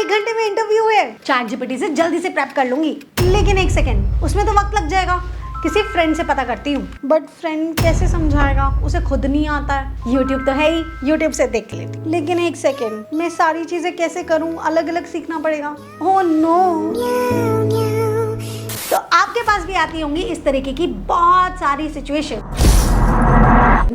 1 घंटे में इंटरव्यू है, चैट जीपीटी से जल्दी से प्रेप कर लूंगी। लेकिन 1 सेकेंड, उसमें तो वक्त लग जाएगा। किसी फ्रेंड से पता करती हूँ, बट फ्रेंड कैसे समझाएगा, उसे खुद नहीं आता है। यूट्यूब तो है ही, यूट्यूब से देख लेती। लेकिन 1 सेकेंड, मैं सारी चीजें कैसे करूँ, अलग अलग सीखना पड़ेगा। Oh no. तो आपके पास भी आती होंगी इस तरीके की बहुत सारी सिचुएशन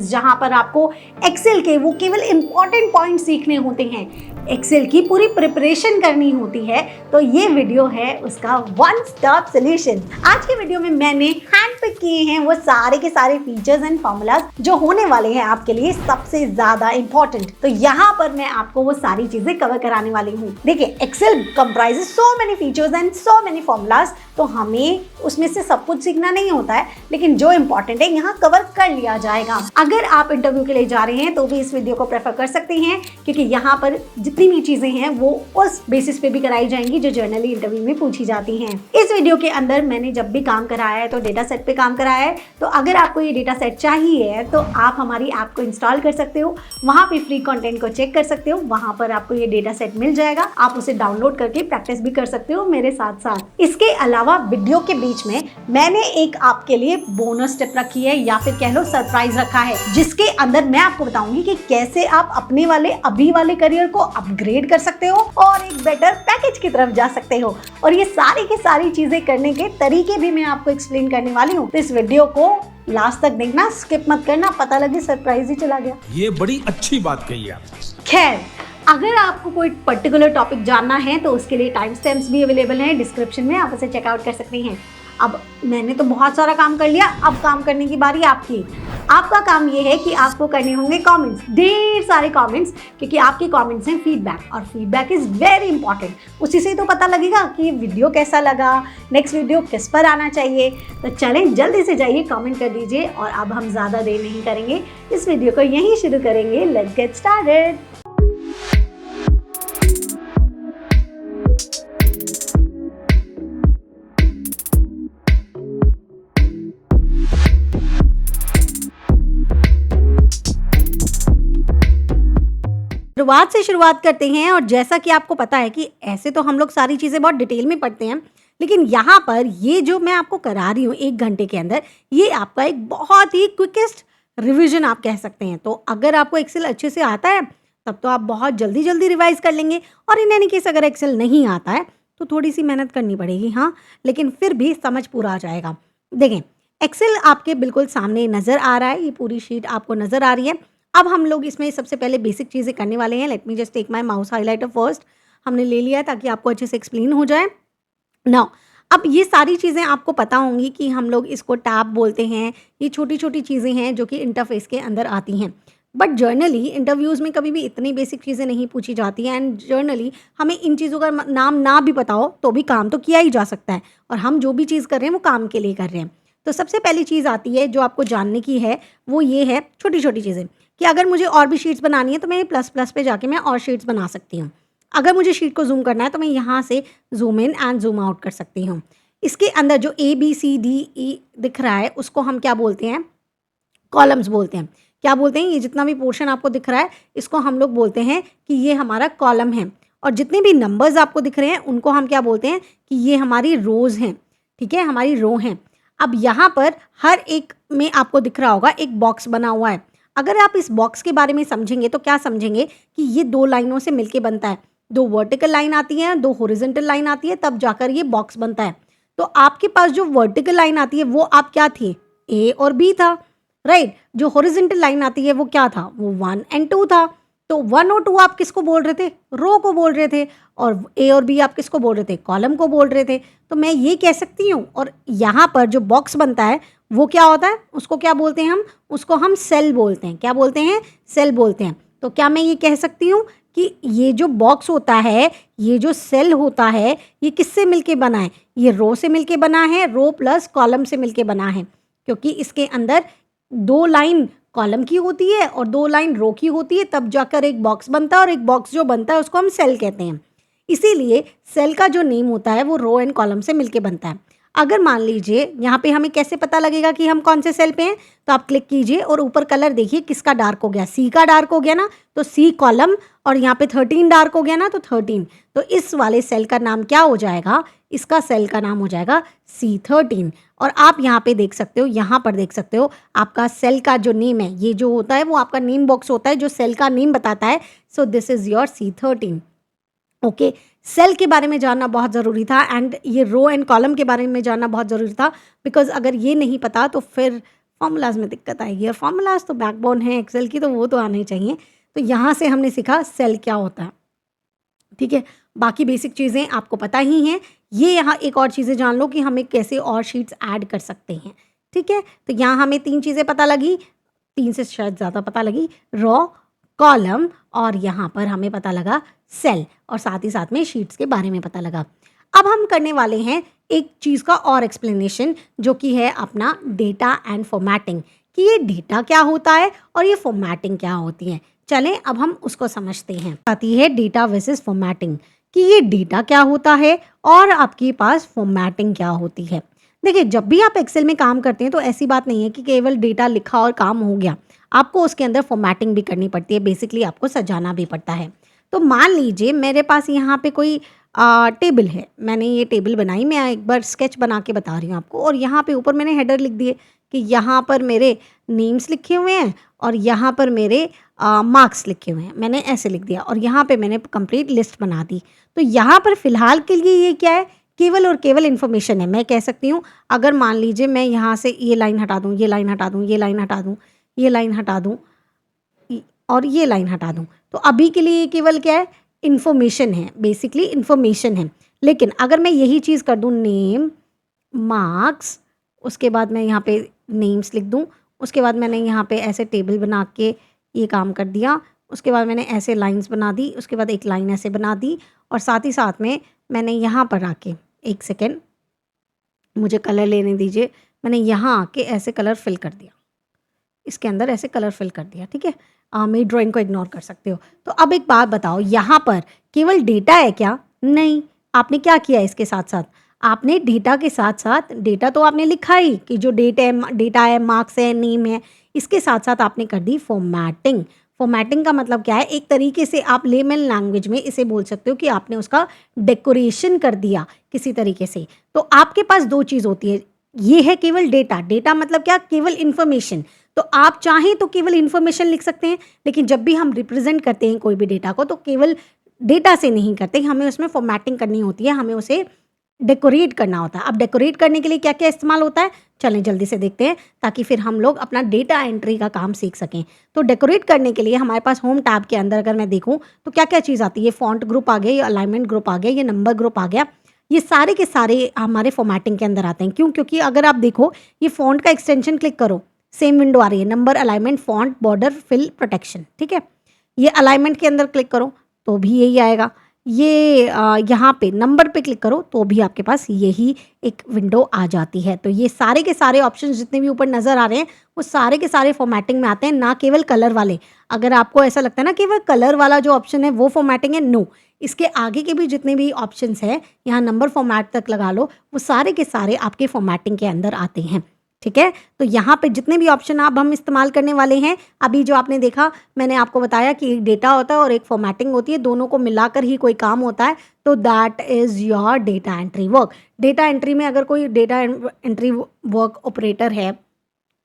जहां पर आपको एक्सेल के वो केवल इंपॉर्टेंट पॉइंट सीखने होते हैं, एक्सेल की पूरी प्रिपरेशन करनी होती है। तो ये वीडियो है उसका वन स्टॉप सॉल्यूशन। आज के वीडियो में मैंने हैंड पिक किए हैं वो सारे के सारे फीचर्स एंड फॉर्मूलाज जो होने वाले हैं आपके लिए सबसे ज्यादा इंपॉर्टेंट। तो यहाँ पर मैं आपको वो सारी चीजें कवर कराने वाली हूँ। देखिए, Excel comprises so many features and so many formulas, तो हमें उसमें से सब कुछ सीखना नहीं होता है, लेकिन जो इंपॉर्टेंट है यहाँ कवर कर लिया जाएगा। अगर आप इंटरव्यू के लिए जा रहे हैं तो भी इस वीडियो को प्रेफर कर सकते हैं, क्योंकि यहाँ पर जितनी भी चीजें हैं वो उस बेसिस पे भी कराई जाएंगी जो जर्नली इंटरव्यू में पूछी जाती हैं। इस वीडियो के अंदर मैंने जब भी काम कराया है तो डेटा सेट पे काम कराया है। तो अगर आपको ये डेटा सेट चाहिए तो आप हमारी ऐप को इंस्टॉल कर सकते हो, वहां पे फ्री कंटेंट को चेक कर सकते हो, वहां पर आपको ये डेटा सेट मिल जाएगा। आप उसे डाउनलोड करके प्रैक्टिस भी कर सकते हो मेरे साथ साथ। इसके अलावा वीडियो के बीच में मैंने एक आपके लिए बोनस टिप रखी है, या फिर कह लो सरप्राइज रखा है, जिसके अंदर मैं आपको बताऊंगी कि कैसे आप अपने वाले अभी वाले करियर को अपग्रेड कर सकते हो और एक बेटर पैकेज की तरफ जा सकते हो। और ये सारी की सारी चीजें करने के तरीके भी मैं आपको एक्सप्लेन करने वाली हूँ। तो इस वीडियो को लास्ट तक देखना, स्किप मत करना, पता लगे सरप्राइज ही चला गया। ये बड़ी अच्छी बात कही आप। खैर, अगर आपको कोई पर्टिकुलर टॉपिक जानना है तो उसके लिए टाइम स्टैम्प्स भी अवेलेबल हैं डिस्क्रिप्शन में, आप उसे चेकआउट कर सकते हैं। अब मैंने तो बहुत सारा काम कर लिया, अब काम करने की बारी आपकी। आपका काम ये है कि आपको करने होंगे कमेंट्स, ढेर सारे कमेंट्स, क्योंकि आपके कमेंट्स हैं फीडबैक, और फीडबैक इज़ वेरी इंपॉर्टेंट। उसी से तो पता लगेगा कि ये वीडियो कैसा लगा, नेक्स्ट वीडियो किस पर आना चाहिए। तो चलें, जल्दी से जाइए, कमेंट कर दीजिए। और अब हम ज़्यादा देर नहीं करेंगे, इस वीडियो को यहीं शुरू करेंगे। Let's get started. शुरुआत करते हैं। और जैसा कि आपको पता है कि ऐसे तो हम लोग सारी चीज़ें बहुत डिटेल में पढ़ते हैं, लेकिन यहाँ पर ये जो मैं आपको करा रही हूँ 1 घंटे के अंदर, ये आपका एक बहुत ही क्विकेस्ट रिवीजन आप कह सकते हैं। तो अगर आपको एक्सेल अच्छे से आता है तब तो आप बहुत जल्दी जल्दी रिवाइज कर लेंगे। और इन एनी केस अगर एक्सेल नहीं आता है तो थोड़ी सी मेहनत करनी पड़ेगी, हाँ, लेकिन फिर भी समझ पूरा आ जाएगा। देखें, एक्सेल आपके बिल्कुल सामने नज़र आ रहा है, ये पूरी शीट आपको नज़र आ रही है। अब हम लोग इसमें सबसे पहले बेसिक चीज़ें करने वाले हैं। Let me just take my mouse highlighter first. हमने ले लिया है ताकि आपको अच्छे से एक्सप्लेन हो जाए। नाउ, अब ये सारी चीज़ें आपको पता होंगी कि हम लोग इसको टैब बोलते हैं। ये छोटी छोटी चीज़ें हैं जो कि इंटरफेस के अंदर आती हैं, बट जर्नली इंटरव्यूज़ में कभी भी इतनी बेसिक चीज़ें नहीं पूछी जाती हैं। एंड जर्नली हमें इन चीज़ों का नाम ना भी पता हो तो भी काम तो किया ही जा सकता है, और हम जो भी चीज़ कर रहे हैं वो काम के लिए कर रहे हैं। तो सबसे पहली चीज़ आती है जो आपको जानने की है, वो ये है छोटी छोटी चीज़ें, कि अगर मुझे और भी शीट्स बनानी है तो मैं प्लस प्लस पे जाके मैं और शीट्स बना सकती हूँ। अगर मुझे शीट को जूम करना है तो मैं यहाँ से zoom in and zoom out कर सकती हूँ। इसके अंदर जो ABCDE दिख रहा है उसको हम क्या बोलते हैं, कॉलम्स बोलते हैं। क्या बोलते हैं, ये जितना भी पोर्शन आपको दिख रहा है इसको हम लोग बोलते हैं कि ये हमारा कॉलम है। और जितने भी नंबर्स आपको दिख रहे हैं उनको हम क्या बोलते हैं कि ये हमारी रोज़ हैं, ठीक है, हमारी रो हैं। अब यहाँ पर हर एक में आपको दिख रहा होगा एक बॉक्स बना हुआ है। अगर आप इस बॉक्स के बारे में समझेंगे तो क्या समझेंगे कि ये 2 लाइनों से मिलके बनता है। 2 वर्टिकल लाइन आती है, 2 हॉरिजॉन्टल लाइन आती है, तब जाकर ये बॉक्स बनता है। तो आपके पास जो वर्टिकल लाइन आती है वो आप क्या थी, A और B था, राइट। जो हॉरिजॉन्टल लाइन आती है वो क्या था, वो 1 और 2 था। तो 1 और 2 आप किसको बोल रहे थे, रो को बोल रहे थे, और A और B आप किसको बोल रहे थे, कॉलम को बोल रहे थे। तो मैं ये कह सकती हूँ, और यहाँ पर जो बॉक्स बनता है वो क्या होता है, उसको क्या बोलते हैं, उसको हम सेल बोलते हैं। क्या बोलते हैं, सेल बोलते हैं। तो क्या मैं ये कह सकती हूँ कि ये जो बॉक्स होता है, ये जो सेल होता है, ये किससे मिलके बना है, ये रो से मिलके बना है, रो प्लस कॉलम से मिलके बना है, क्योंकि इसके अंदर 2 लाइन कॉलम की होती है और 2 लाइन रो की होती है, तब जाकर एक बॉक्स बनता है, और एक बॉक्स जो बनता है उसको हम सेल कहते हैं। इसीलिए सेल का जो नेम होता है वो रो एंड कॉलम से मिलके बनता है। अगर मान लीजिए यहाँ पे हमें कैसे पता लगेगा कि हम कौन से सेल पे हैं, तो आप क्लिक कीजिए और ऊपर कलर देखिए किसका डार्क हो गया, सी का डार्क हो गया ना, तो सी कॉलम, और यहाँ पे 13 डार्क हो गया ना, तो 13। तो इस वाले सेल का नाम क्या हो जाएगा, इसका सेल का नाम हो जाएगा C13। और आप यहाँ पे देख सकते हो, यहाँ पर देख सकते हो आपका सेल का जो नेम है, ये जो होता है वो आपका नेम बॉक्स होता है जो सेल का नेम बताता है। So this is your C13। Okay, cell के बारे में जानना बहुत ज़रूरी था एंड ये रो एंड कॉलम के बारे में जानना बहुत ज़रूरी था, बिकॉज अगर ये नहीं पता तो फिर फॉर्मूलाज में दिक्कत आएगी, और फॉर्मूलाज तो बैकबोन है एक्सेल की, तो वो तो आने चाहिए। तो यहाँ से हमने सीखा सेल क्या होता है, ठीक है। बाकी बेसिक चीज़ें आपको पता ही हैं। ये यहाँ एक और चीज़ें जान लो कि हमें कैसे और शीट्स ऐड कर सकते हैं, ठीक है। तो यहाँ हमें 3 चीज़ें पता लगी, 3 से शायद ज़्यादा पता लगी, रॉ, कॉलम, और यहाँ पर हमें पता लगा सेल, और साथ ही साथ में शीट्स के बारे में पता लगा। अब हम करने वाले हैं एक चीज़ का और एक्सप्लेनेशन, जो कि है अपना डेटा एंड फॉर्मेटिंग, कि ये डेटा क्या होता है और ये फॉर्मेटिंग क्या होती है। चलें अब हम उसको समझते हैं। आती है डेटा वर्सेस फॉर्मेटिंग, कि ये डेटा क्या होता है और आपके पास फॉर्मेटिंग क्या होती है। देखिए, जब भी आप एक्सेल में काम करते हैं तो ऐसी बात नहीं है कि केवल डेटा लिखा और काम हो गया, आपको उसके अंदर फॉर्मेटिंग भी करनी पड़ती है, बेसिकली आपको सजाना भी पड़ता है। तो मान लीजिए मेरे पास यहाँ पे कोई टेबल है, मैंने ये टेबल बनाई, मैं एक बार स्केच बना के बता रही हूँ आपको, और यहाँ पे ऊपर मैंने हेडर लिख दिए कि यहाँ पर मेरे नेम्स लिखे हुए हैं और यहाँ पर मेरे मार्क्स लिखे हुए हैं, मैंने ऐसे लिख दिया, और यहाँ पे मैंने कंप्लीट लिस्ट बना दी। तो यहाँ पर फिलहाल के लिए ये क्या है, केवल और केवल इन्फॉर्मेशन है। मैं कह सकती हूँ अगर मान लीजिए मैं यहाँ से ये लाइन हटा दूँ, ये लाइन हटा दूँ, ये लाइन हटा दूँ, ये लाइन हटा दूँ और ये लाइन हटा दूँ, तो अभी के लिए ये केवल क्या है, इन्फॉर्मेशन है, बेसिकली इन्फॉर्मेशन है। लेकिन अगर मैं यही चीज़ कर दूँ, नेम, मार्क्स, उसके बाद मैं यहाँ पे नेम्स लिख दूँ, उसके बाद मैंने यहाँ पे ऐसे टेबल बना के ये काम कर दिया, उसके बाद मैंने ऐसे लाइंस बना दी, उसके बाद एक लाइन ऐसे बना दी, और साथ ही साथ में मैंने यहाँ पर आके, एक सेकेंड मुझे कलर लेने दीजिए, मैंने यहाँ आके ऐसे कलर फिल कर दिया, इसके अंदर ऐसे कलर फिल कर दिया, ठीक है। मेरी ड्राइंग को इग्नोर कर सकते हो। तो अब एक बात बताओ, यहाँ पर केवल डेटा है क्या? नहीं, आपने क्या किया इसके साथ साथ, आपने डेटा के साथ साथ, डेटा तो आपने लिखा ही कि जो डेटा है, मार्क्स है, नेम है, इसके साथ साथ आपने कर दी फॉर्मेटिंग। फॉर्मेटिंग का मतलब क्या है, एक तरीके से आप लेमन लैंग्वेज में इसे बोल सकते हो कि आपने उसका डेकोरेशन कर दिया किसी तरीके से। तो आपके पास 2 चीज़ होती है, ये है केवल डेटा, डेटा मतलब क्या, केवल इन्फॉर्मेशन। तो आप चाहें तो केवल इन्फॉर्मेशन लिख सकते हैं, लेकिन जब भी हम रिप्रेजेंट करते हैं कोई भी डेटा को, तो केवल डेटा से नहीं करते, हमें उसमें फॉर्मेटिंग करनी होती है, हमें उसे डेकोरेट करना होता है। अब डेकोरेट करने के लिए क्या क्या इस्तेमाल होता है, चलें जल्दी से देखते हैं, ताकि फिर हम लोग अपना डेटा एंट्री का काम सीख सकें। तो डेकोरेट करने के लिए हमारे पास होम टैब के अंदर अगर मैं देखूं तो क्या क्या चीज़ आती है, ये फॉन्ट ग्रुप आ गया, ये अलाइनमेंट ग्रुप आ गया, ये नंबर ग्रुप आ गया, ये सारे के सारे हमारे फॉर्मेटिंग के अंदर आते हैं। क्यों? क्योंकि अगर आप देखो, ये फॉन्ट का एक्सटेंशन क्लिक करो, सेम विंडो आ रही है, number, alignment, font, border, fill, protection, ठीक है। ये अलाइनमेंट के अंदर क्लिक करो तो भी यही आएगा, ये यहाँ पे नंबर पे क्लिक करो तो भी आपके पास यही एक विंडो आ जाती है। तो ये सारे के सारे ऑप्शंस जितने भी ऊपर नज़र आ रहे हैं वो सारे के सारे फॉर्मेटिंग में आते हैं, ना केवल कलर वाले। अगर आपको ऐसा लगता है ना कि वह कलर वाला जो ऑप्शन है वो फॉर्मेटिंग है, नो, इसके आगे के भी जितने भी ऑप्शंस हैं, यहाँ नंबर फॉर्मेट तक लगा लो, वो सारे के सारे आपके फॉर्मेटिंग के अंदर आते हैं, ठीक है। तो यहाँ पे जितने भी ऑप्शन आप हम इस्तेमाल करने वाले हैं, अभी जो आपने देखा, मैंने आपको बताया कि एक डेटा होता है और एक फॉर्मेटिंग होती है, दोनों को मिलाकर ही कोई काम होता है। तो that is your data entry work. Data entry में अगर कोई डेटा एंट्री वर्क ऑपरेटर है,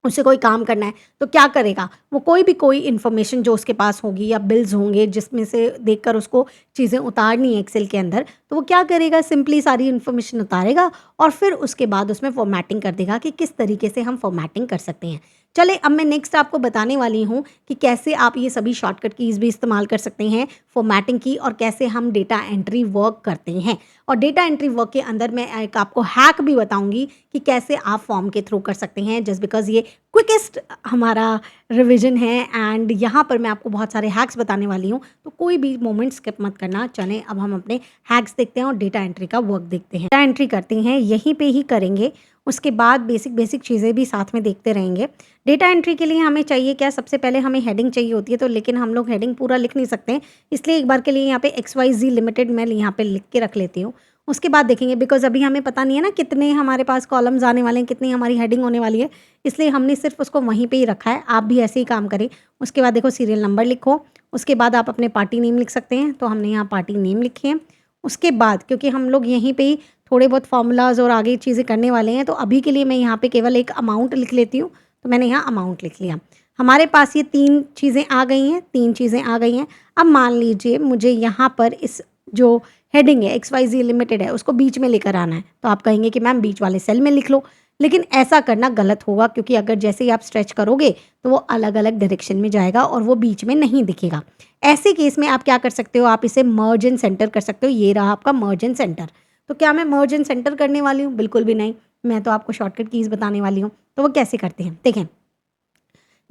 उसे कोई काम करना है, तो क्या करेगा वो, कोई इन्फॉर्मेशन जो उसके पास होगी या बिल्स होंगे जिसमें से देखकर उसको चीज़ें उतारनी है एक्सेल के अंदर, तो वो क्या करेगा, सिंपली सारी इन्फॉर्मेशन उतारेगा और फिर उसके बाद उसमें फॉर्मेटिंग कर देगा कि किस तरीके से हम फॉर्मेटिंग कर सकते हैं। चले, अब मैं नेक्स्ट आपको बताने वाली हूँ कि कैसे आप ये सभी शॉर्टकट कीज़ भी इस्तेमाल कर सकते हैं फॉर्मेटिंग की, और कैसे हम डेटा एंट्री वर्क करते हैं। और डेटा एंट्री वर्क के अंदर मैं एक आपको हैक भी बताऊंगी कि कैसे आप फॉर्म के थ्रू कर सकते हैं, जस्ट बिकॉज ये क्विकेस्ट हमारा रिवीजन है एंड यहाँ पर मैं आपको बहुत सारे हैक्स बताने वाली हूँ, तो कोई भी मोमेंट स्किप मत करना। चलें अब हम अपने हैक्स देखते हैं और डेटा एंट्री का वर्क देखते हैं। डेटा एंट्री करते हैं, यहीं पे ही करेंगे, उसके बाद बेसिक चीज़ें भी साथ में देखते रहेंगे। डेटा एंट्री के लिए हमें चाहिए क्या, सबसे पहले हमें हेडिंग चाहिए होती है, तो लेकिन हम लोग हेडिंग पूरा लिख नहीं सकते हैं, इसलिए एक बार के लिए यहाँ पे XYZ लिमिटेड मैं यहाँ पे लिख के रख लेती हूँ। उसके बाद देखेंगे, बिकॉज अभी हमें पता नहीं है ना कितने हमारे पास कॉलम्स आने वाले हैं, कितनी हमारी हेडिंग होने वाली है, इसलिए हमने सिर्फ उसको वहीं पे ही रखा है। आप भी ऐसे ही काम करें। उसके बाद देखो सीरियल नंबर लिखो, उसके बाद आप अपने पार्टी नेम लिख सकते हैं, तो हमने यहाँ पार्टी नेम लिखे हैं। उसके बाद क्योंकि हम लोग यहीं पे ही थोड़े बहुत फॉर्मूलाज और आगे चीज़ें करने वाले हैं, तो अभी के लिए मैं यहाँ पे केवल एक अमाउंट लिख लेती हूँ। तो मैंने यहाँ अमाउंट लिख लिया। हमारे पास ये 3 चीज़ें आ गई हैं, 3 चीज़ें आ गई हैं। अब मान लीजिए मुझे यहाँ पर इस जो हेडिंग है XYZ लिमिटेड है उसको बीच में लेकर आना है, तो आप कहेंगे कि मैम बीच वाले सेल में लिख लो, लेकिन ऐसा करना गलत होगा, क्योंकि अगर जैसे ही आप स्ट्रेच करोगे तो वो अलग अलग डायरेक्शन में जाएगा और वो बीच में नहीं दिखेगा। ऐसे केस में आप क्या कर सकते हो, आप इसे मर्ज एंड सेंटर कर सकते हो। ये रहा आपका मर्ज एंड सेंटर। तो क्या मैं मर्ज एंड सेंटर करने वाली हूँ? बिल्कुल भी नहीं। मैं तो आपको शॉर्टकट कीज़ बताने वाली हूँ। तो वो कैसे करते हैं देखें।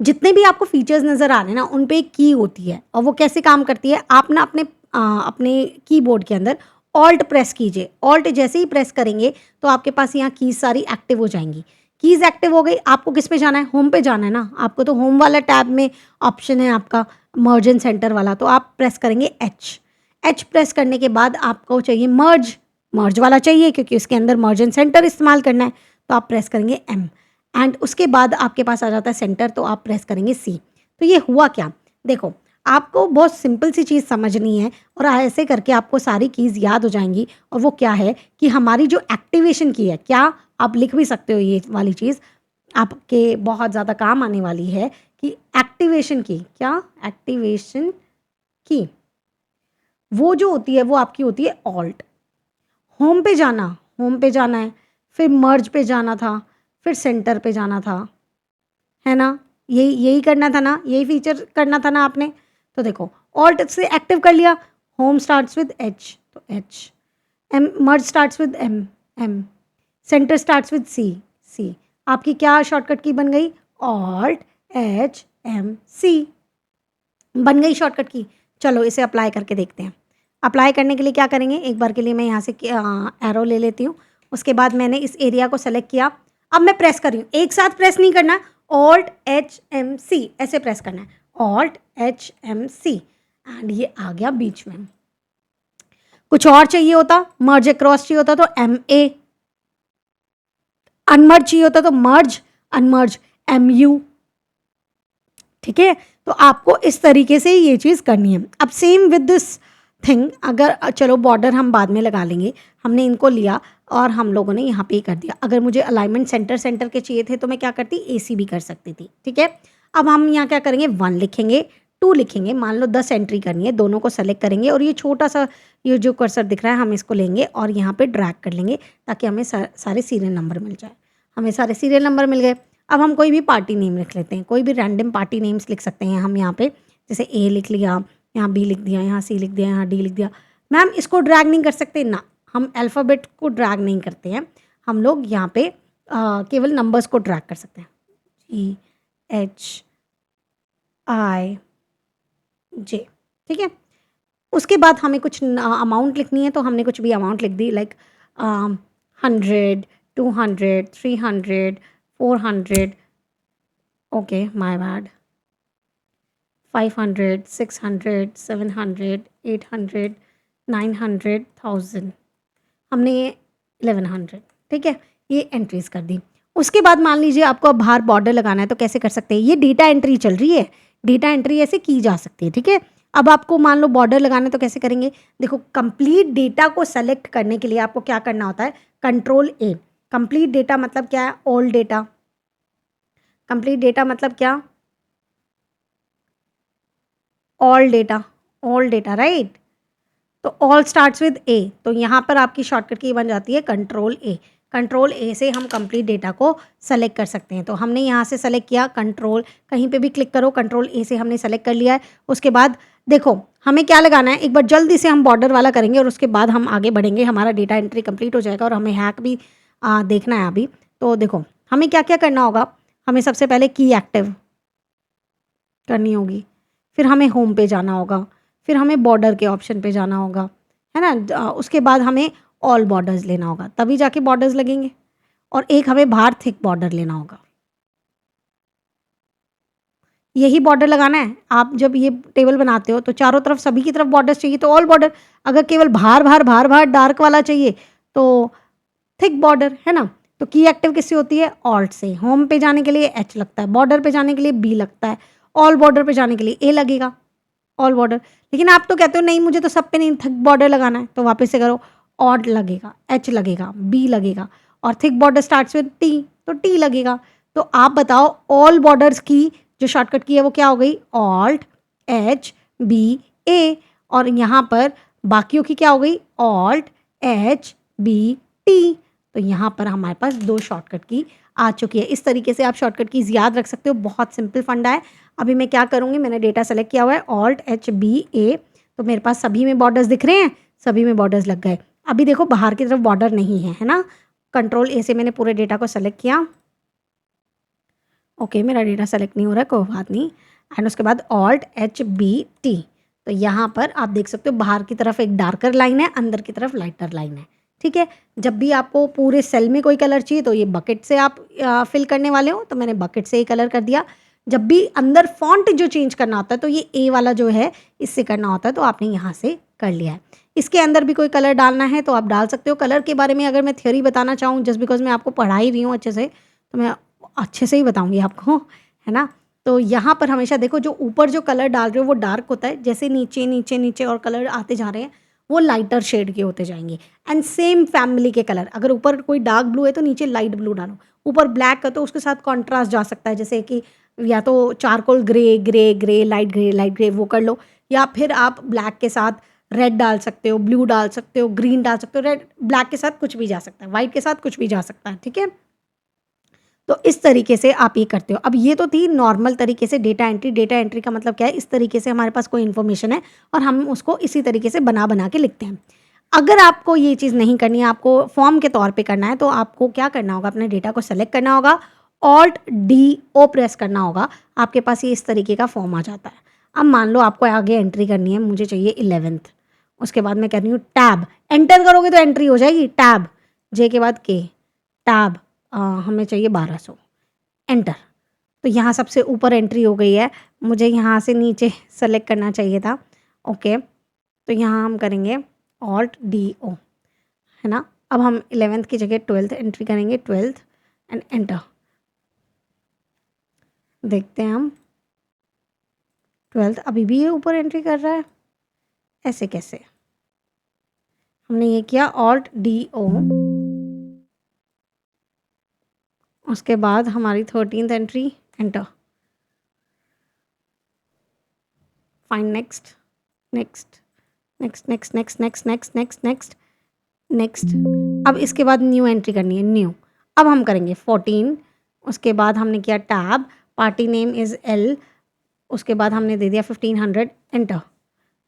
जितने भी आपको फीचर्स नज़र आ रहे हैं ना, उन पे एक की होती है, और वो कैसे काम करती है, आप ना अपने कीबोर्ड के अंदर ऑल्ट प्रेस कीजिए। ऑल्ट जैसे ही प्रेस करेंगे तो आपके पास यहाँ कीज़ सारी एक्टिव हो जाएंगी। कीज़ एक्टिव हो गई, आपको किस पे जाना है? होम पे जाना है ना। आपको तो होम वाला टैब में ऑप्शन है आपका मर्ज एंड सेंटर वाला, तो आप प्रेस करेंगे एच प्रेस करने के बाद आपको चाहिए मर्ज वाला चाहिए, क्योंकि उसके अंदर मर्ज एंड सेंटर इस्तेमाल करना है, तो आप प्रेस करेंगे एम। एंड उसके बाद आपके पास आ जाता है सेंटर, तो आप प्रेस करेंगे सी। तो ये हुआ क्या, देखो आपको बहुत सिंपल सी चीज़ समझनी है, और ऐसे करके आपको सारी कीज़ याद हो जाएंगी। और वो क्या है कि हमारी जो एक्टिवेशन की है, क्या आप लिख भी सकते हो, ये वाली चीज़ आपके बहुत ज़्यादा काम आने वाली है कि एक्टिवेशन की, क्या एक्टिवेशन की वो जो होती है वो आपकी होती है ऑल्ट। होम पे जाना है, फिर मर्ज पे जाना था, फिर सेंटर पे जाना था, है ना। यही करना था ना, यही फीचर करना था ना आपने। तो देखो ऑल्ट से एक्टिव कर लिया। होम स्टार्ट्स विद एच, तो H. M merge starts with M. Centre starts with C. आपकी क्या शॉर्टकट की बन गई? ऑल्ट HMC बन गई शॉर्टकट की। चलो इसे अप्लाई करके देखते हैं। अप्लाई करने के लिए क्या करेंगे, एक बार के लिए मैं यहाँ से एरो ले लेती हूँ। उसके बाद मैंने इस एरिया को सेलेक्ट किया। अब मैं प्रेस कर रही हूँ, एक साथ प्रेस नहीं करना, ऑल्ट HMC ऐसे प्रेस करना है, ऑल्ट HMC, एंड ये आ गया बीच में। कुछ और चाहिए होता, मर्ज अक्रॉस चाहिए होता तो MA, अनमर्ज चाहिए होता तो मर्ज अनमर्ज MU। ठीक है, तो आपको इस तरीके से ये चीज़ करनी है। अब सेम विद दिस थिंग, अगर चलो बॉर्डर हम बाद में लगा लेंगे, हमने इनको लिया और हम लोगों ने यहाँ पे ही कर दिया। अगर मुझे अलाइनमेंट सेंटर के चाहिए थे तो मैं क्या करती, AC भी कर सकती थी। ठीक है, अब हम यहाँ क्या करेंगे, 1 लिखेंगे, 2 लिखेंगे। मान लो 10 एंट्री करनी है, दोनों को सेलेक्ट करेंगे और ये छोटा सा ये जो कर्सर दिख रहा है हम इसको लेंगे और यहाँ पे ड्रैग कर लेंगे ताकि हमें सारे सीरियल नंबर मिल जाए। हमें सारे सीरियल नंबर मिल गए। अब हम कोई भी पार्टी नेम लिख लेते हैं, कोई भी रैंडम पार्टी नेम्स लिख सकते हैं हम यहाँ पे। जैसे A लिख लिया, यहाँ B लिख दिया, यहाँ C लिख दिया, यहाँ D लिख दिया। मैम इसको ड्रैग नहीं कर सकते ना, हम अल्फ़ाबेट को ड्रैग नहीं करते हैं, हम लोग यहाँ पे केवल नंबर्स को ड्रैग कर सकते हैं। GHIJ, ठीक है। उसके बाद हमें कुछ अमाउंट लिखनी है, तो हमने कुछ भी अमाउंट लिख दी, लाइक 100, 200, 300, 400, ओके माय बैड, 500, 600, 700, 800, 900, 1000, हमने 1100, ठीक है, ये एंट्रीज कर दी। उसके बाद मान लीजिए आपको अब बाहर बॉर्डर लगाना है, तो कैसे कर सकते हैं, ये डेटा एंट्री चल रही है, डेटा एंट्री ऐसे की जा सकती है। ठीक है, अब आपको मान लो बॉर्डर लगाना है तो कैसे करेंगे, देखो कंप्लीट डेटा को सेलेक्ट करने के लिए आपको क्या करना होता है, Ctrl+A। कंप्लीट डेटा मतलब क्या है, ऑल डेटा। कंप्लीट डेटा मतलब क्या, ऑल डेटा, राइट। तो ऑल स्टार्ट्स विद A, तो यहाँ पर आपकी शॉर्टकट की बन जाती है Ctrl+A से हम कंप्लीट डेटा को सेलेक्ट कर सकते हैं। तो हमने यहाँ से सेलेक्ट किया, कंट्रोल कहीं पे भी क्लिक करो, Ctrl+A से हमने सेलेक्ट कर लिया है। उसके बाद देखो हमें क्या लगाना है, एक बार जल्दी से हम बॉर्डर वाला करेंगे और उसके बाद हम आगे बढ़ेंगे, हमारा डेटा एंट्री कंप्लीट हो जाएगा और हमें हैक भी देखना है अभी। तो देखो हमें क्या क्या करना होगा, हमें सबसे पहले की एक्टिव करनी होगी, फिर हमें होम पे जाना होगा, फिर हमें बॉर्डर के ऑप्शन पे जाना होगा, है ना। उसके बाद हमें ऑल बॉर्डर्स लेना होगा, तभी जाके बॉर्डर्स लगेंगे, और एक हमें बाहर थिक बॉर्डर लेना होगा। यही बॉर्डर लगाना है। आप जब ये टेबल बनाते हो तो चारों तरफ सभी की तरफ बॉर्डर्स चाहिए तो ऑल बॉर्डर, अगर केवल बाहर डार्क वाला चाहिए तो थिक बॉर्डर, है ना। तो की एक्टिव किससे होती है? ऑल्ट से। होम पे जाने के लिए एच लगता है, बॉर्डर पे जाने के लिए बी लगता है, ऑल बॉर्डर पे जाने के लिए ए लगेगा, ऑल बॉर्डर। लेकिन आप तो कहते हो नहीं मुझे तो सब पे नहीं थिक बॉर्डर लगाना है, तो वापस से करो, ऑड लगेगा, एच लगेगा, बी लगेगा, और thick border starts with T, तो टी लगेगा। तो आप बताओ ऑल बॉर्डर्स की जो शॉर्टकट की है वो क्या हो गई? Alt H B A. और यहाँ पर बाकियों की क्या हो गई? Alt H B T. तो यहाँ पर हमारे पास 2 शॉर्टकट की आ चुकी है। इस तरीके से आप शॉर्टकट कीज़ याद रख सकते हो, बहुत सिंपल फंडा है। अभी मैं क्या करूँगी, मैंने डेटा सेलेक्ट किया हुआ है ऑल्ट एच बी ए, तो मेरे पास सभी में बॉर्डर्स दिख रहे हैं, सभी में बॉर्डर्स लग गए। अभी देखो बाहर की तरफ बॉर्डर नहीं है ना। कंट्रोल ए से मैंने पूरे डेटा को सेलेक्ट किया। ओके, मेरा डेटा सेलेक्ट नहीं हो रहा है, कोई बात नहीं। एंड उसके बाद ऑल्ट एच बी टी, तो यहाँ पर आप देख सकते हो बाहर की तरफ एक डार्कर लाइन है, अंदर की तरफ लाइटर लाइन है। ठीक है, जब भी आपको पूरे सेल में कोई कलर चाहिए तो ये बकेट से आप फिल करने वाले हो, तो मैंने बकेट से ही कलर कर दिया। जब भी अंदर फॉन्ट जो चेंज करना होता है तो ये ए वाला जो है इससे करना होता है, तो आपने यहाँ से कर लिया है। इसके अंदर भी कोई कलर डालना है तो आप डाल सकते हो। कलर के बारे में अगर मैं थ्योरी बताना चाहूँ, जस्ट बिकॉज मैं आपको पढ़ा ही रही हूँ अच्छे से, तो मैं अच्छे से ही बताऊँगी आपको, है ना। तो यहाँ पर हमेशा देखो जो ऊपर जो कलर डाल रहे हो वो डार्क होता है, जैसे नीचे नीचे नीचे और कलर आते जा रहे हैं वो लाइटर शेड के होते जाएंगे। एंड सेम फैमिली के कलर, अगर ऊपर कोई डार्क ब्लू है तो नीचे लाइट ब्लू डालो, ऊपर ब्लैक है तो उसके साथ कॉन्ट्रास्ट जा सकता है, जैसे कि या तो charcoal grey grey grey light grey वो कर लो, या फिर आप ब्लैक के साथ रेड डाल सकते हो, ब्लू डाल सकते हो, ग्रीन डाल सकते हो। रेड ब्लैक के साथ कुछ भी जा सकता है, वाइट के साथ कुछ भी जा सकता है, ठीक है। तो इस तरीके से आप ये करते हो। अब ये तो थी नॉर्मल तरीके से डेटा एंट्री। डेटा एंट्री का मतलब क्या है? इस तरीके से हमारे पास कोई इन्फॉर्मेशन है और हम उसको इसी तरीके से बना के लिखते हैं। अगर आपको ये चीज़ नहीं करनी है, आपको फॉर्म के तौर पे करना है, तो आपको क्या करना होगा? अपने डेटा को सेलेक्ट करना होगा, ऑल्ट डी ओ प्रेस करना होगा, आपके पास ये इस तरीके का फॉर्म आ जाता है। अब मान लो आपको आगे एंट्री करनी है, मुझे चाहिए 11th, उसके बाद मैं कह रही हूँ टैब, एंटर करोगे तो एंट्री हो जाएगी, टैब जे के बाद के, टैब हमें चाहिए 1200, एंटर। तो यहाँ सबसे ऊपर एंट्री हो गई है, मुझे यहाँ से नीचे सेलेक्ट करना चाहिए था। ओके, तो यहाँ हम करेंगे ऑल्ट डी ओ, है ना। अब हम 11th की जगह 12th एंट्री करेंगे, 12th एंड एंटर। देखते हैं हम 12th अभी भी ये ऊपर एंट्री कर रहा है, ऐसे कैसे? हमने ये किया ऑल्ट डी ओ, उसके बाद हमारी 13th entry, enter. Fine, next next next next next next next next next next. अब इसके बाद न्यू एंट्री करनी है, न्यू। अब हम करेंगे 14, उसके बाद हमने किया tab, party name is L, उसके बाद हमने दे दिया 1500, एंटर।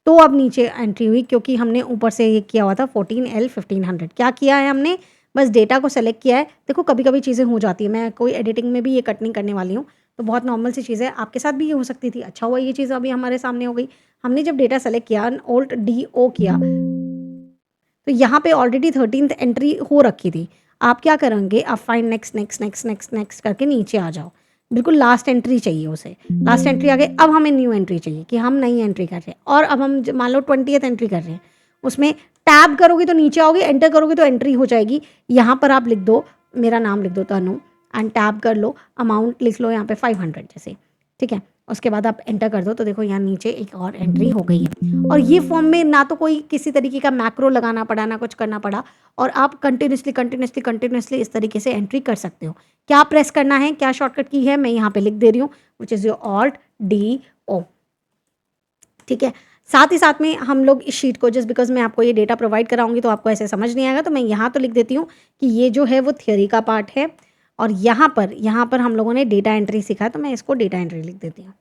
तो अब नीचे एंट्री हुई क्योंकि हमने ऊपर से ये किया हुआ था 14L 1500। क्या किया है हमने? बस डेटा को सेलेक्ट किया है। देखो कभी कभी चीज़ें हो जाती है, मैं कोई एडिटिंग में भी ये कट नहीं करने वाली हूँ, तो बहुत नॉर्मल सी चीज़ है, आपके साथ भी ये हो सकती थी। अच्छा हुआ ये चीज़ अभी हमारे सामने हो गई। हमने जब डेटा सेलेक्ट किया, ऑल्ट डी ओ किया, तो यहाँ पे ऑलरेडी 13th एंट्री हो रखी थी। आप क्या करेंगे? आप fine next next next next next करके नीचे आ जाओ, बिल्कुल लास्ट एंट्री चाहिए उसे। लास्ट एंट्री आ गई, अब हमें न्यू एंट्री चाहिए कि हम नई एंट्री कर रहे हैं। और अब हम मान लो 20th एंट्री कर रहे हैं, उसमें टैब करोगे तो नीचे आओगे, एंटर करोगे तो एंट्री हो जाएगी। यहाँ पर आप लिख दो, मेरा नाम लिख दो तनु, एंड टैब कर लो, अमाउंट लिख लो यहाँ पे 500 जैसे, ठीक है। उसके बाद आप एंटर कर दो, तो देखो यहाँ नीचे एक और एंट्री हो गई है। और ये फॉर्म में ना तो कोई किसी तरीके का मैक्रो लगाना पड़ा, ना कुछ करना पड़ा, और आप कंटिन्यूसली इस तरीके से एंट्री कर सकते हो। क्या प्रेस करना है, क्या शॉर्टकट की है, मैं यहाँ पे लिख दे रही हूँ, which is your Alt D O, ठीक है। साथ ही साथ में हम लोग इस शीट को, जस्ट बिकॉज मैं आपको ये डेटा प्रोवाइड कराऊंगी तो आपको ऐसे समझ नहीं आएगा, तो मैं यहाँ तो लिख देती हूँ कि ये जो है वो थियोरी का पार्ट है, और यहाँ पर हम लोगों ने डेटा एंट्री सीखा है, तो मैं इसको डेटा एंट्री लिख देती हूँ,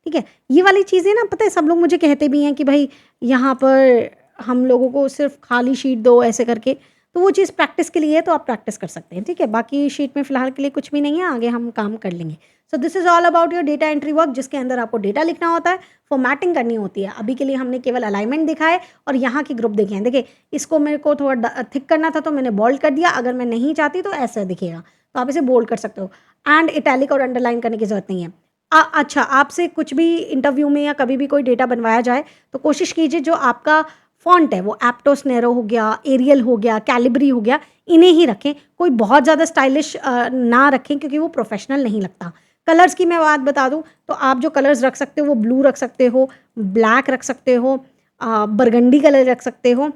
ठीक है। ये वाली चीज़ें ना, पता है सब लोग मुझे कहते भी हैं कि भाई यहाँ पर हम लोगों को सिर्फ खाली शीट दो ऐसे करके, तो वो चीज़ प्रैक्टिस के लिए है, तो आप प्रैक्टिस कर सकते हैं, ठीक है। बाकी शीट में फ़िलहाल के लिए कुछ भी नहीं है, आगे हम काम कर लेंगे। So this is all about your data entry work, जिसके अंदर आपको डेटा लिखना होता है, फॉर्मेटिंग करनी होती है। अभी के लिए हमने केवल अलाइनमेंट दिखा है और यहाँ के ग्रुप देखे हैं। देखिए इसको मेरे को थोड़ा थिक करना था तो मैंने बोल्ड कर दिया, अगर मैं नहीं चाहती तो ऐसा दिखेगा, तो आप इसे बोल्ड कर सकते हो। एंड इटैलिक और अंडरलाइन करने की जरूरत नहीं है। अच्छा, आपसे कुछ भी इंटरव्यू में या कभी भी कोई डेटा बनवाया जाए तो कोशिश कीजिए जो आपका फ़ॉन्ट है वो एप्टोस नेरो हो गया, एरियल हो गया, कैलिब्री हो गया, इन्हें ही रखें। कोई बहुत ज़्यादा स्टाइलिश ना रखें क्योंकि वो प्रोफेशनल नहीं लगता। कलर्स की मैं बात बता दूँ तो आप जो कलर्स रख सकते हो वो ब्लू रख सकते हो, ब्लैक रख सकते हो, बरगंडी कलर रख सकते हो,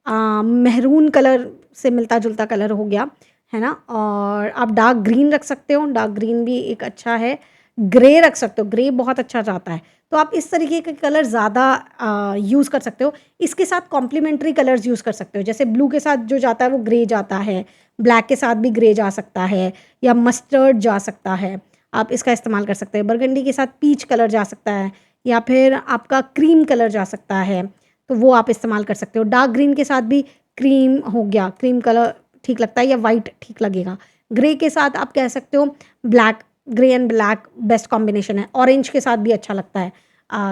मेहरून कलर से मिलता-जुलता कलर हो गया, है ना? और आप डार्क ग्रीन रख सकते हो, डार्क ग्रीन भी एक अच्छा है। ग्रे रख सकते हो, ग्रे बहुत अच्छा जाता है। तो आप इस तरीके के कलर ज़्यादा यूज़ कर सकते हो। इसके साथ कॉम्प्लीमेंट्री कलर्स यूज़ कर सकते हो। जैसे ब्लू के साथ जो जाता है वो ग्रे जाता है, ब्लैक के साथ भी ग्रे जा सकता है या मस्टर्ड जा सकता है। आप इसका इस्तेमाल कर सकते हैं। बरगंडी के साथ पीच कलर जा सकता है या फिर आपका क्रीम कलर जा सकता है। तो वो आप इस्तेमाल कर सकते हो। डार्क ग्रीन के साथ भी क्रीम हो गया, क्रीम कलर ठीक लगता है या वाइट ठीक लगेगा। ग्रे के साथ आप कह सकते हो black, grey and black best combination है। ऑरेंज के साथ भी अच्छा लगता है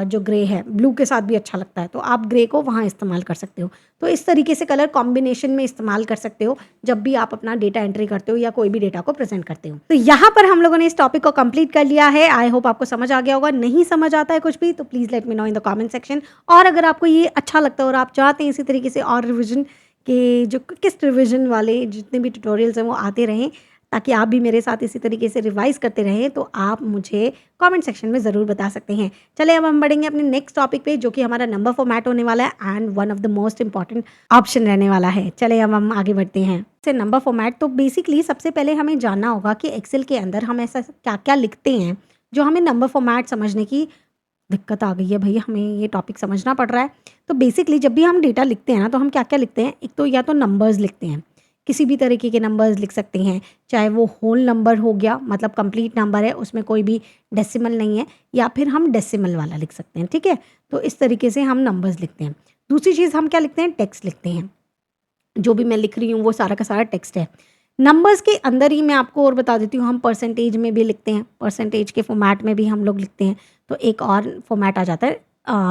जो ग्रे है, ब्लू के साथ भी अच्छा लगता है, तो आप ग्रे को वहाँ इस्तेमाल कर सकते हो। तो इस तरीके से कलर कॉम्बिनेशन में इस्तेमाल कर सकते हो जब भी आप अपना डेटा एंट्री करते हो या कोई भी डेटा को प्रेजेंट करते हो। तो यहाँ पर हम लोगों ने इस टॉपिक को कंप्लीट कर लिया है। आई होप आपको समझ आ गया होगा। नहीं समझ आता है कुछ भी तो please let me know in the comment section. और अगर आपको ये अच्छा लगता है और आप चाहते हैं इसी तरीके से और रिविजन के जो क्विक रिविजन वाले जितने भी ट्यूटोरियल्स हैं वो आते रहें ताकि आप भी मेरे साथ इसी तरीके से रिवाइज़ करते रहें, तो आप मुझे कमेंट सेक्शन में ज़रूर बता सकते हैं। चलिए अब हम बढ़ेंगे अपने नेक्स्ट टॉपिक पे जो कि हमारा नंबर फॉर्मेट होने वाला है and one of the most important option रहने वाला है। चलिए अब हम आगे बढ़ते हैं। से नंबर फॉर्मेट तो बेसिकली सबसे पहले हमें जानना होगा कि एक्सेल के अंदर हम ऐसा क्या-क्या लिखते हैं जो हमें नंबर फॉर्मेट समझने की दिक्कत आ गई है भैया, हमें ये टॉपिक समझना पड़ रहा है। तो बेसिकली जब भी हम डेटा लिखते हैं ना तो हम क्या-क्या लिखते हैं, एक तो या तो नंबर्स लिखते हैं, किसी भी तरीके के नंबर्स लिख सकते हैं, चाहे वो होल नंबर हो गया मतलब कंप्लीट नंबर है उसमें कोई भी डेसिमल नहीं है, या फिर हम डेसिमल वाला लिख सकते हैं, ठीक है? तो इस तरीके से हम नंबर्स लिखते हैं। दूसरी चीज़ हम क्या लिखते हैं, टेक्स्ट लिखते हैं। जो भी मैं लिख रही हूँ वो सारा का सारा टेक्स्ट है। नंबर्स के अंदर ही मैं आपको और बता देती हूँ, हम परसेंटेज में भी लिखते हैं, परसेंटेज के फॉर्मेट में भी हम लोग लिखते हैं। तो एक और फॉर्मेट आ जाता है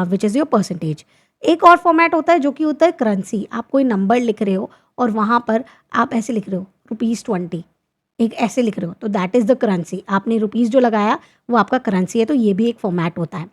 विच इज़ योर परसेंटेज। एक और फॉर्मेट होता है जो कि होता है करेंसी। आप कोई नंबर लिख रहे हो और वहाँ पर आप ऐसे लिख रहे हो ₹20, एक ऐसे लिख रहे हो तो दैट इज़ द करेंसी। आपने रुपीज़ जो लगाया वो आपका करेंसी है, तो ये भी एक फॉर्मेट होता है।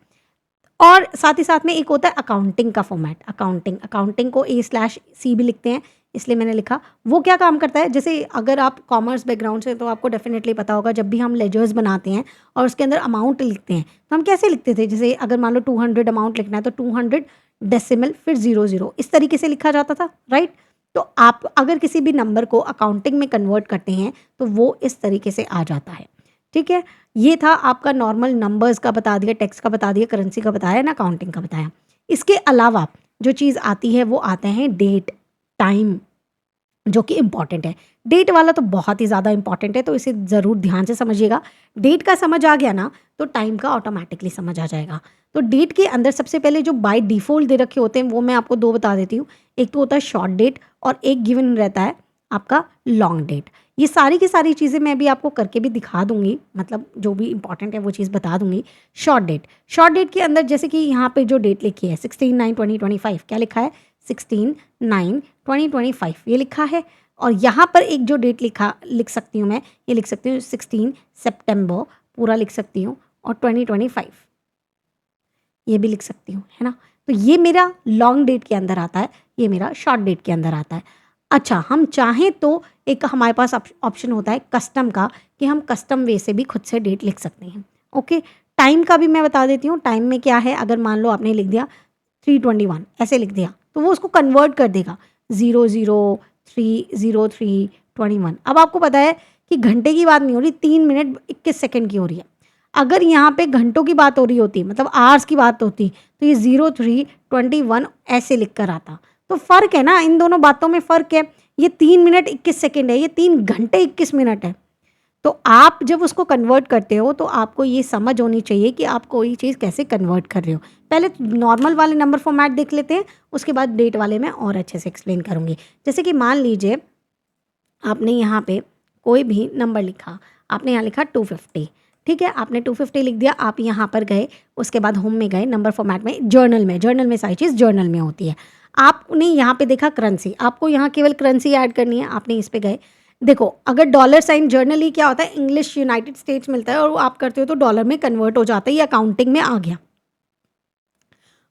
और साथ ही साथ में एक होता है अकाउंटिंग का फॉर्मेट। अकाउंटिंग को A/C भी लिखते हैं, इसलिए मैंने लिखा। वो क्या काम करता है, जैसे अगर आप कॉमर्स बैकग्राउंड से तो आपको डेफिनेटली पता होगा जब भी हम लेजर्स बनाते हैं और उसके अंदर अमाउंट लिखते हैं तो हम कैसे लिखते थे, जैसे अगर मान लो 200 अमाउंट लिखना है तो 200 डेसिमल फिर 00 इस तरीके से लिखा जाता था, राइट? तो आप अगर किसी भी नंबर को अकाउंटिंग में कन्वर्ट करते हैं तो वो इस तरीके से आ जाता है, ठीक है? ये था आपका नॉर्मल नंबर्स का बता दिया, टेक्स्ट का बता दिया, करेंसी का बताया ना, अकाउंटिंग का बताया। इसके अलावा जो चीज़ आती है वो आते हैं डेट, टाइम, जो कि इम्पॉर्टेंट है। डेट वाला तो बहुत ही ज़्यादा इम्पॉर्टेंट है, तो इसे ज़रूर ध्यान से समझिएगा। डेट का समझ आ गया ना तो टाइम का ऑटोमेटिकली समझ आ जाएगा। तो डेट के अंदर सबसे पहले जो बाय डिफ़ॉल्ट दे रखे होते हैं वो मैं आपको 2 बता देती हूँ। एक तो होता है शॉर्ट डेट और एक गिवन रहता है आपका लॉन्ग डेट। ये सारी की सारी चीज़ें मैं अभी आपको करके भी दिखा दूँगी, मतलब जो भी इम्पॉर्टेंट है वो चीज़ बता दूँगी। शॉर्ट डेट के अंदर जैसे कि यहाँ पे जो डेट लिखी है 16/9/2025 क्या लिखा है, 16/9/2025 ये लिखा है। और यहाँ पर एक जो डेट लिख सकती हूँ मैं, ये लिख सकती हूँ 16 सितंबर पूरा लिख सकती हूँ और 2025 ये भी लिख सकती हूँ, है ना? तो ये मेरा लॉन्ग डेट के अंदर आता है, ये मेरा शॉर्ट डेट के अंदर आता है। अच्छा, हम चाहें तो एक हमारे पास ऑप्शन होता है कस्टम का, कि हम कस्टम वे से भी खुद से डेट लिख सकते हैं, ओके? टाइम का भी मैं बता देती हूँ। टाइम में क्या है, अगर मान लो आपने लिख दिया 3:21 ऐसे लिख दिया तो वो उसको कन्वर्ट कर देगा 00:03:03:21। अब आपको पता है कि घंटे की बात नहीं हो रही, 3 मिनट 21 सेकंड की हो रही है। अगर यहाँ पे घंटों की बात हो रही होती, मतलब आवर्स की बात होती, तो ये 03:21 ऐसे लिख कर आता। तो फ़र्क है ना, इन दोनों बातों में फ़र्क है। ये 3 मिनट 21 सेकंड है, ये 3 घंटे 21 मिनट है। तो आप जब उसको कन्वर्ट करते हो तो आपको ये समझ होनी चाहिए कि आप कोई चीज़ कैसे कन्वर्ट कर रहे हो। पहले नॉर्मल वाले नंबर फॉर्मेट देख लेते हैं, उसके बाद डेट वाले मैं और अच्छे से एक्सप्लेन करूँगी। जैसे कि मान लीजिए आपने यहाँ पे कोई भी नंबर लिखा, आपने यहाँ लिखा 250, ठीक है? आपने 250 लिख दिया, आप यहाँ पर गए, उसके बाद होम में गए, नंबर फॉर्मेट में, जर्नल में सारी चीज़ जर्नल में होती है। आपने यहाँ पे देखा करेंसी, आपको यहाँ केवल करेंसी ऐड करनी है, आपने इस पे गए। देखो, अगर डॉलर साइन जर्नली क्या होता है, इंग्लिश यूनाइटेड स्टेट्स मिलता है और वो आप करते हो तो डॉलर में कन्वर्ट हो जाता है, ये अकाउंटिंग में आ गया।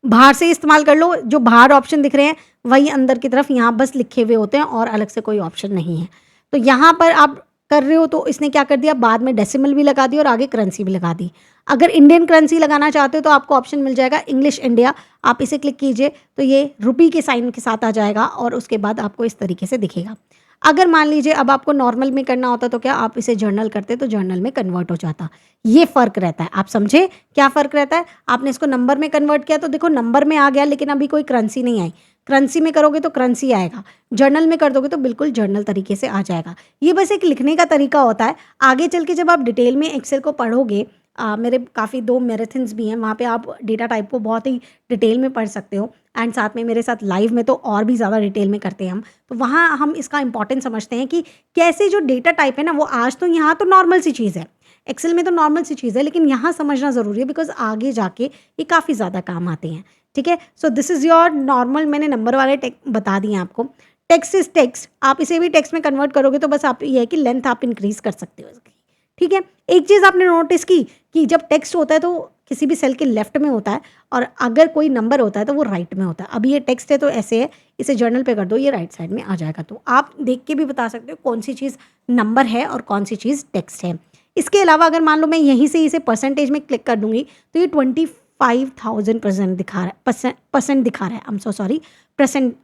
बाहर से इस्तेमाल कर लो, जो बाहर ऑप्शन दिख रहे हैं वही अंदर की तरफ यहाँ बस लिखे हुए होते हैं और अलग से कोई ऑप्शन नहीं है। तो यहाँ पर आप कर रहे हो तो इसने क्या कर दिया, बाद में डेसिमल भी लगा दी और आगे करेंसी भी लगा दी। अगर इंडियन करेंसी लगाना चाहते हो तो आपको ऑप्शन मिल जाएगा इंग्लिश इंडिया, आप इसे क्लिक कीजिए तो ये रुपी के साइन के साथ आ जाएगा और उसके बाद आपको इस तरीके से दिखेगा। अगर मान लीजिए अब आपको नॉर्मल में करना होता तो क्या आप इसे जर्नल करते तो जर्नल में कन्वर्ट हो जाता। ये फ़र्क रहता है, आप समझे क्या फ़र्क रहता है। आपने इसको नंबर में कन्वर्ट किया तो देखो नंबर में आ गया, लेकिन अभी कोई करेंसी नहीं आई। करेंसी में करोगे तो करेंसी आएगा, जर्नल में कर दोगे तो बिल्कुल जर्नल तरीके से आ जाएगा। ये बस एक लिखने का तरीका होता है। आगे चल के जब आप डिटेल में एक्सेल को पढ़ोगे, मेरे काफ़ी 2 मैराथन्स भी हैं, वहाँ पे आप डेटा टाइप को बहुत ही डिटेल में पढ़ सकते हो। एंड साथ में मेरे साथ लाइव में तो और भी ज़्यादा डिटेल में करते हैं हम। तो वहाँ हम इसका इंपॉर्टेंस समझते हैं कि कैसे जो डेटा टाइप है ना, वो आज तो यहाँ तो नॉर्मल सी चीज़ है, एक्सेल में तो नॉर्मल सी चीज़ है, लेकिन यहाँ समझना ज़रूरी है बिकॉज आगे जाके ये काफ़ी ज़्यादा काम आते हैं। ठीक है, so this is your normal, मैंने नंबर वाले बता दिए आपको। टेक्स्ट इज टेक्स्ट, आप इसे भी टेक्स्ट में कन्वर्ट करोगे तो बस आप ये है कि लेंथ आप इंक्रीज कर सकते हो इसकी। ठीक है, एक चीज़ आपने नोटिस की कि जब टेक्स्ट होता है तो किसी भी सेल के लेफ्ट में होता है और अगर कोई नंबर होता है तो वो राइट में होता है। अभी ये टेक्स्ट है तो ऐसे है, इसे जर्नल पे कर दो, ये राइट साइड में आ जाएगा। तो आप देख के भी बता सकते हो कौन सी चीज़ नंबर है और कौन सी चीज़ टेक्स्ट है। इसके अलावा अगर मान लो मैं यहीं से इसे परसेंटेज में क्लिक कर दूंगी तो ये 25,000% दिखा रहा है, परसेंट दिखा रहा है, I am so sorry, percent.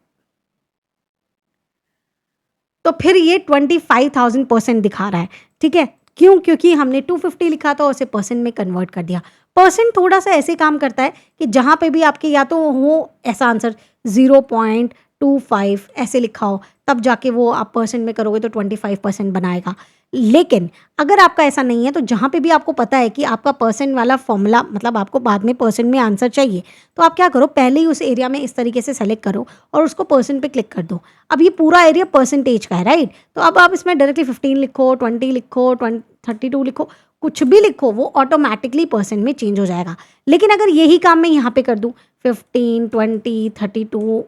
तो फिर ये 25,000% दिखा रहा है। ठीक है, क्यों? क्योंकि हमने 250 लिखा था और उसे परसेंट में कन्वर्ट कर दिया। परसेंट थोड़ा सा ऐसे काम करता है कि जहाँ पे भी आपके या तो हो ऐसा आंसर 0.25 ऐसे लिखा हो, तब जाके वो आप परसेंट में करोगे तो 25% बनाएगा। लेकिन अगर आपका ऐसा नहीं है तो जहाँ पे भी आपको पता है कि आपका परसेंट वाला फॉर्मूला, मतलब आपको बाद में परसेंट में आंसर चाहिए, तो आप क्या करो, पहले ही उस एरिया में इस तरीके से सेलेक्ट करो और उसको परसेंट पे क्लिक कर दो। अब ये पूरा एरिया परसेंटेज का है, राइट? तो अब आप इसमें डायरेक्टली 15 लिखो, 20 लिखो, 32 लिखो, कुछ भी लिखो, वो ऑटोमेटिकली परसेंट में चेंज हो जाएगा। लेकिन अगर यही काम मैं यहाँ पे कर दूँ 15, 20, 32,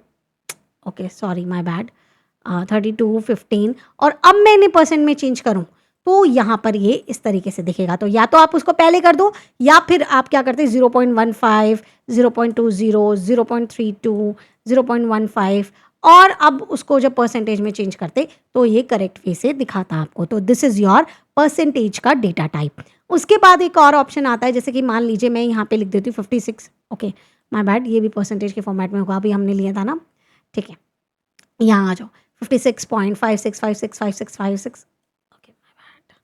ओके सॉरी माय बैड, 32, 15 और अब मैं इन्हें परसेंट में चेंज करूँ तो यहाँ पर ये इस तरीके से दिखेगा। तो या तो आप उसको पहले कर दो या फिर आप क्या करते हैं 0.15, 0.20, 0.32, 0.15 और अब उसको जब परसेंटेज में चेंज करते तो ये करेक्ट वे से दिखाता आपको। तो दिस इज़ योर परसेंटेज का डेटा टाइप। उसके बाद एक और ऑप्शन आता है, जैसे कि मान लीजिए मैं यहाँ पे लिख देती हूँ 56, ओके माय बैड, ये भी परसेंटेज के फॉर्मेट में होगा, अभी हमने लिया था ना। ठीक है, यहाँ आ जाओ 56.56565656, ओके माय बैड,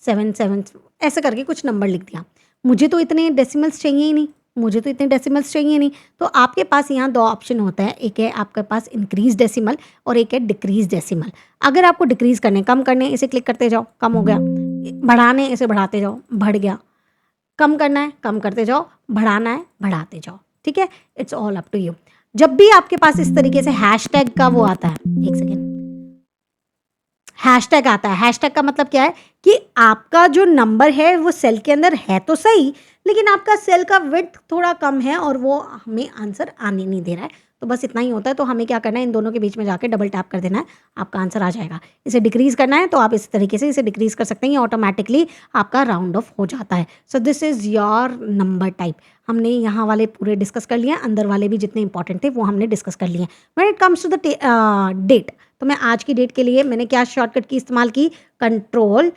77 ऐसे करके कुछ नंबर लिख दिया। मुझे तो इतने डेसिमल्स चाहिए ही नहीं, तो आपके पास यहाँ 2 ऑप्शन होता है, एक है आपके पास इंक्रीज डेसिमल और एक है डिक्रीज डेसिमल। अगर आपको डिक्रीज करने, कम करने, इसे क्लिक करते जाओ, कम हो गया, बढ़ाने, इसे बढ़ाते जाओ, बढ़ गया, कम करना है, कम करते जाओ, बढ़ाना है, बढ़ाते जाओ। ठीक है, it's all up to you. जब भी आपके पास इस तरीके से हैशटैग का वो आता है, एक सेकेंड, हैशटैग आता है, हैशटैग का मतलब क्या है कि आपका जो नंबर है वो सेल के अंदर है तो सही, लेकिन आपका सेल का विड्थ थोड़ा कम है और वो हमें आंसर आने नहीं दे रहा है। तो बस इतना ही होता है। तो हमें क्या करना है, इन दोनों के बीच में जाके डबल टैप कर देना है, आपका आंसर आ जाएगा। इसे डिक्रीज करना है तो आप इस तरीके से इसे डिक्रीज कर सकते हैं, ये ऑटोमेटिकली आपका राउंड ऑफ हो जाता है। So this is your number type. हमने यहाँ वाले पूरे डिस्कस कर लिए हैं, अंदर वाले भी जितने इंपॉर्टेंट थे वो हमने डिस्कस कर लिए हैं। When it comes to the date, तो मैं आज की डेट के लिए मैंने क्या शॉर्टकट की इस्तेमाल की, कंट्रोल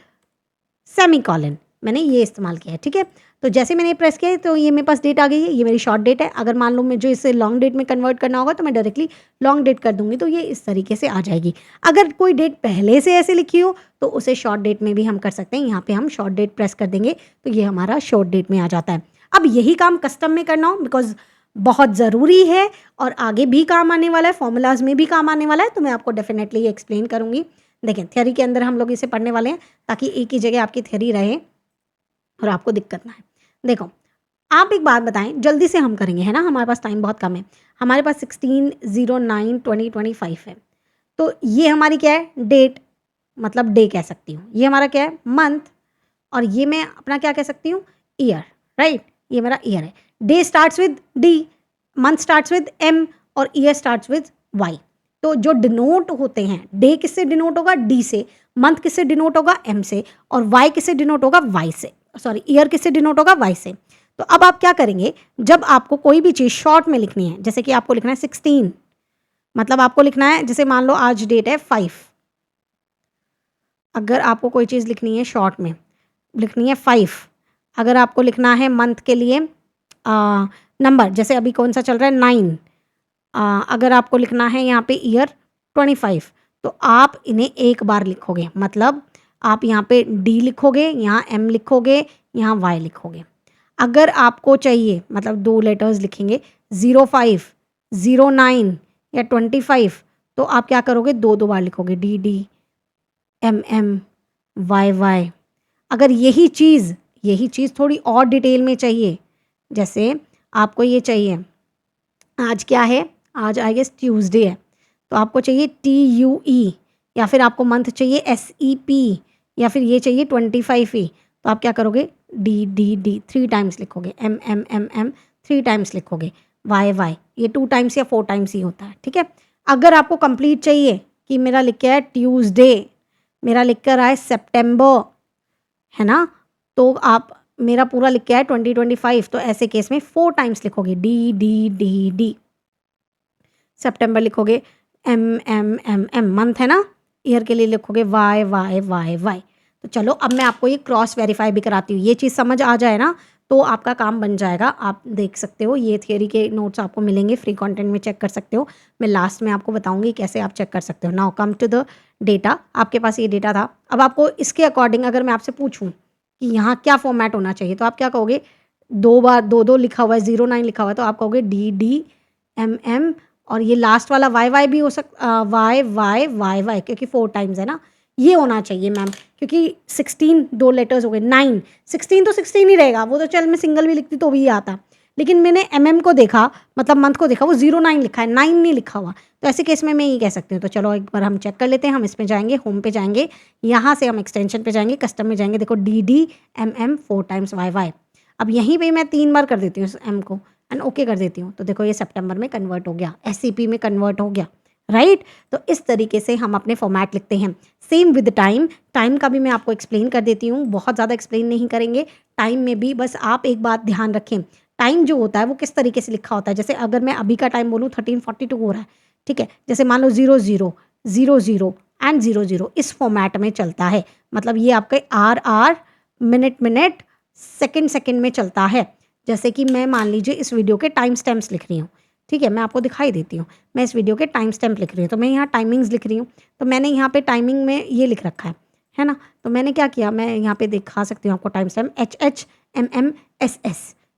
सेमीकोलन, मैंने ये इस्तेमाल किया है। ठीक है, तो जैसे मैंने प्रेस किया तो ये मेरे पास डेट आ गई है, ये मेरी शॉर्ट डेट है। अगर मान लो मुझे इसे लॉन्ग डेट में कन्वर्ट करना होगा तो मैं डायरेक्टली लॉन्ग डेट कर दूंगी, तो ये इस तरीके से आ जाएगी। अगर कोई डेट पहले से ऐसे लिखी हो तो उसे शॉर्ट डेट में भी हम कर सकते हैं। यहाँ पे हम शॉर्ट डेट प्रेस कर देंगे तो ये हमारा शॉर्ट डेट में आ जाता है। अब यही काम कस्टम में करना हो, बिकॉज बहुत ज़रूरी है और आगे भी काम आने वाला है, फॉर्मूलाज में भी काम आने वाला है, तो मैं आपको डेफिनेटली एक्सप्लेन करूँगी। देखें, थ्योरी के अंदर हम लोग इसे पढ़ने वाले हैं ताकि एक ही जगह आपकी थ्योरी रहे और आपको दिक्कत ना है। देखो, आप एक बात बताएं, जल्दी से हम करेंगे, है ना, हमारे पास टाइम बहुत कम है। हमारे पास 16/09/2025 है। तो ये हमारी क्या है, डेट, मतलब डे कह सकती हूँ। ये हमारा क्या है, मंथ, और ये मैं अपना क्या कह सकती हूँ, ईयर, राइट। ये मेरा ईयर है। Day starts with D, month starts with M और ईयर स्टार्ट्स विद वाई। तो जो डिनोट होते हैं, डे किससे डिनोट होगा, डी से, मंथ किससे डिनोट होगा, एम से, और वाई किससे डिनोट होगा, वाई से, सॉरी ईयर किससे डिनोट होगा, वाई से। तो अब आप क्या करेंगे, जब आपको कोई भी चीज़ शॉर्ट में लिखनी है, जैसे कि आपको लिखना है 16, मतलब आपको लिखना है, जैसे मान लो आज डेट है 5, अगर आपको कोई चीज़ लिखनी है शॉर्ट में, लिखनी है 5, अगर आपको लिखना है मंथ के लिए नंबर, जैसे अभी कौन सा चल रहा है 9, अगर आपको लिखना है यहाँ पे ईयर 25, तो आप इन्हें एक बार लिखोगे, मतलब आप यहाँ पे डी लिखोगे, यहाँ एम लिखोगे, यहाँ वाई लिखोगे। अगर आपको चाहिए, मतलब 2 लेटर्स लिखेंगे, 05, 09 या 25, तो आप क्या करोगे, 2 बार लिखोगे, D D, M M, Y Y. अगर यही चीज़ थोड़ी और डिटेल में चाहिए, जैसे आपको ये चाहिए, आज क्या है, आज आई गेस ट्यूसडे है, तो आपको चाहिए TUE, या फिर आपको मंथ चाहिए SEP, या फिर ये चाहिए 25E, तो आप क्या करोगे, डी डी डी 3 टाइम्स लिखोगे, M M M M 3 times लिखोगे, वाई वाई ये 2 टाइम्स या 4 टाइम्स ही होता है, ठीक है। अगर आपको कंप्लीट चाहिए कि मेरा लिख के है ट्यूसडे, मेरा लिख कर आए सितंबर, है ना, तो आप मेरा पूरा लिख के आए 2025, तो ऐसे केस में 4 टाइम्स लिखोगे, डी डी डी डी, सितंबर लिखोगे, M M M M, month है ना, ईयर के लिए लिखोगे वाई वाई वाई वाई। तो चलो अब मैं आपको ये क्रॉस वेरीफाई भी कराती हूँ, ये चीज़ समझ आ जाए ना तो आपका काम बन जाएगा। आप देख सकते हो, ये थियोरी के नोट्स आपको मिलेंगे, फ्री कंटेंट में चेक कर सकते हो, मैं लास्ट में आपको बताऊंगी कैसे आप चेक कर सकते हो। Now come to the data, आपके पास ये डेटा था, अब आपको इसके अकॉर्डिंग अगर मैं आपसे पूछूँ कि यहाँ क्या फॉर्मेट होना चाहिए, तो आप क्या कहोगे, 2 बार 2 लिखा हुआ है, 09 लिखा हुआ है, तो आप कहोगे डी डी एम एम, और ये लास्ट वाला वाई वाई भी हो सकता, वाई वाई वाई वाई, क्योंकि 4 टाइम्स है ना, ये होना चाहिए मैम, क्योंकि 16 2 लेटर्स हो गए, 9 16 तो 16 ही रहेगा, वो तो चल मैं सिंगल भी लिखती तो भी आता, लेकिन मैंने MM को देखा, मतलब मंथ को देखा, वो 09 लिखा है, 9 नहीं लिखा हुआ, तो ऐसे केस में मैं ये कह सकती हूँ। तो चलो एक बार हम चेक कर लेते हैं, हम इसमें जाएंगे, होम पे जाएंगे, यहाँ से हम एक्सटेंशन पे जाएंगे, कस्टम में जाएंगे, देखो DDMM 4 टाइम्स वाई वाई। अब यहीं पर मैं 3 बार कर देती हूँ एम को एंड ओके कर देती हूँ, तो देखो ये सितंबर में कन्वर्ट हो गया, SCP में कन्वर्ट हो गया, राइट। तो इस तरीके से हम अपने फॉर्मेट लिखते हैं। सेम विद टाइम का भी मैं आपको एक्सप्लेन कर देती हूँ, बहुत ज़्यादा एक्सप्लेन नहीं करेंगे, टाइम में भी बस आप एक बात ध्यान रखें, टाइम जो होता है वो किस तरीके से लिखा होता है। जैसे अगर मैं अभी का टाइम बोलूँ 13:42 हो रहा है, ठीक है, जैसे मान लो 00 00 एंड 00 इस फॉर्मेट में चलता है, मतलब ये आपके RR मिनट सेकेंड में चलता है। जैसे कि मैं मान लीजिए इस वीडियो के टाइम स्टैम्प्स लिख रही हूँ, ठीक है, मैं आपको दिखाई देती हूँ, मैं इस वीडियो के टाइम स्टैम्प लिख रही हूँ, तो मैं यहाँ टाइमिंग्स लिख रही हूँ, तो मैंने यहाँ पे टाइमिंग में ये लिख रखा है ना, तो मैंने क्या किया, मैं यहाँ पे दिखा सकती हूँ आपको टाइम स्टैम्प HHMMSS,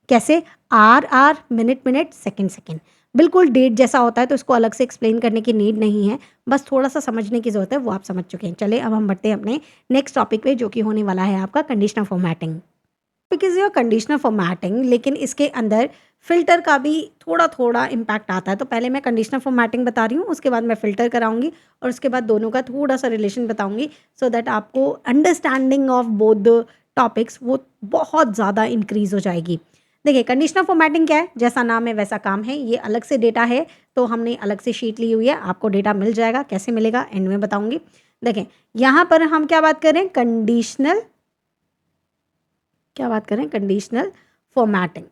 कैसे, RR मिनट सेकेंड, बिल्कुल डेट जैसा होता है, तो इसको अलग से एक्सप्लेन करने की नीड नहीं है, बस थोड़ा सा समझने की ज़रूरत है, वो आप समझ चुके हैं। चले अब हम बढ़ते हैं अपने नेक्स्ट टॉपिक पे, जो कि होने वाला है आपका conditional formatting. Because your conditional formatting, लेकिन इसके अंदर फ़िल्टर का भी थोड़ा इम्पैक्ट आता है। तो पहले मैं कंडीशनल फॉर्मेटिंग बता रही हूँ, उसके बाद मैं फ़िल्टर कराऊंगी, और उसके बाद दोनों का थोड़ा सा रिलेशन बताऊंगी, सो दैट आपको understanding of both the topics वो बहुत ज़्यादा इंक्रीज़ हो जाएगी। देखिए कंडीशनल फॉर्मेटिंग क्या है, जैसा नाम है वैसा काम है, ये अलग से डेटा है, तो हमने अलग से शीट ली हुई है, आपको डेटा मिल जाएगा, कैसे मिलेगा एंड में बताऊँगी। देखें यहाँ पर हम क्या बात करें, कंडीशनल फॉर्मेटिंग,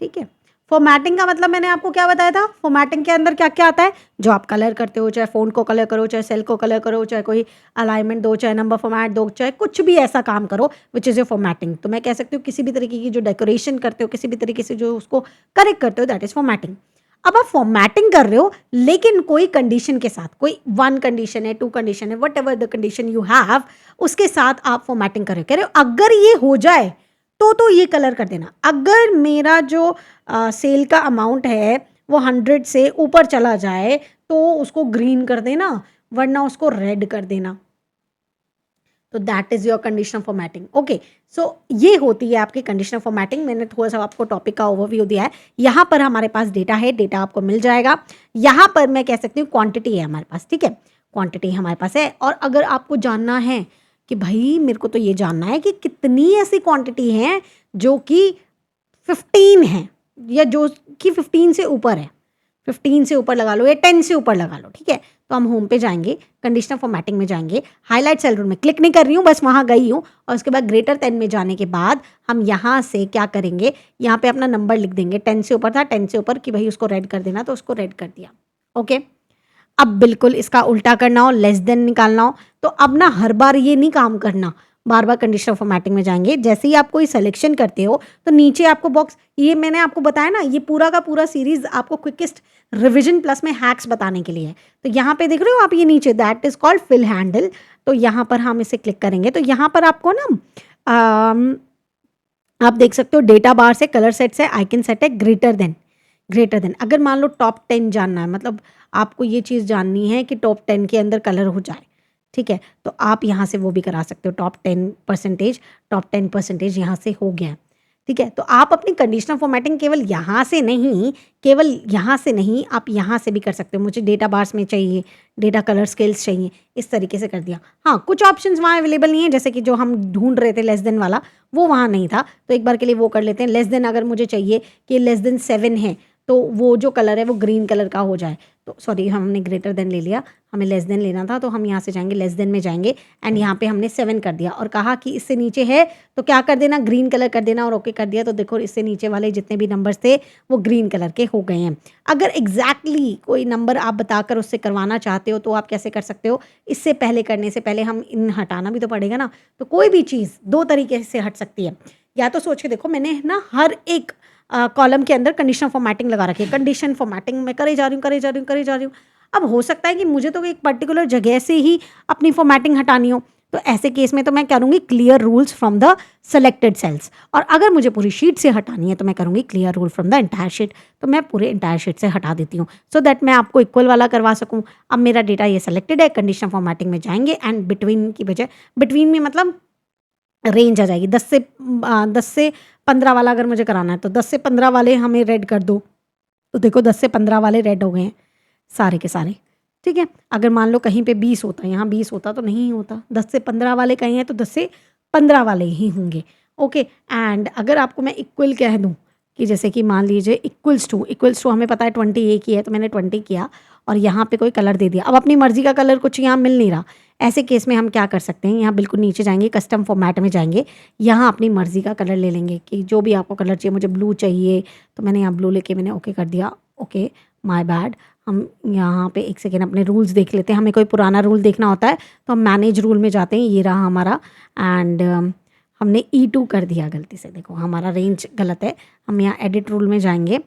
ठीक है। फॉर्मेटिंग का मतलब मैंने आपको क्या बताया था, फॉर्मेटिंग के अंदर क्या क्या आता है, जो आप कलर करते हो, चाहे फ़ॉन्ट को कलर करो, चाहे सेल को कलर करो, चाहे कोई अलाइनमेंट दो, चाहे नंबर फॉर्मेट दो, चाहे कुछ भी ऐसा काम करो विच इज़ योर फॉर्मेटिंग। तो मैं कह सकती हूँ किसी भी तरीके की जो डेकोरेशन करते हो, किसी भी तरीके से जो उसको करेक्ट करते हो, दैट इज़ फॉर्मेटिंग। अब आप फॉर्मेटिंग कर रहे हो, लेकिन कोई कंडीशन के साथ, कोई 1 कंडीशन है, 2 कंडीशन है, what ever the condition you have, उसके साथ आप फॉर्मेटिंग कर रहे हो, कह रहे हो अगर ये हो जाए तो ये कलर कर देना। अगर मेरा जो सेल का अमाउंट है वो 100 से ऊपर चला जाए तो उसको ग्रीन कर देना, वरना उसको रेड कर देना। तो that is your conditional formatting. Okay, so ये होती है आपकी कंडीशनल फॉर्मेटिंग। मैंने थोड़ा सा आपको टॉपिक का ओवरव्यू दिया है। यहाँ पर हमारे पास डेटा है, डेटा आपको मिल जाएगा। यहाँ पर मैं कह सकती हूँ क्वांटिटी है हमारे पास, ठीक है, क्वांटिटी हमारे पास है। और अगर आपको जानना है कि भाई मेरे को तो ये जानना है कि कितनी ऐसी क्वांटिटी हैं जो कि 15 है या जो कि 15 से ऊपर है, 15 से ऊपर लगा लो या 10 से ऊपर लगा लो, ठीक है। तो हम होम पे जाएंगे, कंडीशनर फॉर्मेटिंग में जाएंगे, हाईलाइट सेल रूल में क्लिक नहीं कर रही हूँ, बस वहाँ गई हूँ, और उसके बाद ग्रेटर 10 में जाने के बाद हम यहाँ से क्या करेंगे, यहाँ पे अपना नंबर लिख देंगे। 10 से ऊपर था, 10 से ऊपर कि भाई उसको रेड कर देना, तो उसको रेड कर दिया। ओके, अब बिल्कुल इसका उल्टा करना हो, लेस देन निकालना हो, तो अब ना हर बार ये नहीं काम करना, बार बार कंडीशनर फॉर्मेटिंग में जाएंगे। जैसे ही आप कोई सिलेक्शन करते हो तो नीचे आपको बॉक्स, ये मैंने आपको बताया ना, ये पूरा का पूरा सीरीज आपको क्विकेस्ट रिवीजन प्लस में हैक्स बताने के लिए है। तो यहाँ पे देख रहे हो आप, ये नीचे that is called fill handle, तो यहाँ पर हम इसे क्लिक करेंगे तो यहाँ पर आपको ना आप देख सकते हो डेटा बार से, कलर सेट से, आइकन सेट है ग्रेटर देन। अगर मान लो टॉप 10 जानना है, मतलब आपको ये चीज़ जाननी है कि टॉप 10 के अंदर कलर हो जाए, ठीक है, तो आप यहाँ से वो भी करा सकते हो। टॉप 10% यहाँ से हो गया, ठीक है। तो आप अपनी कंडीशनल फॉर्मेटिंग केवल यहाँ से नहीं, आप यहाँ से भी कर सकते हो। मुझे डेटा बार्स में चाहिए, डेटा कलर स्केल्स चाहिए, इस तरीके से कर दिया। हाँ, कुछ ऑप्शंस वहाँ अवेलेबल नहीं है, जैसे कि जो हम ढूंढ रहे थे लेस देन वाला, वो वहाँ नहीं था, तो एक बार के लिए वो कर लेते हैं। लेस देन अगर मुझे चाहिए कि लेस देन 7 है, तो वो जो कलर है वो ग्रीन कलर का हो जाए, तो सॉरी हमने ग्रेटर देन ले लिया, हमें लेस देन लेना था, तो हम यहाँ से जाएंगे, लेस देन में जाएंगे, एंड यहाँ पे हमने 7 कर दिया और कहा कि इससे नीचे है तो क्या कर देना, ग्रीन कलर कर देना, और ओके कर दिया। तो देखो इससे नीचे वाले जितने भी नंबर्स थे वो ग्रीन कलर के हो गए हैं। अगर एग्जैक्टली कोई नंबर आप बताकर उससे करवाना चाहते हो तो आप कैसे कर सकते हो, इससे पहले करने से पहले हम इन हटाना भी तो पड़ेगा ना। तो कोई भी चीज़ 2 तरीके से हट सकती है। या तो सोच के देखो, मैंने ना हर एक कॉलम के अंदर कंडीशन फॉर्मेटिंग लगा रखी है, कंडीशन फॉर्मेटिंग में करे जा रही हूँ। अब हो सकता है कि मुझे तो एक पर्टिकुलर जगह से ही अपनी फॉर्मेटिंग हटानी हो, तो ऐसे केस में तो मैं करूँगी clear rules from the selected cells, और अगर मुझे पूरी शीट से हटानी है तो मैं करूँगी clear rule from the entire sheet. तो मैं पूरे एंटायर शीट से हटा देती हूँ, सो दैट मैं आपको इक्वल वाला करवा सकूँ। अब मेरा डेटा ये सेलेक्टेड है, कंडीशन फॉर्मेटिंग में जाएंगे, एंड बिटवीन की बजाय, बिटवीन में मतलब रेंज आ जाएगी 10 से 15 वाला अगर मुझे कराना है, तो 10 से 15 वाले हमें रेड कर दो, तो देखो 10 से 15 वाले रेड हो गए हैं सारे के सारे, ठीक है। अगर मान लो कहीं पे 20 होता, यहाँ 20 होता तो नहीं होता, 10 से 15 वाले कहीं हैं तो 10 से 15 वाले ही होंगे। ओके, एंड अगर आपको मैं इक्वल कह दूँ कि जैसे कि मान लीजिए इक्वल्स टू हमें पता है 20 एक ही है, तो मैंने 20 किया और यहाँ पे कोई कलर दे दिया। अब अपनी मर्जी का कलर कुछ यहाँ मिल नहीं रहा, ऐसे केस में हम क्या कर सकते हैं, यहाँ बिल्कुल नीचे जाएंगे, कस्टम फॉर्मेट में जाएंगे, यहाँ अपनी मर्जी का कलर ले लेंगे कि जो भी आपको कलर चाहिए। मुझे ब्लू चाहिए तो मैंने यहाँ ब्लू लेके मैंने ओके कर दिया। Okay, my bad. हम यहाँ पे एक सेकेंड अपने रूल्स देख लेते हैं, हमें कोई पुराना रूल देखना होता है तो हम मैनेज रूल में जाते हैं, ये रहा हमारा, एंड हमने E2 कर दिया गलती से, देखो हमारा रेंज गलत है। हम यहाँ एडिट रूल में जाएंगे,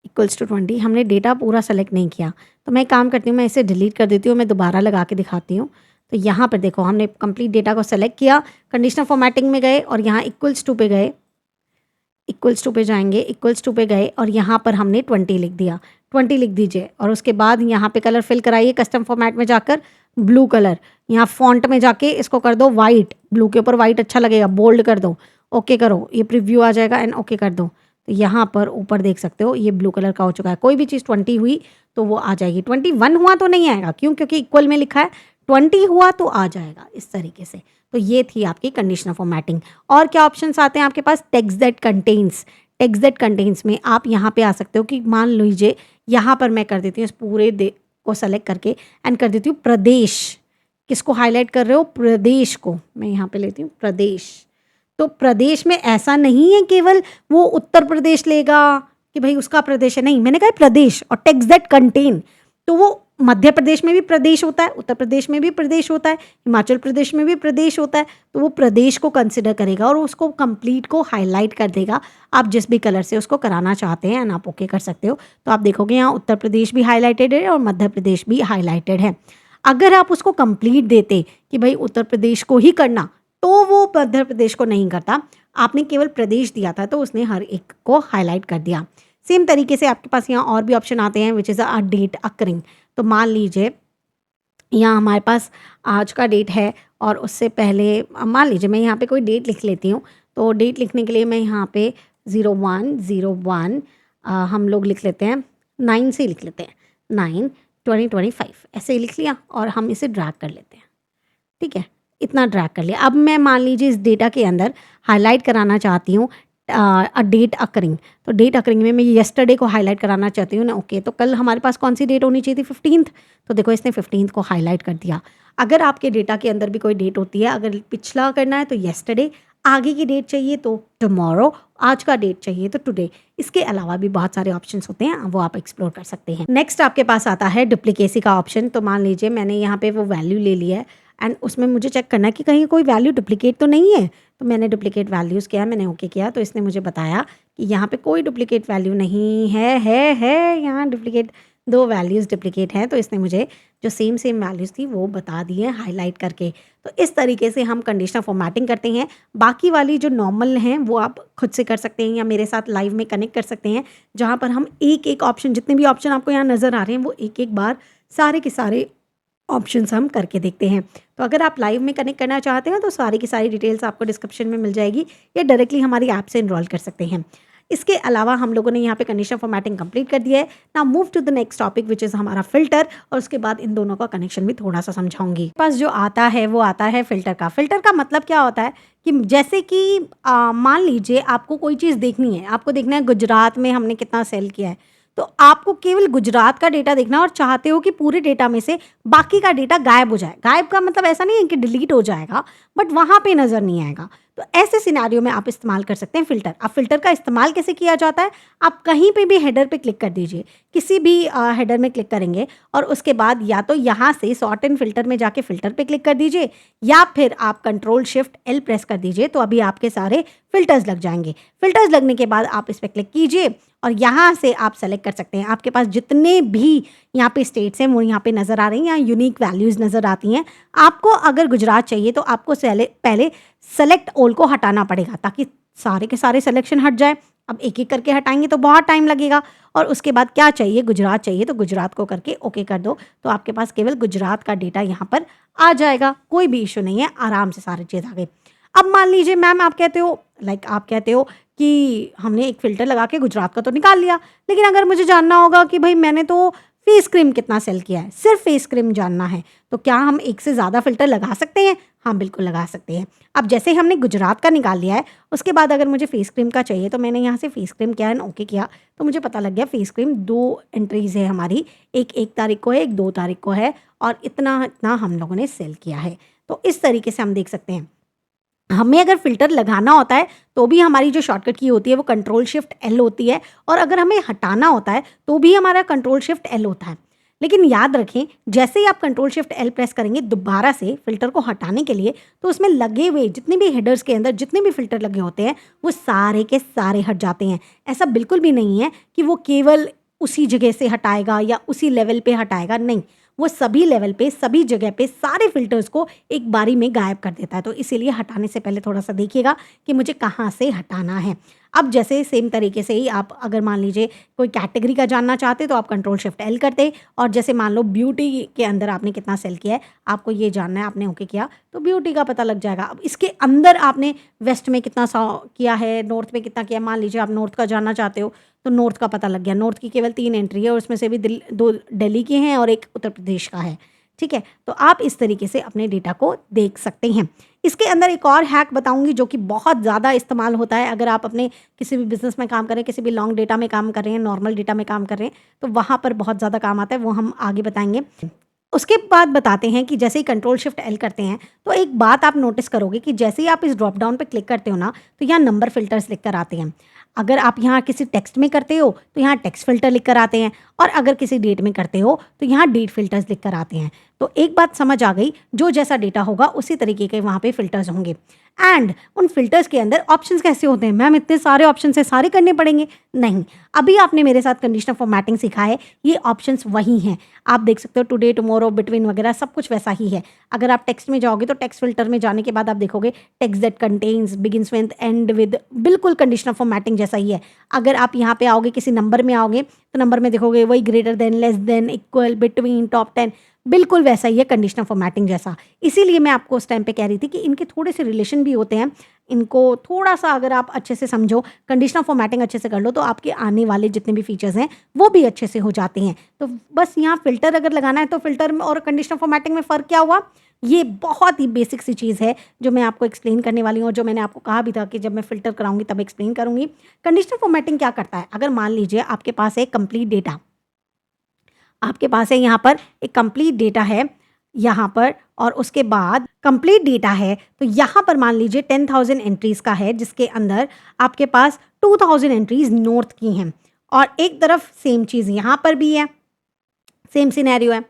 इक्वल्स टू 20, हमने डेटा पूरा सेलेक्ट नहीं किया, तो मैं एक काम करती हूँ, मैं इसे डिलीट कर देती हूँ, मैं दोबारा लगा के दिखाती हूँ। तो यहाँ पर देखो हमने कंप्लीट डेटा को सेलेक्ट किया, कंडीशनल फॉर्मेटिंग में गए और यहाँ इक्वल्स टू पे गए, इक्वल्स टू पे जाएंगे, इक्वल्स टू पे गए और यहाँ पर हमने 20 लिख दिया। 20 लिख दीजिए और उसके बाद यहाँ पे कलर फिल कराइए, कस्टम फॉर्मेट में जाकर ब्लू कलर, यहाँ फॉन्ट में जाके इसको कर दो वाइट, ब्लू के ऊपर वाइट अच्छा लगेगा, बोल्ड कर दो, ओके करो, ये प्रीव्यू आ जाएगा एंड ओके कर दो। तो यहाँ पर ऊपर देख सकते हो ये ब्लू कलर का हो चुका है। कोई भी चीज़ 20 हुई तो वो आ जाएगी, 21 हुआ तो नहीं आएगा, क्यों, क्योंकि इक्वल में लिखा है, 20 हुआ तो आ जाएगा इस तरीके से। तो ये थी आपकी कंडीशनल फॉर्मेटिंग। और क्या ऑप्शंस आते हैं आपके पास, टेक्स्ट दैट कंटेन्स में आप यहाँ पे आ सकते हो कि मान लीजिए यहाँ पर मैं कर देती हूँ इस पूरे को सेलेक्ट करके एंड कर देती हूँ प्रदेश। किसको हाईलाइट कर रहे हो, प्रदेश को। मैं यहाँ पे लेती हूँ प्रदेश। तो प्रदेश में ऐसा नहीं है केवल वो उत्तर प्रदेश लेगा कि भाई उसका प्रदेश है, नहीं, मैंने कहा प्रदेश और टेक्स्ट दैट कंटेन, तो वो मध्य प्रदेश में भी प्रदेश होता है, उत्तर प्रदेश में भी प्रदेश होता है, हिमाचल प्रदेश में भी प्रदेश होता है, तो वो प्रदेश को कंसिडर करेगा और उसको कंप्लीट को हाईलाइट कर देगा। आप जिस भी कलर से उसको कराना चाहते हैं एंड आप ओके कर सकते हो। तो आप देखोगे यहाँ उत्तर प्रदेश भी हाईलाइटेड है और मध्य प्रदेश भी हाईलाइटेड है। अगर आप उसको कंप्लीट देते कि भाई उत्तर प्रदेश को ही करना, तो वो मध्य प्रदेश को नहीं करता, आपने केवल प्रदेश दिया था तो उसने हर एक को हाईलाइट कर दिया। सेम तरीके से आपके पास यहाँ और भी ऑप्शन आते हैं which is a date occurring. तो मान लीजिए यहाँ हमारे पास आज का डेट है और उससे पहले मान लीजिए मैं यहाँ पे कोई डेट लिख लेती हूँ। तो डेट लिखने के लिए मैं यहाँ पे 01/01 हम लोग लिख लेते हैं, 9 से लिख लेते हैं, 9/2025 ऐसे ही लिख लिया और हम इसे ड्रैग कर लेते हैं। ठीक है, इतना ड्रैग कर लिया। अब मैं मान लीजिए इस डेटा के अंदर हाईलाइट कराना चाहती हूँ अ डेट अकरिंग, तो डेट अकरिंग में मैं येस्टरडे को हाईलाइट कराना चाहती हूँ ना। ओके, तो कल हमारे पास कौन सी डेट होनी चाहिए थी? 15th। तो देखो इसने 15th को हाईलाइट कर दिया। अगर आपके डेटा के अंदर भी कोई डेट होती है, अगर पिछला करना है तो येस्टरडे, आगे की डेट चाहिए तो टुमारो, आज का डेट चाहिए तो टुडे। इसके अलावा भी बहुत सारे ऑप्शंस होते हैं, वो आप एक्सप्लोर कर सकते हैं। नेक्स्ट आपके पास आता है डुप्लीकेसी का ऑप्शन। तो मान लीजिए मैंने यहाँ पे वो वैल्यू ले लिया है एंड उसमें मुझे चेक करना है कि कहीं कोई वैल्यू डुप्लीकेट तो नहीं है। तो मैंने डुप्लीकेट वैल्यूज़ किया, मैंने ओके किया, तो इसने मुझे बताया कि यहाँ पे कोई डुप्लीकेट वैल्यू नहीं है, यहाँ डुप्लीकेट 2 वैल्यूज़ डुप्लीकेट हैं। तो इसने मुझे जो सेम वैल्यूज़ थी वो बता दी है हाईलाइट करके। तो इस तरीके से हम कंडीशनल फॉर्मेटिंग करते हैं। बाकी वाली जो नॉर्मल हैं वो आप खुद से कर सकते हैं या मेरे साथ लाइव में कनेक्ट कर सकते हैं, जहाँ पर हम एक ऑप्शन, जितने भी ऑप्शन आपको यहाँ नज़र आ रहे हैं वो एक बार सारे के सारे ऑप्शंस हम करके देखते हैं। तो अगर आप लाइव में कनेक्ट करना चाहते हैं तो सारी की सारी डिटेल्स आपको डिस्क्रिप्शन में मिल जाएगी, या डायरेक्टली हमारी ऐप से इनरोल कर सकते हैं। इसके अलावा हम लोगों ने यहाँ पे कंडीशनल फॉर्मेटिंग कंप्लीट कर दिया है। Now move to the next topic which is हमारा फिल्टर, और उसके बाद इन दोनों का कनेक्शन भी थोड़ा सा समझाऊंगी। पास जो आता है वो आता है फिल्टर का। फिल्टर का मतलब क्या होता है कि जैसे कि मान लीजिए आपको कोई चीज़ देखनी है, आपको देखना है गुजरात में हमने कितना सेल किया है, तो आपको केवल गुजरात का डेटा देखना है और चाहते हो कि पूरे डेटा में से बाकी का डेटा गायब हो जाए। गायब का मतलब ऐसा नहीं है कि डिलीट हो जाएगा, बट वहाँ पे नज़र नहीं आएगा। तो ऐसे सिनेरियो में आप इस्तेमाल कर सकते हैं फ़िल्टर। अब फ़िल्टर का इस्तेमाल कैसे किया जाता है? आप कहीं पे भी हेडर पे क्लिक कर दीजिए, किसी भी हेडर में क्लिक करेंगे और उसके बाद या तो यहाँ से सॉर्ट एंड फ़िल्टर में जाके फ़िल्टर पे क्लिक कर दीजिए, या फिर आप Ctrl+Shift+L प्रेस कर दीजिए, तो अभी आपके सारे फ़िल्टर्स लग जाएंगे। फ़िल्टर्स लगने के बाद आप इस पर क्लिक कीजिए और यहाँ से आप सेलेक्ट कर सकते हैं। आपके पास जितने भी यहाँ पे स्टेट्स हैं वो यहाँ पे नज़र आ रही हैं, यहाँ यूनिक वैल्यूज़ नज़र आती हैं। आपको अगर गुजरात चाहिए तो आपको पहले सेलेक्ट ऑल को हटाना पड़ेगा ताकि सारे के सारे सिलेक्शन हट जाए। अब एक एक करके हटाएंगे तो बहुत टाइम लगेगा। और उसके बाद क्या चाहिए? गुजरात चाहिए, तो गुजरात को करके ओके कर दो, तो आपके पास केवल गुजरात का डेटा यहाँ पर आ जाएगा। कोई भी इशू नहीं है, आराम से सारी चीज़ आ गई। अब मान लीजिए मैम आप कहते हो आप कहते हो कि हमने एक फ़िल्टर लगा के गुजरात का तो निकाल लिया, लेकिन अगर मुझे जानना होगा कि भाई मैंने तो फेस क्रीम कितना सेल किया है, सिर्फ फेस क्रीम जानना है, तो क्या हम एक से ज़्यादा फ़िल्टर लगा सकते हैं? हाँ, बिल्कुल लगा सकते हैं। अब जैसे हमने गुजरात का निकाल लिया है, उसके बाद अगर मुझे फेस क्रीम का चाहिए तो मैंने यहाँ से फेस क्रीम किया एंड ओके किया, तो मुझे पता लग गया फेस क्रीम 2 एंट्रीज़ है हमारी, एक 1 तारीख को है, एक 2 तारीख को है, और इतना इतना हम लोगों ने सेल किया है। तो इस तरीके से हम देख सकते हैं। हमें अगर फ़िल्टर लगाना होता है तो भी हमारी जो शॉर्टकट की होती है वो Ctrl+Shift+L होती है, और अगर हमें हटाना होता है तो भी हमारा Ctrl+Shift+L होता है। लेकिन याद रखें, जैसे ही आप Ctrl+Shift+L प्रेस करेंगे दोबारा से फ़िल्टर को हटाने के लिए, तो उसमें लगे हुए जितने भी हेडर्स के अंदर जितने भी फ़िल्टर लगे होते हैं वो सारे के सारे हट जाते हैं। ऐसा बिल्कुल भी नहीं है कि वो केवल उसी जगह से हटाएगा या उसी लेवल पे हटाएगा, नहीं, वो सभी लेवल पे, सभी जगह पे सारे फ़िल्टर्स को एक बारी में गायब कर देता है। तो इसीलिए हटाने से पहले थोड़ा सा देखिएगा कि मुझे कहाँ से हटाना है। अब जैसे सेम तरीके से ही आप अगर मान लीजिए कोई कैटेगरी का जानना चाहते तो आप Ctrl+Shift+L करते, और जैसे मान लो ब्यूटी के अंदर आपने कितना सेल किया है, आपको ये जानना है, आपने ओके किया तो ब्यूटी का पता लग जाएगा। अब इसके अंदर आपने वेस्ट में कितना किया है, नॉर्थ में कितना किया, मान लीजिए आप नॉर्थ का जानना चाहते हो तो नॉर्थ का पता लग गया। नॉर्थ की केवल 3 एंट्री है और उसमें से भी 2 दिल्ली की हैं और 1 उत्तर प्रदेश का है। ठीक है, तो आप इस तरीके से अपने डेटा को देख सकते हैं। इसके अंदर एक और हैक बताऊंगी जो कि बहुत ज़्यादा इस्तेमाल होता है अगर आप अपने किसी भी बिज़नेस में काम कर रहे हैं, किसी भी लॉन्ग डेटा में काम कर रहे हैं, नॉर्मल डेटा में काम कर रहे हैं, तो वहाँ पर बहुत ज़्यादा काम आता है, वो हम आगे बताएंगे। उसके बाद बताते हैं कि जैसे ही Ctrl+Shift+L करते हैं तो एक बात आप नोटिस करोगे कि जैसे ही आप इस ड्रॉप डाउन पे क्लिक करते हो ना, तो यहाँ नंबर फ़िल्टर्स लिख कर आते हैं। अगर आप यहाँ किसी टेक्स्ट में करते हो तो यहाँ टेक्स्ट फ़िल्टर लिख कर आते हैं, और अगर किसी डेट में करते हो तो यहाँ डेट फ़िल्टर्स लिख कर आते हैं। तो एक बात समझ आ गई, जो जैसा डेटा होगा उसी तरीके के वहाँ पे फ़िल्टर्स होंगे। एंड उन फ़िल्टर्स के अंदर ऑप्शंस कैसे होते हैं? मैम इतने सारे ऑप्शन से सारे करने पड़ेंगे? नहीं, अभी आपने मेरे साथ कंडीशनल फॉर्मेटिंग सीखा है, ये ऑप्शंस वही हैं। आप देख सकते हो टुडे, टुमारो, बिटवीन वगैरह सब कुछ वैसा ही है। अगर आप टेक्स्ट में जाओगे तो टेक्स्ट फिल्टर में जाने के बाद आप देखोगे text that contains, begins with, and with, बिल्कुल कंडीशनल फॉर्मेटिंग जैसा ही है। अगर आप यहाँ पे आओगे, किसी नंबर में आओगे तो नंबर में देखोगे वही greater than, less than, equal, between, top 10, बिल्कुल वैसा ही है कंडीशनल फॉर्मेटिंग जैसा। इसीलिए मैं आपको उस टाइम पे कह रही थी कि इनके थोड़े से रिलेशन भी होते हैं। इनको थोड़ा-सा अगर आप अच्छे से समझो, कंडीशनल फॉर्मेटिंग अच्छे से कर लो, तो आपके आने वाले जितने भी फीचर्स हैं, वो भी अच्छे से हो जाते हैं। तो बस यहाँ फ़िल्टर अगर लगाना है, तो फ़िल्टर में और कंडीशनल फॉर्मेटिंग में फ़र्क क्या हुआ? ये बहुत ही बेसिक सी चीज़ है, जो मैं आपको एक्सप्लेन करने वाली हूँ और जो मैंने आपको कहा भी था कि जब मैं फ़िल्टर कराऊँगी तब एक्सप्लेन करूँगी। कंडीशनल फॉर्मेटिंग क्या करता है? अगर मान लीजिए आपके पास है कंप्लीट डेटा, आपके पास है यहाँ पर एक कंप्लीट डेटा है यहाँ पर, और उसके बाद कंप्लीट डेटा है, तो यहाँ पर मान लीजिए 10,000 एंट्रीज़ का है, जिसके अंदर आपके पास 2,000 एंट्रीज़ नॉर्थ की हैं, और एक तरफ सेम चीज़ यहाँ पर भी है, सेम सिनेरियो है।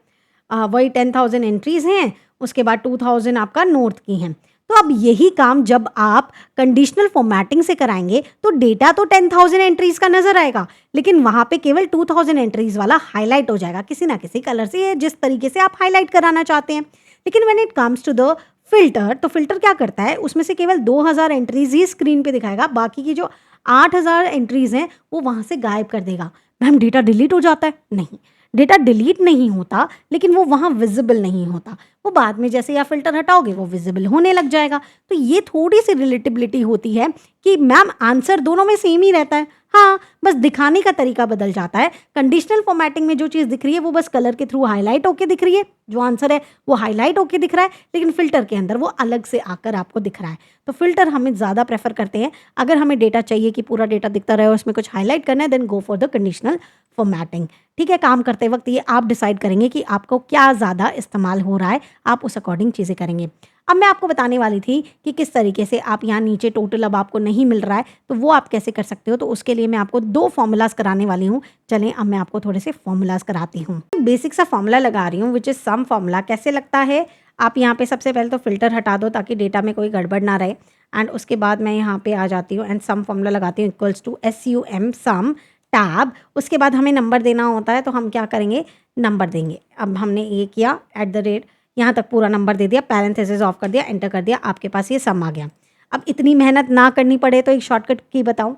वही 10,000 एंट्रीज़ हैं, उसके बाद 2,000 आपका नॉर्थ की हैं। तो अब यही काम जब आप कंडीशनल फॉर्मेटिंग से कराएंगे, तो डेटा तो 10,000 एंट्रीज़ का नज़र आएगा, लेकिन वहाँ पे केवल 2,000 एंट्रीज़ वाला हाईलाइट हो जाएगा किसी ना किसी कलर से, जिस तरीके से आप हाईलाइट कराना चाहते हैं। लेकिन when it comes to the filter, तो फ़िल्टर क्या करता है, उसमें से केवल 2,000 एंट्रीज़ ही स्क्रीन पे दिखाएगा, बाकी की जो 8,000 एंट्रीज़ हैं, वो वहाँ से गायब कर देगा। मैम डेटा डिलीट हो जाता है? नहीं, डेटा डिलीट नहीं होता, लेकिन वो वहाँ विजिबल नहीं होता। वो बाद में जैसे ही आप फ़िल्टर हटाओगे, वो विजिबल होने लग जाएगा। तो ये थोड़ी-सी रिलेटेबिलिटी होती है कि मैम आंसर दोनों में सेम ही रहता है। हाँ, बस दिखाने का तरीका बदल जाता है। कंडीशनल फॉर्मेटिंग में जो चीज़ दिख रही है, वो बस कलर के थ्रू हाइलाइट होके दिख रही है। जो आंसर है, वो हाइलाइट होके दिख रहा है, लेकिन फ़िल्टर के अंदर वो अलग से आकर आपको दिख रहा है। तो फ़िल्टर हमें ज़्यादा प्रेफ़र करते हैं। अगर हमें डेटा चाहिए कि पूरा डेटा दिखता रहे और उसमें कुछ हाइलाइट करना है, then go for the conditional formatting. ठीक है, काम करते वक्त ये आप डिसाइड करेंगे कि आपको क्या ज़्यादा इस्तेमाल हो रहा है, आप उस अकॉर्डिंग चीज़ें करेंगे। अब मैं आपको बताने वाली थी कि किस तरीके से आप यहाँ नीचे टोटल अब आपको नहीं मिल रहा है, तो वो आप कैसे कर सकते हो। तो उसके लिए मैं आपको 2 फ़ॉर्मूलाज़ कराने वाली हूँ। चलें, अब मैं आपको थोड़े से फ़ॉर्मूलाज़ कराती हूँ। बेसिक सा फ़ॉर्मूला लगा रही हूँ, विच इज़ सम फ़ॉर्मूला। कैसे लगता है, आप यहाँ पे सबसे पहले तो फ़िल्टर हटा दो ताकि डेटा में कोई गड़बड़ ना रहे, एंड उसके बाद मैं यहाँ पे आ जाती हूँ एंड सम फ़ॉर्मूला लगाती हूँ, equals to SUM sum tab. उसके बाद हमें नंबर देना होता है, तो हम क्या करेंगे, नंबर देंगे। अब हमने ये किया, एट द रेट यहाँ तक पूरा नंबर दे दिया, पैरेंथेसिस ऑफ कर दिया, एंटर कर दिया, आपके पास ये सम आ गया। अब इतनी मेहनत ना करनी पड़े तो एक शॉर्टकट की बताऊँ,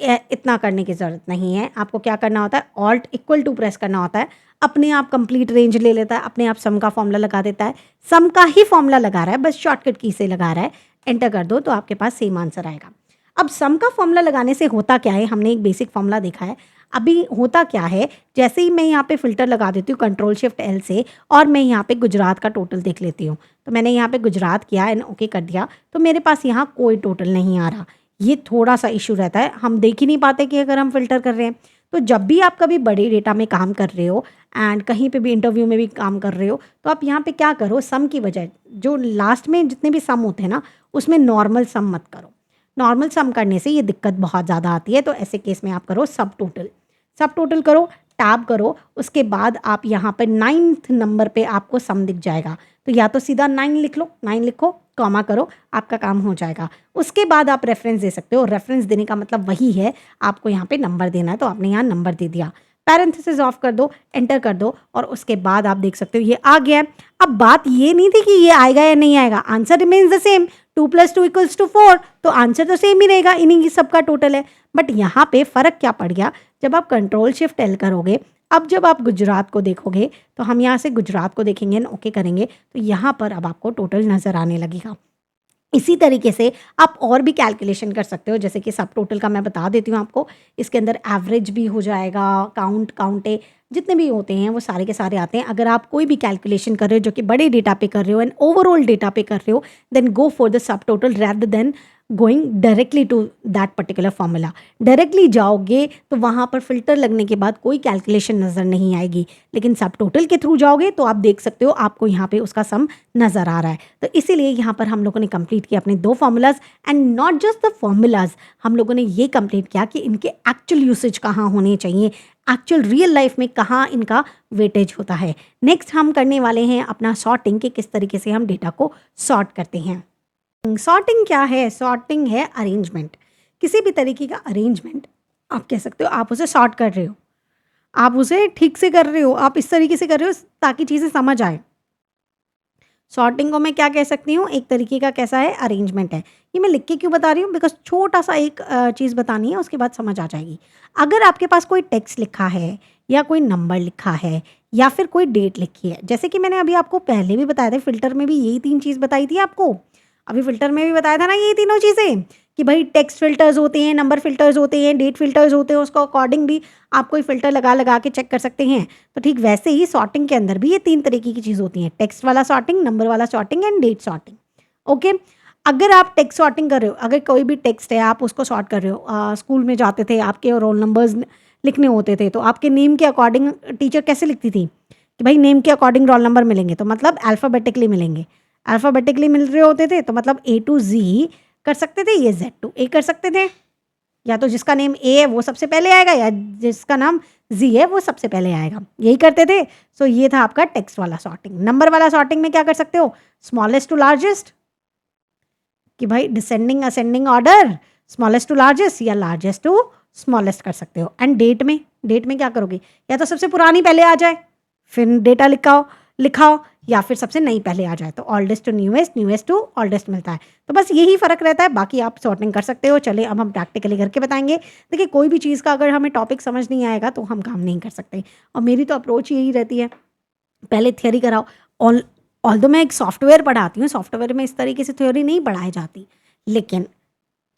इतना करने की ज़रूरत नहीं है। आपको क्या करना होता है, ऑल्ट इक्वल टू प्रेस करना होता है, अपने आप कंप्लीट रेंज ले लेता है, अपने आप सम का फॉर्मूला लगा देता है। सम का ही फॉर्मूला लगा रहा है, बस शॉर्टकट की से लगा रहा है, एंटर कर दो तो आपके पास सेम आंसर आएगा। अब सम का फॉर्मूला लगाने से होता क्या है, हमने एक बेसिक फॉर्मूला देखा है। अभी होता क्या है, जैसे ही मैं यहाँ पे फ़िल्टर लगा देती हूँ कंट्रोल शिफ्ट एल से, और मैं यहाँ पे गुजरात का टोटल देख लेती हूँ, तो मैंने यहाँ पे गुजरात किया एंड ओके कर दिया, तो मेरे पास यहाँ कोई टोटल नहीं आ रहा। ये थोड़ा सा इशू रहता है, हम देख ही नहीं पाते कि अगर हम फ़िल्टर कर रहे हैं। तो जब भी आप कभी बड़े डेटा में काम कर रहे हो एंड कहीं पे भी इंटरव्यू में भी काम कर रहे हो, तो आप यहाँ पे क्या करो, सम की बजाय जो लास्ट में जितने भी सम होते हैं ना, उसमें नॉर्मल सम मत करो। नॉर्मल सम करने से ये दिक्कत बहुत ज़्यादा आती है। तो ऐसे केस में आप करो सब टोटल करो, टैब करो, उसके बाद आप यहाँ पर 9th नंबर पे आपको सम दिख जाएगा। तो या तो सीधा 9 लिख लो, 9 लिखो, कॉमा करो, आपका काम हो जाएगा। उसके बाद आप रेफरेंस दे सकते हो। रेफरेंस देने का मतलब वही है, आपको यहाँ पे नंबर देना है, तो आपने यहाँ नंबर दे दिया, पैरेंथेसिस ऑफ कर दो, एंटर कर दो, और उसके बाद आप देख सकते हो ये आ गया है। अब बात ये नहीं थी कि ये आएगा या नहीं आएगा, आंसर रिमेन्स द सेम, 2 + 2 = 4, तो आंसर तो सेम ही रहेगा, इन्हीं की सबका टोटल है। बट यहाँ पे फ़र्क क्या पड़ गया, जब आप कंट्रोल शिफ्ट एल करोगे, अब जब आप गुजरात को देखोगे, तो हम यहाँ से गुजरात को देखेंगे एंड ओके करेंगे, तो यहाँ पर अब आपको टोटल नज़र आने लगेगा। इसी तरीके से आप और भी कैलकुलेशन कर सकते हो, जैसे कि सब टोटल का मैं बता देती हूँ आपको। इसके अंदर एवरेज भी हो जाएगा, काउंटे जितने भी होते हैं वो सारे के सारे आते हैं। अगर आप कोई भी कैलकुलेशन कर रहे हो जो कि बड़े डेटा पे कर रहे हो एंड ओवरऑल डेटा पे कर रहे हो, then go for the subtotal rather than going directly to that particular formula. Directly जाओगे तो वहाँ पर फ़िल्टर लगने के बाद कोई कैलकुलेशन नज़र नहीं आएगी, लेकिन सब टोटल के थ्रू जाओगे तो आप देख सकते हो, आपको यहाँ पे उसका सम नज़र आ रहा है। तो इसीलिए यहाँ पर हम लोगों ने कंप्लीट किया अपने 2 formulas, and not just the formulas, हम लोगों ने ये कंप्लीट किया कि इनके एक्चुअल यूसेज कहाँ होने चाहिए, एक्चुअल रियल लाइफ में कहाँ इनका वेटेज होता है। नेक्स्ट हम करने वाले हैं अपना सॉर्टिंग, कि किस तरीके से हम डेटा को सॉर्ट करते हैं। सॉर्टिंग क्या है, सॉर्टिंग है अरेंजमेंट। किसी भी तरीके का अरेंजमेंट आप कह सकते हो, आप उसे सॉर्ट कर रहे हो, आप उसे ठीक से कर रहे हो, आप इस तरीके से कर रहे हो ताकि चीज़ें समझ आए। सॉर्टिंग को मैं क्या कह सकती हूँ, एक तरीके का कैसा है, अरेंजमेंट है। ये मैं लिख के क्यों बता रही हूँ, बिकॉज छोटा सा एक चीज़ बतानी है, उसके बाद समझ आ जाएगी। अगर आपके पास कोई टेक्स्ट लिखा है या कोई नंबर लिखा है या फिर कोई डेट लिखी है। जैसे कि मैंने अभी आपको पहले भी बताया था, फ़िल्टर में भी यही 3 चीज़ बताई थी आपको। अभी फ़िल्टर में भी बताया था ना ये तीनों चीज़ें, कि भाई टेक्स्ट फ़िल्टर्स होते हैं, नंबर फ़िल्टर्स होते हैं, डेट फ़िल्टर्स होते हैं, उसको अकॉर्डिंग भी आप कोई फ़िल्टर लगा के चेक कर सकते हैं। तो ठीक वैसे ही सॉर्टिंग के अंदर भी ये 3 तरीके की चीज़ होती हैं, टेक्स्ट वाला सॉर्टिंग, नंबर वाला sorting and date sorting. Okay, अगर आप टेक्स्ट सॉर्टिंग कर रहे हो, अगर कोई भी टेक्स्ट है आप उसको सॉर्ट कर रहे हो, स्कूल में जाते थे, आपके रोल नंबर्स लिखने होते थे, तो आपके नेम के अकॉर्डिंग टीचर कैसे लिखती थी कि भाई नेम के अकॉर्डिंग रोल नंबर मिलेंगे, तो मतलब अल्फ़ाबेटिकली मिलेंगे। अल्फ़ाबेटिकली मिल रहे होते थे तो मतलब ए टू जी कर सकते थे, ये जेड टू ए कर सकते थे। या तो जिसका नेम ए है वो सबसे पहले आएगा, या जिसका नाम जी है वो सबसे पहले आएगा, यही करते थे। सो ये था आपका टेक्स्ट वाला सॉर्टिंग। नंबर वाला सॉर्टिंग में क्या कर सकते हो, स्मॉलेस्ट टू लार्जेस्ट, कि भाई descending ascending order, smallest to largest या लार्जेस्ट टू स्मॉलेस्ट कर सकते हो। एंड डेट में क्या करोगे, या तो सबसे पुरानी पहले आ जाए फिर डेटा लिखाओ, या फिर सबसे नई पहले आ जाए, तो oldest to newest, newest to oldest मिलता है। तो बस यही फ़र्क रहता है, बाकी आप सॉर्टिंग कर सकते हो। चले अब हम प्रैक्टिकली करके बताएंगे। देखिए कोई भी चीज़ का अगर हमें टॉपिक समझ नहीं आएगा तो हम काम नहीं कर सकते, और मेरी तो अप्रोच यही रहती है, पहले थ्योरी कराओ। ऑल्दो मैं एक सॉफ्टवेयर पढ़ाती हूँ, सॉफ्टवेयर में इस तरीके से थ्योरी नहीं पढ़ाई जाती, लेकिन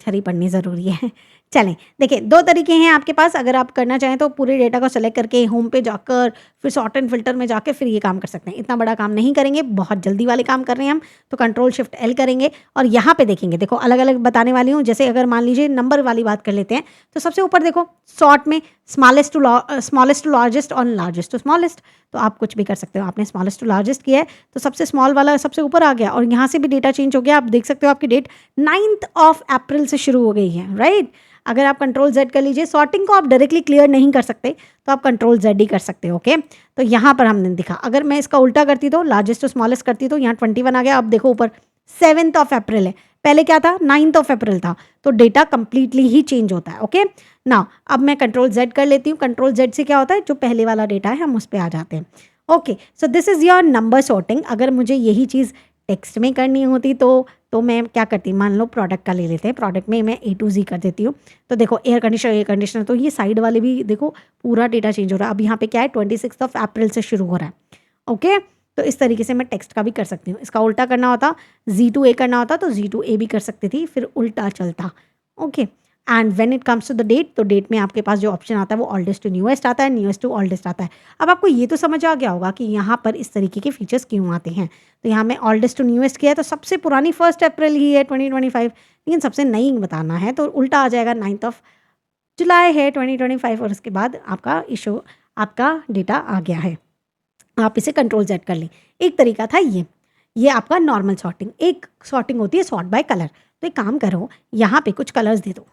थ्योरी पढ़नी ज़रूरी है। चलें, देखिए 2 तरीके हैं आपके पास। अगर आप करना चाहें तो पूरे डेटा को सेलेक्ट करके होम पे जाकर फिर सॉर्ट एंड फिल्टर में जाकर फिर ये काम कर सकते हैं। इतना बड़ा काम नहीं करेंगे, बहुत जल्दी वाले काम कर रहे हैं हम, तो कंट्रोल शिफ्ट एल करेंगे और यहाँ पे देखेंगे। देखो अलग अलग बताने वाली हूँ। जैसे अगर मान लीजिए नंबर वाली बात कर लेते हैं, तो सबसे ऊपर देखो सॉर्ट में स्मॉलेस्ट टू लार्जेस्ट और लार्जेस्ट टू स्मॉलेस्ट, तो आप कुछ भी कर सकते हो। आपने स्मॉलेस्ट टू लार्जेस्ट किया है तो सबसे स्मॉल वाला सबसे ऊपर आ गया, और यहाँ से भी डेटा चेंज हो गया। आप देख सकते हो आपकी डेट 9th of April से शुरू हो गई है, राइट। अगर आप कंट्रोल जेड कर लीजिए, सॉर्टिंग को आप डायरेक्टली क्लियर नहीं कर सकते तो आप कंट्रोल जेड ही कर सकते हो। ओके, तो यहाँ पर हमने दिखा। अगर मैं इसका उल्टा करती तो लार्जेस्ट टू स्मॉलेस्ट करती तो यहाँ 21 आ गया। अब देखो ऊपर 7th of April है, पहले क्या था 9th of April था, तो डेटा कंप्लीटली ही चेंज होता है। ओके नाउ अब मैं कंट्रोल जेड कर लेती हूँ। कंट्रोल जेड से क्या होता है, जो पहले वाला डेटा है हम उस पर आ जाते हैं। Okay, so this is your number sorting. अगर मुझे यही चीज़ टेक्स्ट में करनी होती तो मैं क्या करती, मान लो प्रोडक्ट का ले लेते हैं, प्रोडक्ट में मैं ए टू जी कर देती हूँ। तो देखो एयर कंडीशनर, तो ये साइड वाले भी देखो पूरा डेटा चेंज हो रहा है। अब यहाँ पे क्या है 26th of April से शुरू हो रहा है। ओके, तो इस तरीके से मैं टेक्स्ट का भी कर सकती हूँ। इसका उल्टा करना होता, Z2A करना होता तो Z2A भी कर सकती थी, फिर उल्टा चलता। Okay, and when it comes to the date, तो डेट में आपके पास जो ऑप्शन आता है वो ओल्डेस्ट टू न्यूएस्ट आता है, न्यूएस्ट टू ओल्डेस्ट आता है। अब आपको ये तो समझ आ गया होगा कि यहाँ पर इस तरीके के फीचर्स क्यों आते हैं। तो यहाँ मैं ओल्डेस्ट टू न्यूएस्ट किया है तो सबसे पुरानी 1 अप्रैल ही है 2025, लेकिन सबसे नई बताना है तो उल्टा आ जाएगा 9th of जुलाई है 2025, और उसके बाद आपका इशू, आपका डेटा आ गया है। आप इसे कंट्रोल जेड कर लें। एक तरीका था ये आपका नॉर्मल सॉर्टिंग। एक सॉर्टिंग होती है सॉर्ट बाय कलर। तो एक काम करो, यहाँ पे कुछ कलर्स दे दो।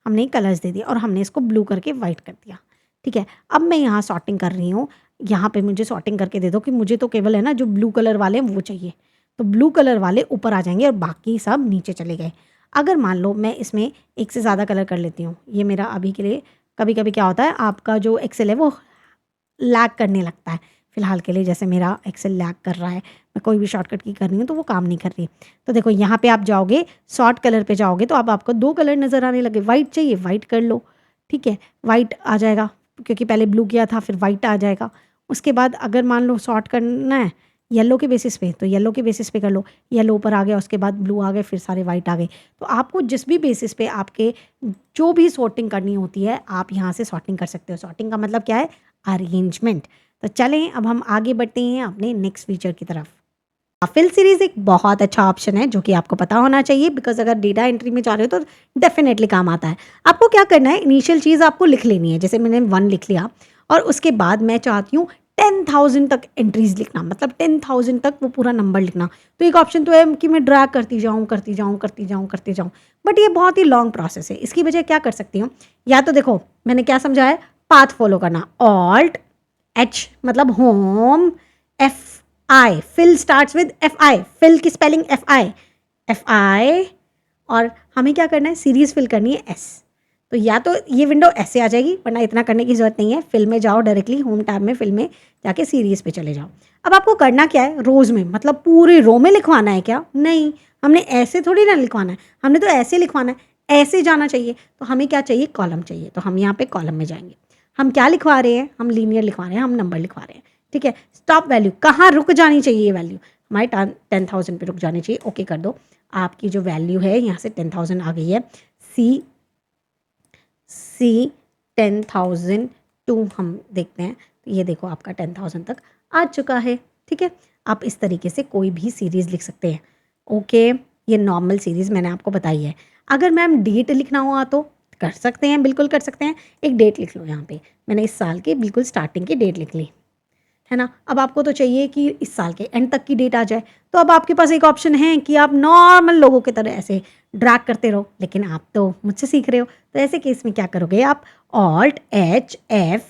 हमने कलर्स दे दिया और हमने इसको ब्लू करके वाइट कर दिया, ठीक है। अब मैं यहाँ सॉर्टिंग कर रही हूँ, यहाँ पे मुझे सॉर्टिंग करके दे दो कि मुझे तो केवल है ना जो ब्लू कलर वाले हैं वो चाहिए, तो ब्लू कलर वाले ऊपर आ जाएंगे और बाकी सब नीचे चले गए। अगर मान लो मैं इसमें एक से ज़्यादा कलर कर लेती हूँ, ये मेरा अभी के लिए, कभी कभी क्या होता है आपका जो एक्सेल है वो लैग करने लगता है। फ़िलहाल के लिए जैसे मेरा एक्सेल लैग कर रहा है, मैं कोई भी शॉर्टकट की कर रही हूँ तो वो काम नहीं कर रही। तो देखो यहाँ पे आप जाओगे सॉर्ट कलर पे जाओगे तो अब आपको 2 कलर नज़र आने लगे। वाइट चाहिए, वाइट कर लो, ठीक है, वाइट आ जाएगा क्योंकि पहले ब्लू किया था, फिर वाइट आ जाएगा। उसके बाद अगर मान लो सॉर्ट करना है येलो के बेसिस पे तो येलो के बेसिस पे कर लो, येलो ऊपर आ गया, उसके बाद ब्लू आ गए, फिर सारे वाइट आ गए। तो आपको जिस भी बेसिस पे आपके जो भी सॉर्टिंग करनी होती है आप यहाँ से सॉर्टिंग कर सकते हो। सॉर्टिंग का मतलब क्या है, अरेंजमेंट। तो चलें अब हम आगे बढ़ते हैं अपने नेक्स्ट फीचर की तरफ। फिल सीरीज़ एक बहुत अच्छा ऑप्शन है जो कि आपको पता होना चाहिए, बिकॉज अगर डेटा एंट्री में जा रहे हो तो डेफिनेटली काम आता है। आपको क्या करना है, इनिशियल चीज़ आपको लिख लेनी है। जैसे मैंने 1 लिख लिया और उसके बाद मैं चाहती हूँ 10,000 तक एंट्रीज लिखना, मतलब 10,000 तक वो पूरा नंबर लिखना। तो एक ऑप्शन तो है कि मैं ड्रैग करती जाऊँ, बट ये बहुत ही लॉन्ग प्रोसेस है। इसकी वजह क्या कर सकती हूँ, या तो देखो मैंने क्या समझा है, पाथ फॉलो करना, ऑल्ट H मतलब home, FI, fill starts with FI, fill की स्पेलिंग FI, और हमें क्या करना है, सीरीज फिल करनी है S। तो या तो ये विंडो ऐसे आ जाएगी, वरना इतना करने की जरूरत नहीं है। फिल में जाओ डायरेक्टली, होम टैब में फिल में जाके सीरीज पे चले जाओ। अब आपको करना क्या है, रोज में मतलब पूरे रो में लिखवाना है क्या, नहीं, हमने ऐसे थोड़ी ना लिखवाना है, हमने तो ऐसे लिखवाना है, ऐसे जाना चाहिए। तो हमें क्या चाहिए, कॉलम चाहिए। तो हम यहाँ पे कॉलम में जाएंगे। हम क्या लिखवा रहे हैं, हम लीनियर लिखवा रहे हैं, हम नंबर लिखवा रहे हैं, ठीक है। स्टॉप वैल्यू, कहाँ रुक जानी चाहिए ये वैल्यू, हमारे 10,000 पे रुक जानी चाहिए। ओके कर दो, आपकी जो वैल्यू है यहाँ से 10,000 आ गई है। सी 10,002 हम देखते हैं, तो ये देखो आपका 10,000 तक आ चुका है, ठीक है। आप इस तरीके से कोई भी सीरीज़ लिख सकते हैं। ओके, ये नॉर्मल सीरीज़ मैंने आपको बताई है। अगर मैम डेट लिखना हुआ तो कर सकते हैं, बिल्कुल कर सकते हैं। एक डेट लिख लो यहाँ पे, मैंने इस साल की बिल्कुल स्टार्टिंग की डेट लिख ली, है ना। अब आपको तो चाहिए कि इस साल के एंड तक की डेट आ जाए, तो अब आपके पास एक ऑप्शन है कि आप नॉर्मल लोगों की तरह ऐसे ड्रैग करते रहो, लेकिन आप तो मुझसे सीख रहे हो, तो ऐसे केस में क्या करोगे आप, Alt+F+I+S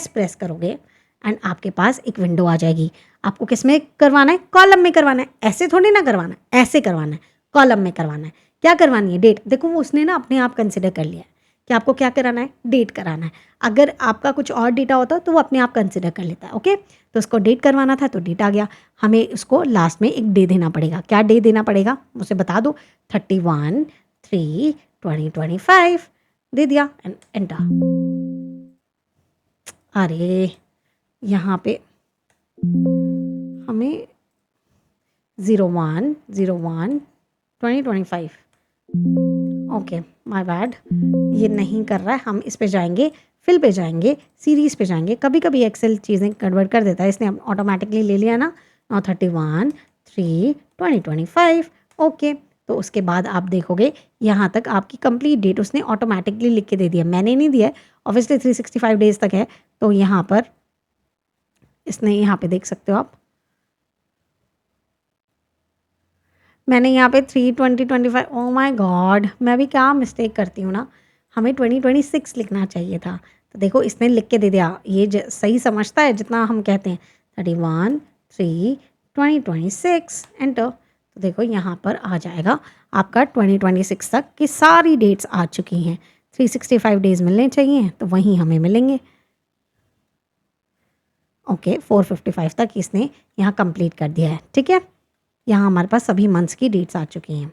प्रेस करोगे एंड आपके पास एक विंडो आ जाएगी। आपको किस में करवाना है, कॉलम में करवाना है, ऐसे थोड़ी ना करवाना है, ऐसे करवाना है, कॉलम में करवाना है। क्या करवानी है, डेट। देखो वो उसने ना अपने आप कंसिडर कर लिया है कि आपको क्या कराना है, डेट कराना है। अगर आपका कुछ और डेटा होता तो वो अपने आप कंसिडर कर लेता है। ओके, तो उसको डेट करवाना था तो डेट आ गया, हमें उसको लास्ट में एक डे देना पड़ेगा। क्या डे देना पड़ेगा मुझे बता दो, 31/3/2025 दे दिया एंड एंटर। अरे यहाँ पे हमें 01/01/2025, ओके माय बैड, ये नहीं कर रहा है। हम इस पे जाएंगे, फिल पे जाएंगे, सीरीज़ पे जाएंगे। कभी कभी एक्सेल चीज़ें कन्वर्ट कर देता है, इसने ऑटोमेटिकली ले लिया ना। 31/3/2025, ओके। तो उसके बाद आप देखोगे यहाँ तक आपकी कंप्लीट डेट उसने ऑटोमेटिकली लिख के दे दिया, मैंने नहीं दिया है। ऑब्वियसली 365 डेज तक है, तो यहाँ पर इसने, यहाँ पे देख सकते हो आप, मैंने यहाँ पे 3/20/25, ओ माय गॉड, मैं भी क्या मिस्टेक करती हूँ ना, हमें 2026 लिखना चाहिए था। तो देखो इसने लिख के दे दिया, ये सही समझता है जितना हम कहते हैं। 31/3/2026 एंटर। तो देखो यहाँ पर आ जाएगा आपका 2026 तक की सारी डेट्स आ चुकी हैं। 365 डेज मिलने चाहिए, तो वहीं हमें मिलेंगे। ओके, 455 तक इसने यहाँ कंप्लीट कर दिया है, ठीक है। यहाँ हमारे पास सभी मंथ्स की डेट्स आ चुकी हैं।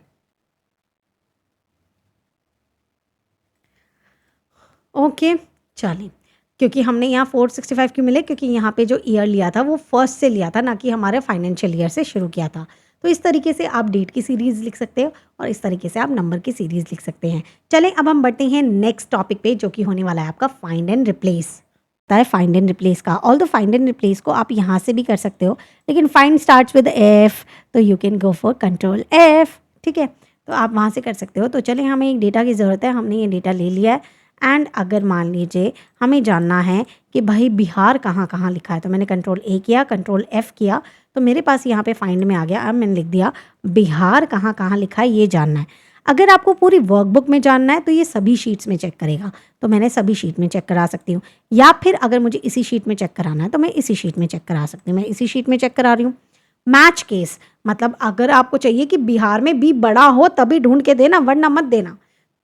ओके, चलिए, क्योंकि हमने यहाँ 465 क्यों मिले, क्योंकि यहाँ पे जो ईयर लिया था वो फर्स्ट से लिया था, ना कि हमारे फाइनेंशियल ईयर से शुरू किया था। तो इस तरीके से आप डेट की सीरीज़ लिख सकते हो और इस तरीके से आप नंबर की सीरीज़ लिख सकते हैं। चलें अब हम बढ़ते हैं नेक्स्ट टॉपिक पे, जो कि होने वाला है आपका फाइंड एंड रिप्लेस। है फाइंड एंड रिप्लेस का, all the find and replace को आप यहाँ से भी कर सकते हो, लेकिन फाइंड स्टार्ट्स विद एफ, तो you can go for control F, ठीक है। तो आप वहाँ से कर सकते हो। तो चलिए, हमें एक डेटा की ज़रूरत है, हमने ये डेटा ले लिया है। एंड अगर मान लीजिए हमें जानना है कि भाई बिहार कहाँ कहाँ लिखा है, तो मैंने कंट्रोल ए किया, कंट्रोल एफ किया, तो मेरे पास यहाँ पे फाइंड में आ गया। अब मैंने लिख दिया बिहार कहाँ कहाँ लिखा है, ये जानना है। अगर आपको पूरी वर्कबुक में जानना है तो ये सभी शीट्स में चेक करेगा, तो मैंने सभी शीट में चेक करा सकती हूँ। या फिर अगर मुझे इसी शीट में चेक कराना है तो मैं इसी शीट में चेक करा सकती हूँ। मैं इसी शीट में चेक करा रही हूँ। मैच केस मतलब अगर आपको चाहिए कि बिहार में बी बड़ा हो तभी ढूंढ के देना, वरना मत देना,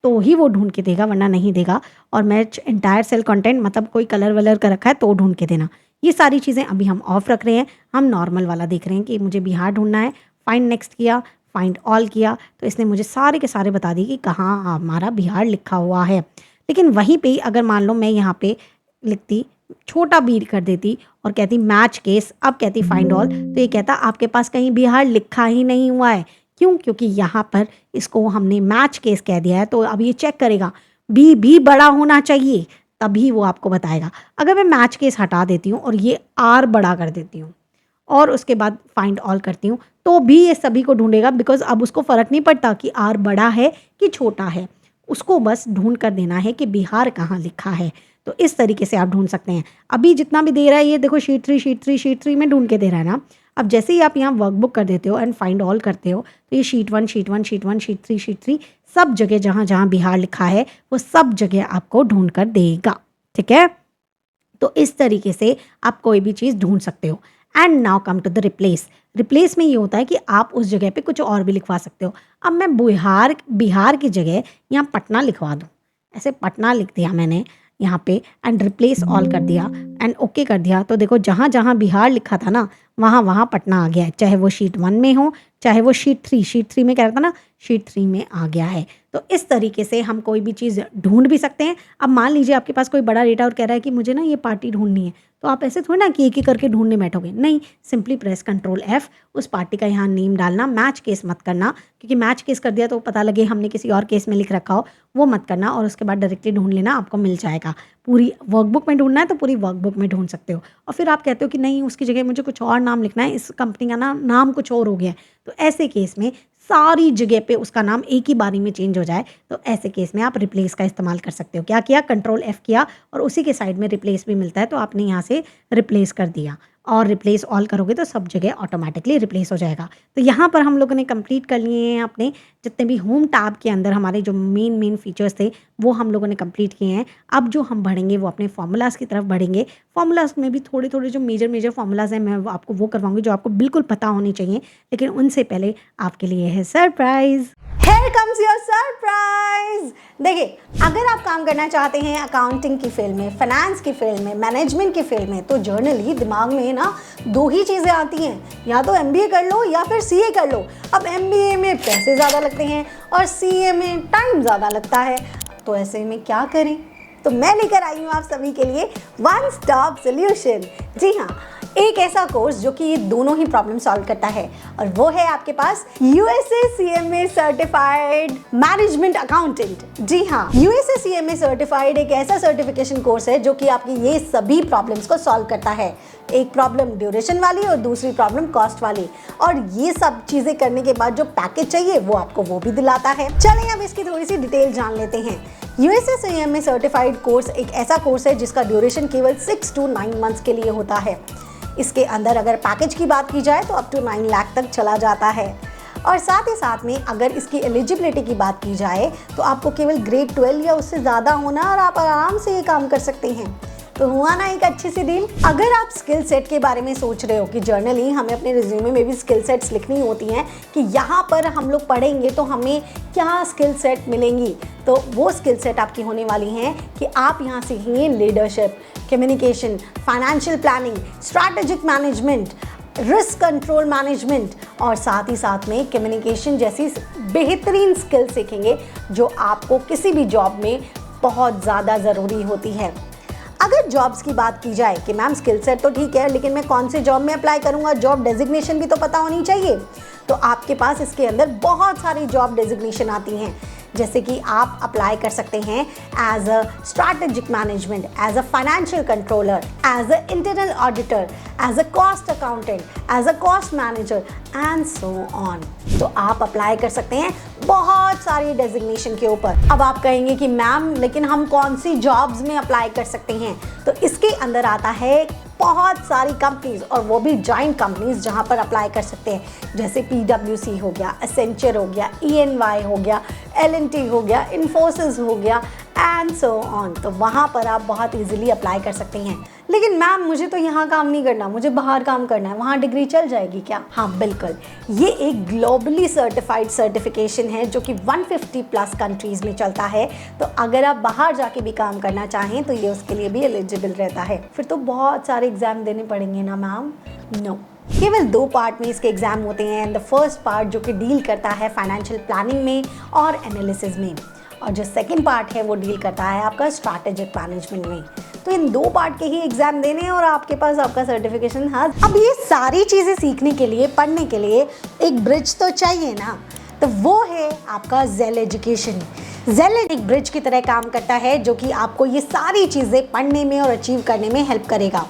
तो ही वो ढूंढ के देगा, वरना नहीं देगा। और मैच इंटायर सेल कंटेंट मतलब कोई कलर वलर का रखा है तो ढूंढ के देना। ये सारी चीज़ें अभी हम ऑफ रख रहे हैं, हम नॉर्मल वाला देख रहे हैं कि मुझे बिहार ढूंढना है। फाइंड नेक्स्ट किया, फाइंड ऑल किया, तो इसने मुझे सारे के सारे बता दिए कि कहाँ हमारा बिहार लिखा हुआ है। लेकिन वहीं पे अगर मान लो मैं यहाँ पे लिखती, छोटा बी कर देती और कहती मैच केस, अब कहती फाइंड ऑल, तो ये कहता आपके पास कहीं बिहार लिखा ही नहीं हुआ है। क्यों? क्योंकि यहाँ पर इसको हमने मैच केस कह दिया है, तो अब ये चेक करेगा बी भी बड़ा होना चाहिए, तभी वो आपको बताएगा। अगर मैं मैच केस हटा देती हूँ और ये आर बड़ा कर देती हूँ और उसके बाद फाइंड ऑल करती हूँ, तो भी ये सभी को ढूंढेगा, बिकॉज अब उसको फ़र्क नहीं पड़ता कि आर बड़ा है कि छोटा है, उसको बस ढूंढ कर देना है कि बिहार कहाँ लिखा है। तो इस तरीके से आप ढूंढ सकते हैं। अभी जितना भी दे रहा है ये देखो शीट 3 में ढूंढ के दे रहा है ना। अब जैसे ही आप यहाँ वर्कबुक कर देते हो एंड फाइंड ऑल करते हो, तो ये शीट 1 शीट 1 शीट 1 शीट 3 सब जगह जहाँ जहाँ बिहार लिखा है वो सब जगह आपको ढूंढ कर देगा, ठीक है। तो इस तरीके से आप कोई भी चीज़ ढूंढ सकते हो। And now come to the replace. Replace में ये होता है कि आप उस जगह पे कुछ और भी लिखवा सकते हो। अब मैं बिहार की जगह यहाँ पटना लिखवा दूँ, ऐसे पटना लिख दिया मैंने यहाँ पे एंड रिप्लेस ऑल कर दिया एंड ओके कर दिया, तो देखो जहाँ जहाँ बिहार लिखा था ना वहाँ वहाँ पटना आ गया है, चाहे वो शीट 1 में हो चाहे वो शीट 3 में कह रहा था ना शीट 3 में आ गया है। तो इस तरीके से हम कोई भी चीज़ ढूंढ भी सकते हैं। अब मान लीजिए आपके पास कोई बड़ा डेटा और कह रहा है कि मुझे ना ये पार्टी ढूंढनी है, तो आप ऐसे थोड़ी ना कि एक एक करके ढूंढने बैठोगे, नहीं, सिंपली प्रेस Ctrl+F, उस पार्टी का यहाँ नेम डालना, मैच केस मत करना, क्योंकि मैच केस कर दिया तो पता लगे हमने किसी और केस में लिख रखा हो, वो मत करना, और उसके बाद डायरेक्टली ढूंढ लेना, आपको मिल जाएगा। पूरी वर्कबुक में ढूंढना है तो पूरी वर्कबुक में ढूंढ सकते हो। और फिर आप कहते हो कि नहीं, उसकी जगह मुझे कुछ और नाम लिखना है, इस कंपनी का नाम कुछ और हो गया है, तो ऐसे केस में सारी जगह पे उसका नाम एक ही बारी में चेंज हो जाए, तो ऐसे केस में आप रिप्लेस का इस्तेमाल कर सकते हो। क्या किया, Ctrl+F किया और उसी के साइड में रिप्लेस भी मिलता है, तो आपने यहाँ से रिप्लेस कर दिया, और रिप्लेस ऑल करोगे तो सब जगह ऑटोमेटिकली रिप्लेस हो जाएगा। तो यहाँ पर हम लोगों ने कंप्लीट कर लिए हैं अपने जितने भी होम टैब के अंदर हमारे जो मेन फीचर्स थे वो हम लोगों ने कंप्लीट किए हैं। अब जो हम बढ़ेंगे वो अपने फार्मूलाज़ की तरफ बढ़ेंगे। फार्मूलाज़ में भी थोड़े थोड़े जो मेजर फार्मूलाज़ हैं मैं आपको वो करवाऊंगी जो आपको बिल्कुल पता होने चाहिए, लेकिन उनसे पहले आपके लिए है surprise. Here comes your surprise! देखिए, अगर आप काम करना चाहते हैं अकाउंटिंग की फील्ड में, फाइनेंस की फील्ड में, मैनेजमेंट की फील्ड में, तो जर्नली दिमाग में ना दो ही चीज़ें आती हैं, या तो MBA कर लो या फिर CA कर लो। अब MBA में पैसे ज़्यादा लगते हैं और CA में टाइम ज़्यादा लगता है, तो ऐसे में क्या करें? तो मैं लेकर आई हूँ आप सभी के लिए वन स्टॉप सोल्यूशन। जी हाँ, एक ऐसा कोर्स जो कि ये दोनों ही प्रॉब्लम सॉल्व करता है, और वो है आपके पास USA CMA certified management accountant. जी हाँ, USA CMA सर्टिफाइड एक ऐसा सर्टिफिकेशन कोर्स है जो कि आपकी ये सभी प्रॉब्लम्स को सॉल्व करता है। एक प्रॉब्लम ड्यूरेशन वाली और दूसरी प्रॉब्लम कॉस्ट वाली, और ये सब चीजें करने के बाद जो पैकेज चाहिए वो आपको वो भी दिलाता है। चलें अब इसकी थोड़ी सी डिटेल जान लेते हैं। USA CMA सर्टिफाइड कोर्स एक ऐसा कोर्स है जिसका ड्यूरेशन केवल 6 to 9 मंथ्स के लिए होता है। इसके अंदर अगर पैकेज की बात की जाए तो अप टू 9 लाख तक चला जाता है, और साथ ही साथ में अगर इसकी एलिजिबिलिटी की बात की जाए तो आपको केवल ग्रेड 12 या उससे ज़्यादा होना, और आप आराम से ये काम कर सकते हैं। तो हुआ ना एक अच्छी सी डील। अगर आप स्किल सेट के बारे में सोच रहे हो कि जर्नली हमें अपने रिज्यूमे में भी स्किल सेट्स लिखनी होती हैं कि यहाँ पर हम लोग पढ़ेंगे तो हमें क्या स्किल सेट मिलेंगी, तो वो स्किल सेट आपकी होने वाली हैं कि आप यहाँ सीखेंगे leadership, communication, financial planning, strategic management, risk control management, और साथ ही साथ में कम्युनिकेशन जैसी बेहतरीन स्किल सीखेंगे जो आपको किसी भी जॉब में बहुत ज़्यादा ज़रूरी होती है। अगर जॉब्स की बात की जाए कि मैम स्किल सेट तो ठीक है, लेकिन मैं कौन से जॉब में अप्लाई करूंगा, जॉब डेजिग्नेशन भी तो पता होनी चाहिए, तो आपके पास इसके अंदर बहुत सारी जॉब डेजिग्नेशन आती हैं। जैसे कि आप अप्लाई कर सकते हैं as a strategic management, as a financial controller, as a internal auditor, as a cost accountant, as a cost manager and so on. तो आप अप्लाई कर सकते हैं बहुत सारी डेजिग्नेशन के ऊपर। अब आप कहेंगे कि मैम लेकिन हम कौन सी जॉब्स में अप्लाई कर सकते हैं, तो इसके अंदर आता है बहुत सारी कंपनीज, और वो भी जॉइंट कंपनीज जहां पर अप्लाई कर सकते हैं, जैसे PwC हो गया, एसेंचर हो गया, EY हो गया, L&T हो गया, इन्फोसिस हो गया एंड सो ऑन। तो वहाँ पर आप बहुत इजीली अप्लाई कर सकते हैं। लेकिन मैम मुझे तो यहाँ काम नहीं करना, मुझे बाहर काम करना है, वहाँ डिग्री चल जाएगी क्या? हाँ बिल्कुल, ये एक ग्लोबली सर्टिफाइड सर्टिफिकेशन है जो कि 150+ कंट्रीज़ में चलता है। तो अगर आप बाहर जाके भी काम करना चाहें तो ये उसके लिए भी एलिजिबल रहता है। फिर तो बहुत सारे एग्ज़ाम देने पड़ेंगे ना मैम? नो, केवल 2 पार्ट में इसके एग्ज़ाम होते हैं। द फर्स्ट पार्ट जो कि डील करता है फाइनेंशियल प्लानिंग में और एनालिसिस में, और जो सेकंड पार्ट है वो डील करता है आपका स्ट्रैटेजिक मैनेजमेंट में। तो इन 2 पार्ट के ही एग्जाम देने हैं और आपके पास आपका सर्टिफिकेशन है। अब ये सारी चीज़ें सीखने के लिए, पढ़ने के लिए एक ब्रिज तो चाहिए ना, तो वो है आपका जेल एजुकेशन। जेल एक ब्रिज की तरह काम करता है जो कि आपको ये सारी चीज़ें पढ़ने में और अचीव करने में हेल्प करेगा।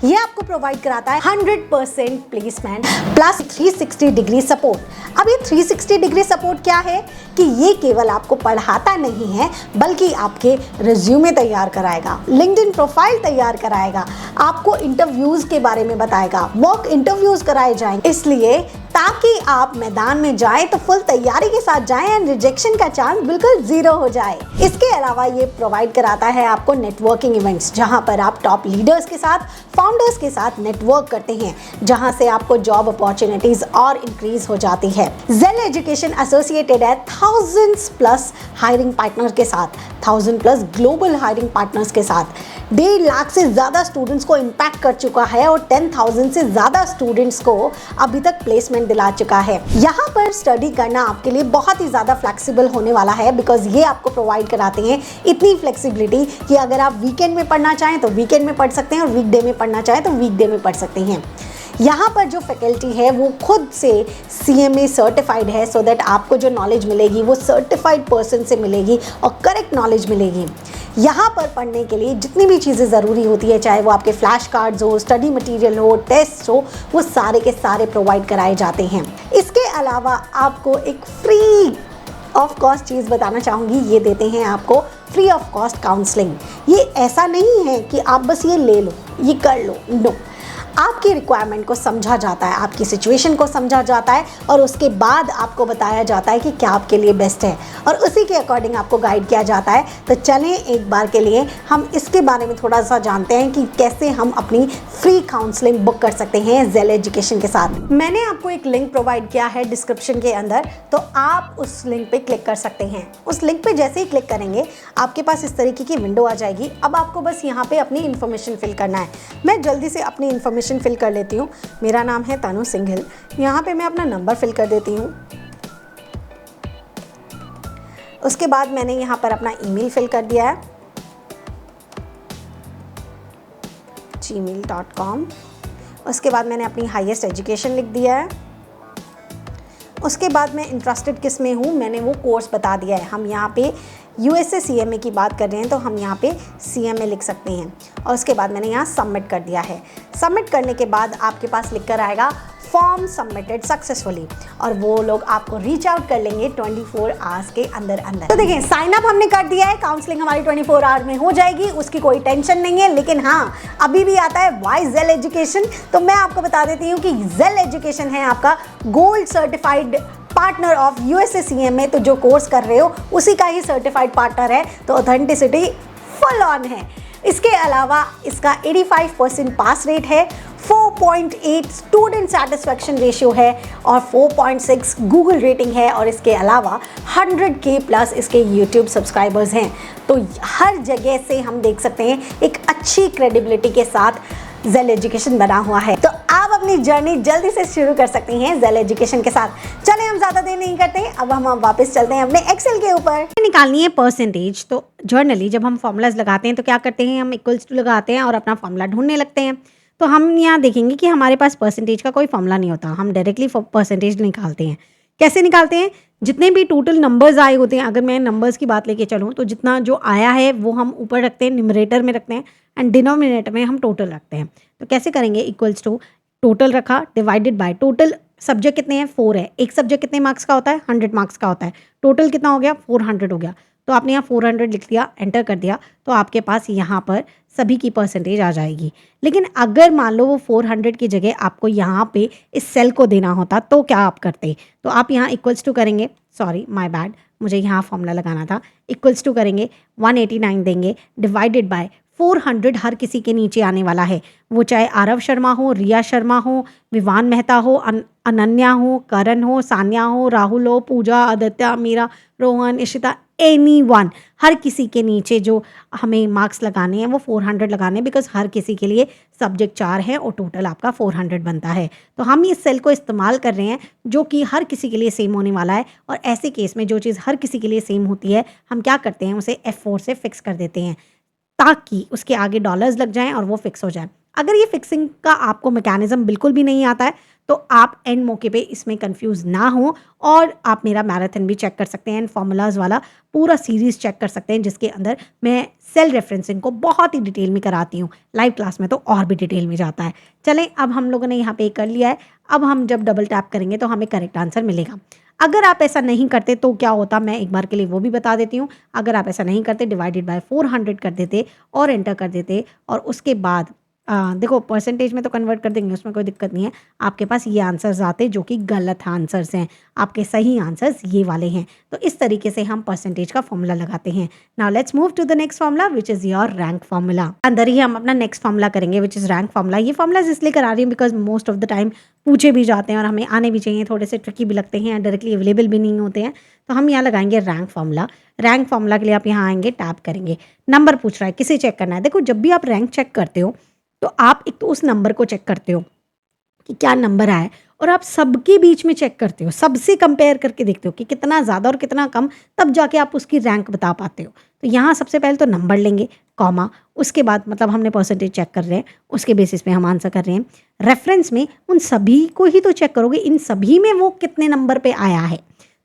ये आपको प्रोवाइड कराता है 100% प्लेसमेंट प्लस 360 डिग्री सपोर्ट। अब ये 360 डिग्री सपोर्ट क्या है कि ये केवल आपको पढ़ाता नहीं है बल्कि आपके रिज्यूमे तैयार कराएगा, लिंक्डइन प्रोफाइल तैयार कराएगा, आपको इंटरव्यूज के बारे में बताएगा, मॉक इंटरव्यूज कराए जाएंगे, इसलिए ताकि आप मैदान में जाएं तो फुल तैयारी के साथ जाएं एंड रिजेक्शन का चांस बिल्कुल 0 हो जाए। इसके अलावा ये प्रोवाइड कराता है आपको नेटवर्किंग इवेंट्स, जहां पर आप टॉप लीडर्स के साथ, फाउंडर्स के साथ नेटवर्क करते हैं, जहां से आपको जॉब अपॉर्चुनिटीज और इंक्रीज हो जाती है। जेल एजुकेशन एसोसिएटेड है 1000+ हायरिंग पार्टनर के साथ, 1000+ ग्लोबल हायरिंग पार्टनर्स के साथ, 1.5 लाख से ज़्यादा स्टूडेंट्स को इम्पैक्ट कर चुका है और 10,000 से ज़्यादा स्टूडेंट्स को अभी तक प्लेसमेंट दिला चुका है। यहाँ पर स्टडी करना आपके लिए बहुत ही ज़्यादा फ्लेक्सिबल होने वाला है, बिकॉज ये आपको प्रोवाइड कराते हैं इतनी फ्लेक्सिबिलिटी कि अगर आप वीकेंड में पढ़ना चाहें तो वीकेंड में पढ़ सकते हैं और वीकडे में पढ़ना चाहें तो वीकडे में पढ़ सकते हैं। यहाँ पर जो फैकल्टी है वो खुद से CMA सर्टिफाइड है, सो दैट आपको जो नॉलेज मिलेगी वो सर्टिफाइड पर्सन से मिलेगी और करेक्ट नॉलेज मिलेगी। यहाँ पर पढ़ने के लिए जितनी भी चीज़ें ज़रूरी होती है, चाहे वो आपके फ्लैश कार्ड्स हो, स्टडी मटेरियल हो, टेस्ट हो, वो सारे के सारे प्रोवाइड कराए जाते हैं। इसके अलावा आपको एक फ्री ऑफ कॉस्ट चीज़ बताना चाहूँगी, ये देते हैं आपको फ्री ऑफ कॉस्ट काउंसलिंग। ये ऐसा नहीं है कि आप बस ये ले लो, ये कर लो, नो। आपकी रिक्वायरमेंट को समझा जाता है, आपकी सिचुएशन को समझा जाता है और उसके बाद आपको बताया जाता है कि क्या आपके लिए बेस्ट है और उसी के अकॉर्डिंग आपको गाइड किया जाता है। तो चलें एक बार के लिए हम इसके बारे में थोड़ा सा जानते हैं कि कैसे हम अपनी फ्री काउंसलिंग बुक कर सकते हैं ज़ेल एजुकेशन के साथ। मैंने आपको एक लिंक प्रोवाइड किया है डिस्क्रिप्शन के अंदर, तो आप उस लिंक पे क्लिक कर सकते हैं। उस लिंक पे जैसे ही क्लिक करेंगे आपके पास इस तरीके की विंडो आ जाएगी। अब आपको बस यहाँ पे अपनी इन्फॉर्मेशन फिल करना है। मैं जल्दी से अपनी इन्फॉर्मेशन फिल कर लेती हूँ। मेरा नाम है तनु सिंघल। यहाँ पे मैं अपना नंबर फिल कर देती हूँ। उसके बाद मैंने यहाँ पर अपना ईमेल फिल कर दिया है, gmail.com। उसके बाद मैंने अपनी हाईएस्ट एजुकेशन लिख दिया है। उसके बाद मैं इंटरेस्टेड किस में हूँ मैंने वो कोर्स बता दिया है। हम यहाँ पे USA CMA की बात कर रहे हैं तो हम यहाँ पे CMA लिख सकते हैं। और उसके बाद मैंने यहाँ सबमिट कर दिया है। सबमिट करने के बाद आपके पास लिख कर आएगा फॉर्म सबमिटेड सक्सेसफुली, और वो लोग आपको रीच आउट कर लेंगे 24 आवर्स के अंदर अंदर। तो देखिए, साइन अप हमने कर दिया है, काउंसलिंग हमारी 24 आवर में हो जाएगी, उसकी कोई टेंशन नहीं है। लेकिन हाँ, अभी भी आता है व्हाई ज़ेल एजुकेशन। तो मैं आपको बता देती हूँ कि ज़ेल एजुकेशन है आपका gold certified partner of USA CMA। तो जो कोर्स कर रहे हो उसी का ही सर्टिफाइड पार्टनर है, तो ऑथेंटिसिटी फुल ऑन है। इसके अलावा इसका 85% पास रेट है, 4.8 स्टूडेंट सेटिस्फैक्शन रेशियो है और 4.6 गूगल रेटिंग है, और इसके अलावा 100K प्लस इसके यूट्यूब सब्सक्राइबर्स हैं। तो हर जगह से हम देख सकते हैं एक अच्छी क्रेडिबिलिटी के साथ ज़ेल एजुकेशन बना हुआ है। तो आप अपनी जर्नी जल्दी से शुरू कर सकते हैं ज़ेल एजुकेशन के साथ। चलें, हम ज़्यादा देर नहीं करते, अब हम वापस चलते हैं अपने एक्सेल के ऊपर। निकालनी है परसेंटेज। तो जर्नली जब हम फॉर्मूलाज लगाते हैं तो क्या करते हैं, हम इक्वल्स टू लगाते हैं और अपना फॉर्मूला ढूंढने लगते हैं। तो हम यहाँ देखेंगे कि हमारे पास परसेंटेज का कोई फॉर्मूला नहीं होता, हम डायरेक्टली परसेंटेज निकालते हैं। कैसे निकालते हैं, जितने भी टोटल नंबर्स आए होते हैं, अगर मैं नंबर्स की बात लेके चलूँ तो जितना जो आया है वो हम ऊपर रखते हैं, न्यूमरेटर में रखते हैं, एंड डिनोमिनेटर में हम टोटल रखते हैं। तो कैसे करेंगे, इक्वल्स टू टोटल रखा डिवाइडेड बाय टोटल सब्जेक्ट कितने हैं, 4 है। एक सब्जेक्ट कितने मार्क्स का होता है, 100 मार्क्स का होता है। टोटल कितना हो गया, 400 हो गया। तो आपने यहाँ 400 लिख दिया, एंटर कर दिया, तो आपके पास यहाँ पर सभी की परसेंटेज आ जाएगी। लेकिन अगर मान लो वो 400 की जगह आपको यहाँ पे इस सेल को देना होता तो क्या आप करते, तो आप यहाँ इक्वल्स टू करेंगे, सॉरी माय बैड, मुझे यहाँ फॉर्मूला लगाना था, इक्वल्स टू करेंगे 189 देंगे डिवाइडेड बाय 400 हर किसी के नीचे आने वाला है, वो चाहे आरव शर्मा हो, रिया शर्मा हो, विवान मेहता हो, अनन्या हो, करण हो, सान्या हो, राहुल हो, पूजा, आदित्य, मीरा, रोहन, इशिता, एनीवन, हर किसी के नीचे जो हमें मार्क्स लगाने हैं वो 400 लगाने हैं, बिकॉज हर किसी के लिए सब्जेक्ट 4 है और टोटल आपका 400 बनता है। तो हम इस सेल को इस्तेमाल कर रहे हैं जो कि हर किसी के लिए सेम होने वाला है, और ऐसे केस में जो चीज़ हर किसी के लिए सेम होती है हम क्या करते हैं, उसे F4 से फिक्स कर देते हैं ताकि उसके आगे डॉलर्स लग जाएं और वो फिक्स हो जाए। अगर ये फिक्सिंग का आपको मैकेनिज्म बिल्कुल भी नहीं आता है तो आप एंड मौके पे इसमें कंफ्यूज ना हो, और आप मेरा मैराथन भी चेक कर सकते हैं, फॉर्मूलाज वाला पूरा सीरीज़ चेक कर सकते हैं, जिसके अंदर मैं सेल रेफरेंसिंग को बहुत ही डिटेल में कराती हूँ। लाइव क्लास में तो और भी डिटेल में जाता है। चलें, अब हम लोगों ने यहाँ पे कर लिया है। अब हम जब डबल टैप करेंगे तो हमें करेक्ट आंसर मिलेगा। अगर आप ऐसा नहीं करते तो क्या होता, मैं एक बार के लिए वो भी बता देती हूँ। अगर आप ऐसा नहीं करते, डिवाइडेड बाय 400 कर देते और एंटर कर देते, और उसके बाद देखो परसेंटेज में तो कन्वर्ट कर देंगे, उसमें कोई दिक्कत नहीं है। आपके पास ये आंसर्स आते जो कि गलत आंसर्स हैं, आपके सही आंसर्स ये वाले हैं। तो इस तरीके से हम परसेंटेज का फॉर्मूला लगाते हैं। Now let's move to the next formula which is your rank formula. अंदर ही हम अपना नेक्स्ट फॉर्मूला करेंगे विच इज़ रैंक फॉर्मूला। ये फॉर्मूला इसलिए करा रही हूँ because most of the time पूछे भी जाते हैं और हमें आने भी चाहिए, थोड़े से ट्रिकी भी लगते हैं, डायरेक्टली अवेलेबल भी नहीं होते हैं। तो हम यहाँ लगाएंगे रैंक फॉर्मूला। रैंक फॉर्मूला के लिए आप यहाँ आएंगे, टैप करेंगे, नंबर पूछ रहा है, किसे चेक करना है। देखो, जब भी आप रैंक चेक करते हो तो आप एक तो उस नंबर को चेक करते हो कि क्या नंबर आया है, और आप सबके बीच में चेक करते हो, सबसे कंपेयर करके देखते हो कि कितना ज़्यादा और कितना कम, तब जाके आप उसकी रैंक बता पाते हो। तो यहाँ सबसे पहले तो नंबर लेंगे, कॉमा, उसके बाद मतलब हमने परसेंटेज चेक कर रहे हैं, उसके बेसिस पे हम आंसर कर रहे हैं। रेफरेंस में उन सभी को ही तो चेक करोगे, इन सभी में वो कितने नंबर पे आया है,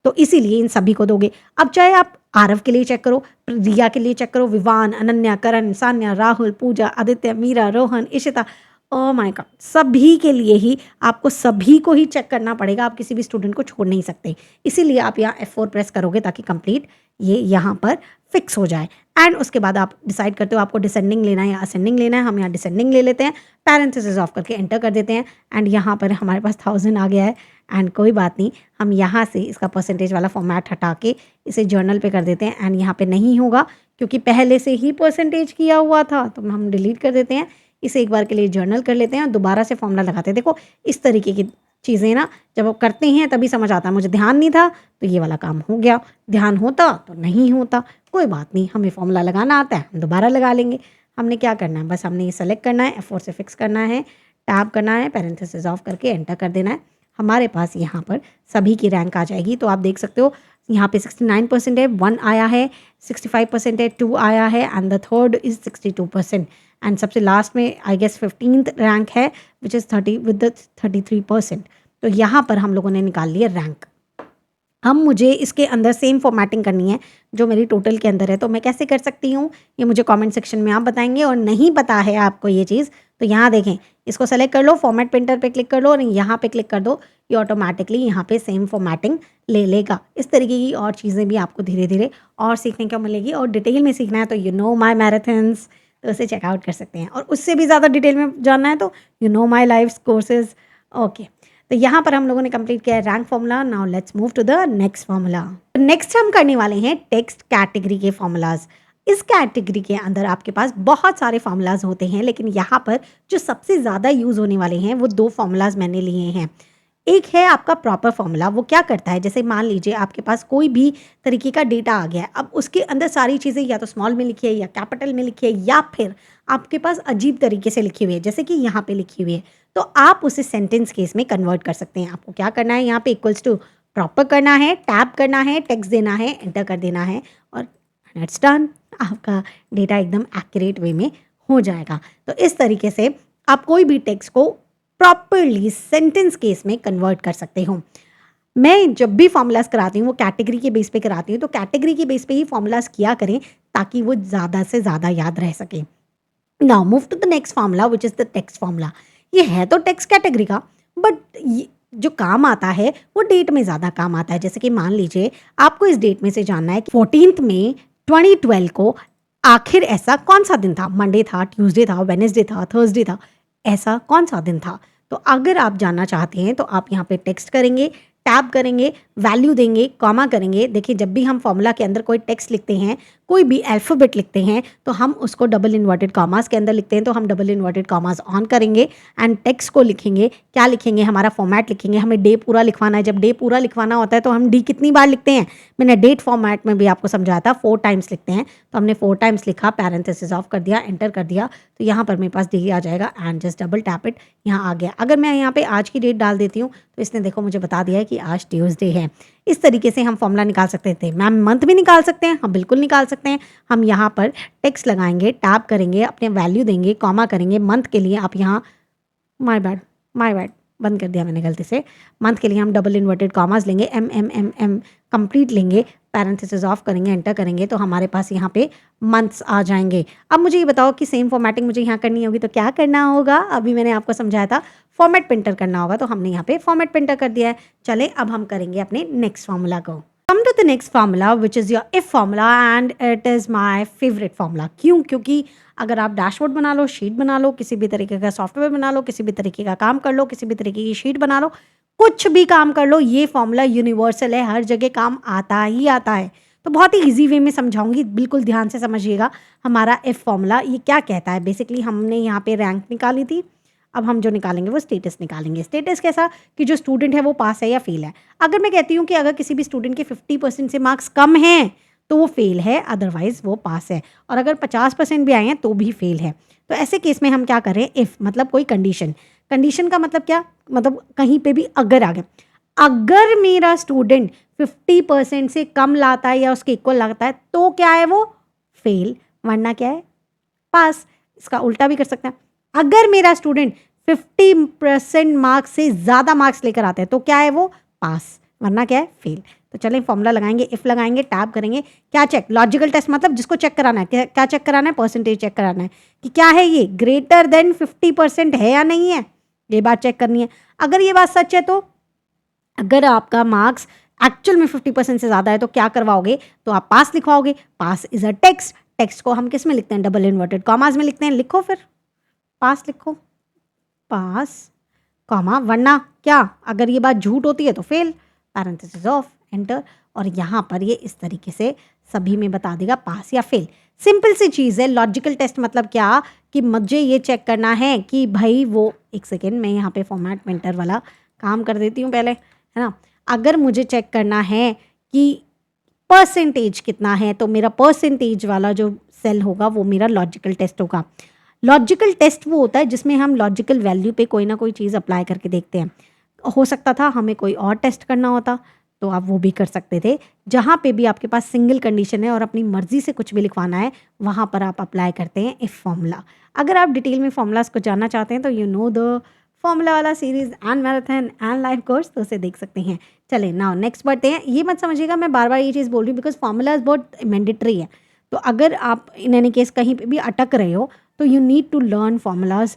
तो इसीलिए इन सभी को दोगे। अब चाहे आप आरव के लिए चेक करो, रिया के लिए चेक करो, Vivaan, Ananya, Karan, Sanya, Rahul, Pooja, Aditya, Meera, Rohan, Ishita, oh my god, सभी के लिए ही आपको सभी को ही चेक करना पड़ेगा। आप किसी भी स्टूडेंट को छोड़ नहीं सकते, इसीलिए आप यहाँ F4 प्रेस करोगे ताकि कंप्लीट ये यहाँ पर फिक्स हो जाए। एंड उसके बाद आप डिसाइड करते हो आपको डिसेंडिंग लेना है या असेंडिंग लेना है। हम यहाँ डिसेंडिंग ले लेते हैं, पैरेंथेसिस ऑफ करके एंटर कर देते हैं, एंड यहाँ पर हमारे पास 1000 आ गया है। एंड कोई बात नहीं, हम यहाँ से इसका परसेंटेज वाला फॉर्मेट हटा के इसे जर्नल पे कर देते हैं। एंड यहाँ पे नहीं होगा क्योंकि पहले से ही परसेंटेज किया हुआ था, तो हम डिलीट कर देते हैं। इसे एक बार के लिए जर्नल कर लेते हैं और दोबारा से फॉर्मूला लगाते हैं। देखो इस तरीके की चीज़ें ना जब आप करते हैं तभी समझ आता है। मुझे ध्यान नहीं था तो ये वाला काम हो गया, ध्यान होता तो नहीं होता, कोई बात नहीं, हमें फॉर्मूला लगाना आता है, हम दोबारा लगा लेंगे। हमने क्या करना है, बस हमने ये सेलेक्ट करना है, F4 से फिक्स करना है, टैब करना है, पैरेंथेसिस ऑफ करके एंटर कर देना है। हमारे पास यहाँ पर सभी की रैंक आ जाएगी। तो आप देख सकते हो यहाँ पे 69% है, 1 आया है, 65% है, 2 आया है, and the third is 62%। And सबसे लास्ट में आई गेस 15th रैंक है विच इज़ 30 विद द 33%। तो यहाँ पर हम लोगों ने निकाल लिया रैंक। अब मुझे इसके अंदर सेम फॉर्मेटिंग करनी है जो मेरी टोटल के अंदर है, तो मैं कैसे कर सकती हूँ ये मुझे कमेंट सेक्शन में आप बताएंगे। और नहीं पता है आपको ये चीज़ तो यहाँ देखें, इसको सेलेक्ट कर लो, फॉर्मेट प्रिंटर पे क्लिक कर लो और यहाँ पे क्लिक कर दो, ये ऑटोमेटिकली यहाँ पे सेम फॉर्मेटिंग ले लेगा। इस तरीके की और चीज़ें भी आपको धीरे धीरे और सीखने को मिलेगी। और डिटेल में सीखना है तो यू नो माई मैराथन्स, तो उसे चेकआउट कर सकते हैं। और उससे भी ज़्यादा डिटेल में जानना है तो you know my live courses. Okay, तो यहाँ पर हम लोगों ने कंप्लीट किया है rank formula. Now let's move to the next formula. Next हम करने वाले हैं टेक्स्ट कैटेगरी के फॉर्मूलाज। इस कैटेगरी के अंदर आपके पास बहुत सारे फार्मूलाज होते हैं, लेकिन यहाँ पर जो सबसे ज़्यादा यूज़ होने वाले हैं वो 2 फार्मूलाज मैंने लिए हैं। एक है आपका प्रॉपर फॉर्मूला, वो क्या करता है, जैसे मान लीजिए आपके पास कोई भी तरीके का डेटा आ गया है, अब उसके अंदर सारी चीज़ें या तो स्मॉल में लिखी है या कैपिटल में लिखी है या फिर आपके पास अजीब तरीके से लिखी हुई है, जैसे कि यहाँ पे लिखी हुई है, तो आप उसे सेंटेंस केस में कन्वर्ट कर सकते हैं। आपको क्या करना है, यहाँ पे इक्वल्स टू प्रॉपर करना है, टैब करना है, टेक्स्ट देना है, एंटर कर देना है और इट्स डन। आपका डेटा एकदम एक्यूरेट वे में हो जाएगा। तो इस तरीके से आप कोई भी टेक्स्ट को प्रॉपरली सेंटेंस केस में कन्वर्ट कर सकते हो। मैं जब भी फॉर्मूलाज कराती हूँ वो कैटेगरी के बेस पे कराती हूँ, तो कैटेगरी के बेस पे ही फॉर्मूलाज किया करें ताकि वो ज़्यादा से ज़्यादा याद रह सके। Now move to the next formula which is the text formula. ये है तो टेक्स्ट कैटेगरी का, बट जो काम आता है वो डेट में ज़्यादा काम आता है। जैसे कि मान लीजिए आपको इस डेट में से जानना है कि 14 मई 2012 को आखिर ऐसा कौन सा दिन था, मंडे था, ट्यूसडे था, वेडनेसडे था, थर्सडे था, ऐसा कौन सा दिन था। तो अगर आप जानना चाहते हैं तो आप यहाँ पे टेक्स्ट करेंगे, टैब करेंगे, वैल्यू देंगे, कॉमा करेंगे। देखिए जब भी हम फॉर्मूला के अंदर कोई टेक्स्ट लिखते हैं, कोई भी अल्फ़ाबेट लिखते हैं, तो हम उसको डबल इन्वर्टेड कॉमास के अंदर लिखते हैं, तो हम डबल इन्वर्टेड कॉमास ऑन करेंगे एंड टेक्स्ट को लिखेंगे। क्या लिखेंगे, हमारा फॉर्मेट लिखेंगे। हमें डे पूरा लिखवाना है, जब डे पूरा लिखवाना होता है तो हम डी कितनी बार लिखते हैं, मैंने डेट फॉर्मेट में भी आपको समझाया था 4 टाइम्स लिखते हैं, तो हमने 4 टाइम्स लिखा, पैरेंथेसिस ऑफ कर दिया, एंटर कर दिया, तो यहाँ पर मेरे पास डे आ जाएगा and just double tap it, यहाँ आ गया। अगर मैं यहाँ पे आज की डेट डाल देती हूँ तो इसने देखो मुझे बता दिया है कि आज ट्यूसडे है। इस तरीके से हम फॉर्मूला निकाल सकते थे। मैम मंथ भी निकाल सकते हैं, हम बिल्कुल निकाल सकते हैं। हम यहाँ पर टेक्स्ट लगाएंगे, टैब करेंगे, अपने वैल्यू देंगे, कॉमा करेंगे। मंथ के लिए आप यहाँ माय बैड बंद कर दिया मैंने गलती से। मंथ के लिए हम डबल इन्वर्टेड कॉमास लेंगे, एम कंप्लीट लेंगे, पैरेंथेसिस ऑफ करेंगे, एंटर करेंगे, तो हमारे पास यहाँ पे मंथ्स आ जाएंगे। अब मुझे ये बताओ कि सेम फॉर्मेटिंग मुझे यहाँ करनी होगी तो क्या करना होगा। अभी मैंने आपको समझाया था फॉर्मेट प्रिंटर करना होगा, तो हमने यहाँ पे फॉर्मेट प्रिंटर कर दिया है। चले अब हम करेंगे अपने नेक्स्ट फॉर्मूला को। Come to the next formula which is your if formula and it is my favourite formula. क्यों? क्योंकि अगर आप डैशबोर्ड बना लो, शीट बना लो, किसी भी तरीके का सॉफ्टवेयर बना लो, किसी भी तरीके का काम कर लो, किसी भी तरीके की शीट बना लो, कुछ भी काम कर लो, ये फार्मूला यूनिवर्सल है, हर जगह काम आता ही आता है। तो बहुत ही इजी वे में समझाऊंगी, बिल्कुल ध्यान से समझिएगा। हमारा इफ फार्मूला ये क्या कहता है, बेसिकली हमने यहाँ पे रैंक निकाली थी, अब हम जो निकालेंगे वो स्टेटस निकालेंगे। स्टेटस कैसा कि जो स्टूडेंट है वो पास है या फेल है। अगर मैं कहती हूँ कि अगर किसी भी स्टूडेंट के 50% से मार्क्स कम हैं तो वो फेल है, अदरवाइज वो पास है, और अगर 50% भी आए हैं तो भी फेल है। तो ऐसे केस में हम क्या करें, इफ़ मतलब कोई कंडीशन का मतलब क्या, मतलब कहीं पे भी अगर आ गया, अगर मेरा स्टूडेंट 50% से कम लाता है या उसके इक्वल लाता है तो क्या है वो फेल, वरना क्या है पास। इसका उल्टा भी कर सकते हैं, अगर मेरा स्टूडेंट 50% मार्क्स से ज़्यादा मार्क्स लेकर आता है तो क्या है वो पास, वरना क्या है फेल। तो चलें फॉर्मूला लगाएंगे, इफ़ लगाएंगे, टैब करेंगे, क्या चेक, लॉजिकल टेस्ट मतलब जिसको चेक कराना है, क्या चेक कराना है, परसेंटेज चेक कराना है कि क्या है ये ग्रेटर देन 50% है या नहीं है, ये बात चेक करनी है। अगर ये बात सच है तो अगर आपका मार्क्स एक्चुअल में 50% से ज़्यादा है तो क्या करवाओगे, तो आप पास लिखवाओगे। पास इज़ अ टेक्स्ट, टेक्स्ट को हम किस में लिखते हैं, डबल इन्वर्टेड कॉमास में लिखते हैं। लिखो फिर पास, लिखो पास कॉमा, वरना क्या, अगर ये बात झूठ होती है तो फेल, पैरेंथेसिस ऑफ, एंटर, और यहाँ पर ये इस तरीके से सभी में बता देगा पास या फेल। सिंपल सी चीज़ है। लॉजिकल टेस्ट मतलब क्या कि मुझे ये चेक करना है कि भाई वो, एक सेकेंड मैं यहाँ पे फॉर्मेट मेंटर वाला काम कर देती हूँ पहले, है ना। अगर मुझे चेक करना है कि परसेंटेज कितना है तो मेरा परसेंटेज वाला जो सेल होगा वो मेरा लॉजिकल टेस्ट होगा। लॉजिकल टेस्ट वो होता है जिसमें हम लॉजिकल वैल्यू पे कोई ना कोई चीज़ अप्लाई करके देखते हैं। हो सकता था हमें कोई और टेस्ट करना होता तो आप वो भी कर सकते थे। जहाँ पे भी आपके पास सिंगल कंडीशन है और अपनी मर्जी से कुछ भी लिखवाना है वहाँ पर आप अप्लाई करते हैं इफ़ फॉर्मूला। अगर आप डिटेल में फॉर्मूलाज को जानना चाहते हैं तो यू नो द फॉर्मूला वाला series and marathon and live course, तो उसे देख सकते हैं। चलें नाउ नेक्स्ट बढ़ते हैं। ये मत समझिएगा मैं बार बार ये चीज़ बोल रही हूँ बिकॉज फॉर्मूलाज बहुत मैंडेटरी है। तो अगर आप इन एनी केस कहीं पे भी अटक रहे हो तो you need to learn formulas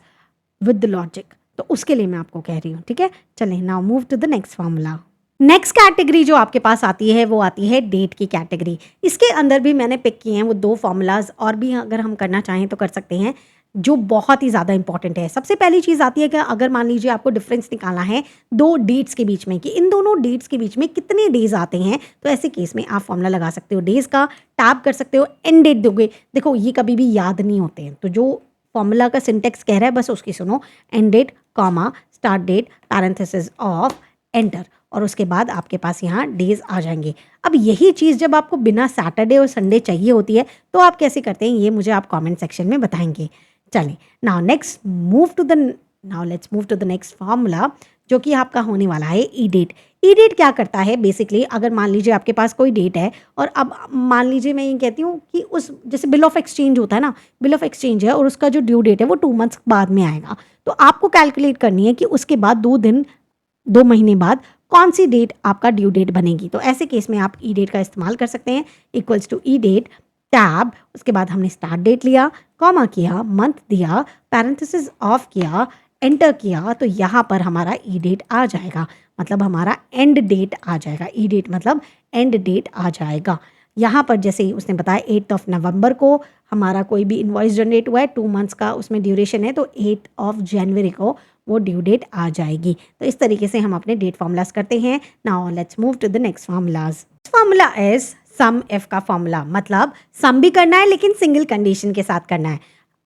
with the logic, तो उसके लिए मैं आपको कह रही हूँ, ठीक है। चलें now move to the next formula. Next category जो आपके पास आती है वो आती है डेट की कैटेगरी। इसके अंदर भी मैंने पिक किए हैं वो 2 फॉर्मूलाज, और भी अगर हम करना चाहें तो कर सकते हैं, जो बहुत ही ज़्यादा इंपॉर्टेंट है। सबसे पहली चीज़ आती है कि अगर मान लीजिए आपको डिफरेंस निकालना है 2 डेट्स के बीच में कि इन दोनों डेट्स के बीच में कितने डेज आते हैं, तो ऐसे केस में आप फॉर्मूला लगा सकते हो। डेज का टैब कर सकते हो, एंड डेट दोगे। देखो ये कभी भी याद नहीं होते हैं, तो जो फॉर्मूला का सिंटेक्स कह रहा है बस उसकी सुनो, end date comma start date parenthesis off, enter, और उसके बाद आपके पास यहाँ डेज आ जाएंगे। अब यही चीज़ जब आपको बिना सैटरडे और संडे चाहिए होती है तो आप कैसे करते हैं ये मुझे आप कमेंट सेक्शन में बताएंगे। चलें now let's move to the next formula जो कि आपका होने वाला है ई डेट। ई डेट क्या करता है बेसिकली, अगर मान लीजिए आपके पास कोई डेट है और अब मान लीजिए मैं ये कहती हूँ कि उस जैसे बिल ऑफ एक्सचेंज होता है ना, बिल ऑफ एक्सचेंज है और उसका जो ड्यू डेट है वो 2 मंथ्स बाद में आएगा, तो आपको कैलकुलेट करनी है कि उसके बाद 2 महीने बाद कौन सी डेट आपका ड्यू डेट बनेगी। तो ऐसे केस में आप ई डेट का इस्तेमाल कर सकते हैं, equals to E date tab, उसके बाद हमने स्टार्ट डेट लिया, कॉमा किया, मंथ दिया, पैरेंथेसिस ऑफ किया, एंटर किया, तो यहाँ पर हमारा ई डेट आ जाएगा, मतलब हमारा एंड डेट आ जाएगा। ई डेट मतलब एंड डेट आ जाएगा। यहाँ पर जैसे ही उसने बताया 8 नवंबर को हमारा कोई भी इनवॉइस जनरेट हुआ है, 2 मंथ्स का उसमें ड्यूरेशन है, तो 8 जनवरी को वो ड्यू डेट आ जाएगी। तो इस तरीके से हम अपने डेट फॉर्मूलाज करते हैं। Now let's move to the next formulas. Formula is sum F का फॉर्मूला, मतलब सम भी करना है लेकिन सिंगल कंडीशन के साथ करना है।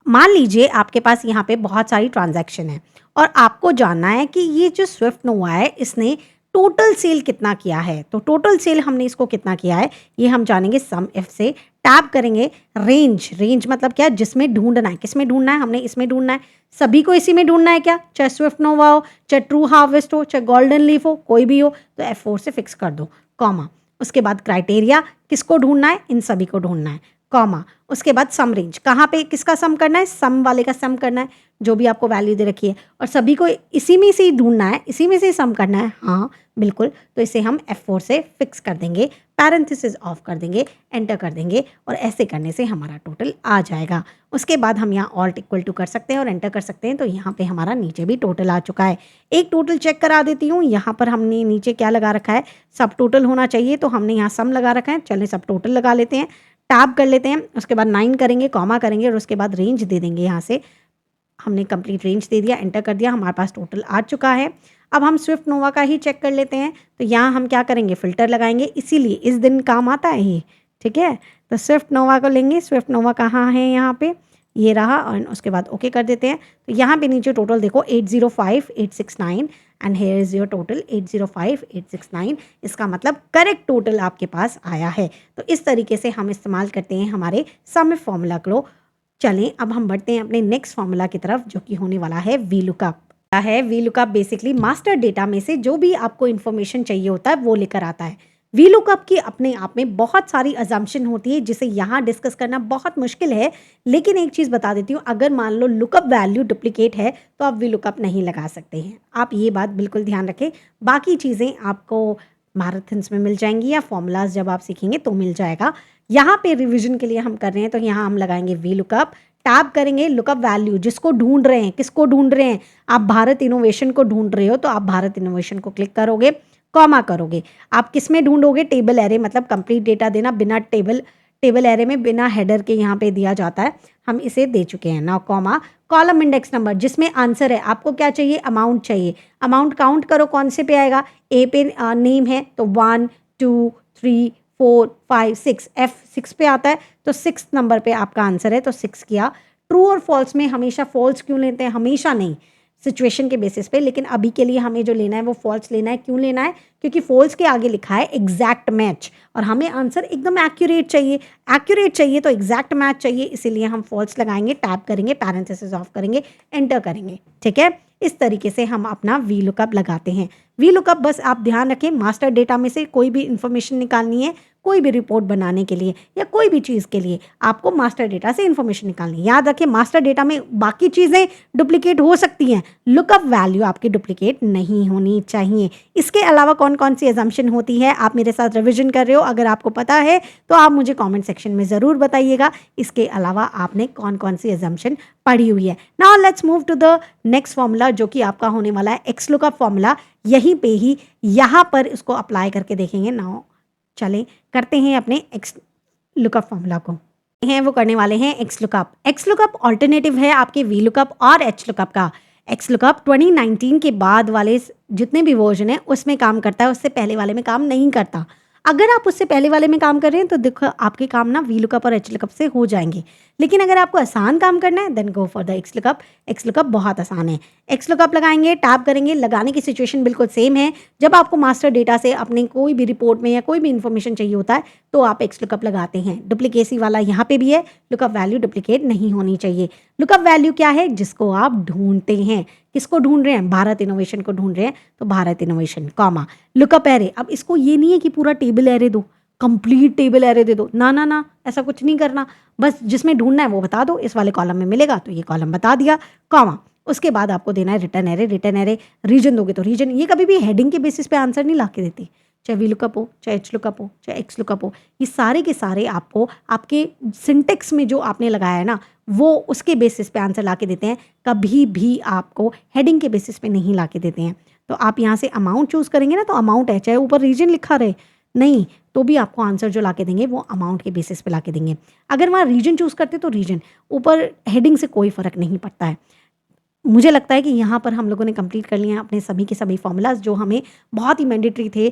मान लीजिए आपके पास यहाँ पे बहुत सारी ट्रांजैक्शन है और आपको जानना है कि ये जो स्विफ्ट नोवा है इसने टोटल सेल कितना किया है। तो टोटल सेल हमने इसको कितना किया है ये हम जानेंगे सम एफ से। टैब करेंगे, रेंज मतलब क्या, जिसमें ढूंढना है, किसमें ढूंढना है, हमने इसमें ढूंढना है, सभी को इसी में ढूंढना है क्या, चाहे स्विफ्ट नोवा हो, चाहे ट्रू हार्वेस्ट हो, चाहे गोल्डन लीफ हो, कोई भी हो, तो F4 से फिक्स कर दो, कॉमा, उसके बाद क्राइटेरिया, किसको ढूंढना है, इन सभी को ढूंढना है, कॉमा, उसके बाद सम रेंज, कहाँ पे किसका सम करना है, सम वाले का सम करना है, जो भी आपको वैल्यू दे रखी है, और सभी को इसी में से ही ढूंढना है, इसी में से ही सम करना है, हाँ बिल्कुल। तो इसे हम F4 से फिक्स कर देंगे, पैरेंथेसिस ऑफ कर देंगे, एंटर कर देंगे, और ऐसे करने से हमारा टोटल आ जाएगा। उसके बाद हम यहाँ ऑल्ट इक्वल टू कर सकते हैं और एंटर कर सकते हैं, तो यहाँ पे हमारा नीचे भी टोटल आ चुका है। एक टोटल चेक करा देती हूँ, यहाँ पर हमने नीचे क्या लगा रखा है, सब टोटल होना चाहिए, तो हमने यहाँ सम लगा रखा है, चलें सब टोटल लगा लेते हैं, टैब कर लेते हैं, उसके बाद 9 करेंगे, कॉमा करेंगे, और उसके बाद रेंज दे देंगे। यहाँ से हमने कंप्लीट रेंज दे दिया, एंटर कर दिया, हमारे पास टोटल आ चुका है। अब हम स्विफ्ट नोवा का ही चेक कर लेते हैं, तो यहाँ हम क्या करेंगे, फ़िल्टर लगाएंगे, इसीलिए इस दिन काम आता है ये, ठीक है। तो स्विफ्ट नोवा को लेंगे, स्विफ्ट नोवा कहाँ है, यहाँ पे ये रहा, और उसके बाद ओके कर देते हैं। तो यहाँ पे नीचे टोटल देखो 805869 and here is your total 805869। इसका मतलब करेक्ट टोटल आपके पास आया है। तो इस तरीके से हम इस्तेमाल करते हैं हमारे सम फॉर्मूला को। चलें अब हम बढ़ते हैं अपने नेक्स्ट फॉर्मूला की तरफ, जो कि होने वाला है वी लुकअप। है V lookup basically master data में से जो भी आपको इन्फॉर्मेशन चाहिए होता है वो लेकर आता है। वी लुकअप की अपने आप में बहुत सारी अजम्पशन होती है जिसे यहाँ डिस्कस करना बहुत मुश्किल है, लेकिन एक चीज़ बता देती हूँ, अगर मान लो लुकअप वैल्यू डुप्लीकेट है तो आप वी लुकअप नहीं लगा सकते हैं। आप ये बात बिल्कुल ध्यान रखें। बाकी चीज़ें आपको मैराथन्स में मिल जाएंगी या फॉर्मूलाज जब आप सीखेंगे तो मिल जाएगा। यहाँ पे रिविजन के लिए हम कर रहे हैं तो यहाँ हम लगाएंगे वी लुकअप, टैब करेंगे लुकअप वैल्यू जिसको ढूंढ रहे हैं, किसको ढूंढ रहे हैं, आप भारत इनोवेशन को ढूंढ रहे हो तो आप भारत इनोवेशन को क्लिक करोगे, कॉमा करोगे। आप किस में ढूंढोगे, टेबल एरे, मतलब कंप्लीट डेटा देना बिना टेबल एरे में बिना हेडर के यहाँ पे दिया जाता है, हम इसे दे चुके हैं। Now comma column index number जिसमें आंसर है, आपको क्या चाहिए, अमाउंट चाहिए। अमाउंट काउंट करो कौन से पे आएगा, ए पे नेम है तो 1 2 3 4 5 6, F6 पे आता है तो 6 नंबर पे आपका आंसर है तो 6 किया। ट्रू और फॉल्स में हमेशा फॉल्स क्यों लेते हैं, हमेशा नहीं, सिचुएशन के बेसिस पे, लेकिन अभी के लिए हमें जो लेना है वो फॉल्स लेना है। क्यों लेना है, क्योंकि फॉल्स के आगे लिखा है एग्जैक्ट मैच और हमें आंसर एकदम एक्यूरेट चाहिए तो एग्जैक्ट मैच चाहिए, इसीलिए हम फॉल्स लगाएंगे, टैब करेंगे, पैरेंथेसिस ऑफ करेंगे, एंटर करेंगे। ठीक है, इस तरीके से हम अपना वी लुकअप लगाते हैं। वी लुकअप बस आप ध्यान रखें, मास्टर डेटा में से कोई भी इंफॉर्मेशन निकालनी है, कोई भी रिपोर्ट बनाने के लिए या कोई भी चीज़ के लिए आपको मास्टर डेटा से इंफॉर्मेशन निकालनी है। याद रखें, मास्टर डेटा में बाकी चीज़ें डुप्लीकेट हो सकती हैं, लुकअप वैल्यू आपकी डुप्लीकेट नहीं होनी चाहिए। इसके अलावा कौन कौन सी एजम्पशन होती है, आप मेरे साथ रिविजन कर रहे हो, अगर आपको पता है तो आप मुझे कॉमेंट सेक्शन में ज़रूर बताइएगा। इसके अलावा आपने कौन कौन सी एजम्पशन पढ़ी हुई है। Now let's move to the next formula जो कि आपका होने वाला है एक्स लुकअप फॉर्मूला। यहीं पे ही यहाँ पर इसको अप्लाई करके देखेंगे। नाउ चलें करते हैं अपने एक्स लुकअप फॉर्मूला को, हैं वो करने वाले हैं x lookup. X lookup alternative है आपके वी लुकअप और एच लुकअप का। एक्स लुकअप 2019 के बाद वाले जितने भी वर्जन है उसमें काम करता है, उससे पहले वाले में काम नहीं करता। अगर आप उससे पहले वाले में काम कर रहे हैं तो देखो आपके काम ना वी लुकअप और एच लुकअप से हो जाएंगे, लेकिन अगर आपको आसान काम करना है then go for the X lookup. X lookup बहुत आसान है। एक्स लुकअप लगाएंगे, टैब करेंगे, लगाने की सिचुएशन बिल्कुल सेम है। जब आपको मास्टर डेटा से अपने कोई भी रिपोर्ट में या कोई भी इन्फॉर्मेशन चाहिए होता है तो आप एक्स लुकअप लगाते हैं। डुप्लीकेसी वाला यहाँ पे भी है, लुकअप वैल्यू डुप्लीकेट नहीं होनी चाहिए। लुकअप वैल्यू क्या है, जिसको आप ढूंढते हैं। किसको ढूंढ रहे हैं, भारत इनोवेशन को ढूंढ रहे हैं तो Bharat innovation, comma lookup array. अब इसको ये नहीं है कि पूरा टेबल एरे दो, कंप्लीट टेबल एरे दे दो, ना ना ना, ऐसा कुछ नहीं करना। बस जिसमें ढूंढना है वो बता दो, इस वाले कॉलम में मिलेगा तो ये कॉलम बता दिया, कॉमा। उसके बाद आपको देना है return array. Return array region दोगे तो रीजन, ये कभी भी हेडिंग के बेसिस पे आंसर नहीं ला के देती, चाहे वी लुकअप हो, चाहे एच लुकअप हो, चाहे एक्स लुकअप हो। ये सारे के सारे आपको आपके सिंटेक्स में जो आपने लगाया है ना वो उसके बेसिस पे आंसर ला के देते हैं, कभी भी आपको हेडिंग के बेसिस पे नहीं ला के देते हैं। तो आप यहाँ से अमाउंट चूज़ करेंगे ना तो अमाउंट है, चाहे ऊपर रीजन लिखा रहे नहीं तो भी आपको आंसर जो ला के देंगे वो अमाउंट के बेसिस पे ला के देंगे। अगर वहाँ रीजन चूज़ करते तो रीजन, ऊपर हेडिंग से कोई फ़र्क नहीं पड़ता है। मुझे लगता है कि यहाँ पर हम लोगों ने कंप्लीट कर लिए हैं अपने सभी के सभी फॉर्मूलाज जो हमें बहुत ही मैंडेटरी थे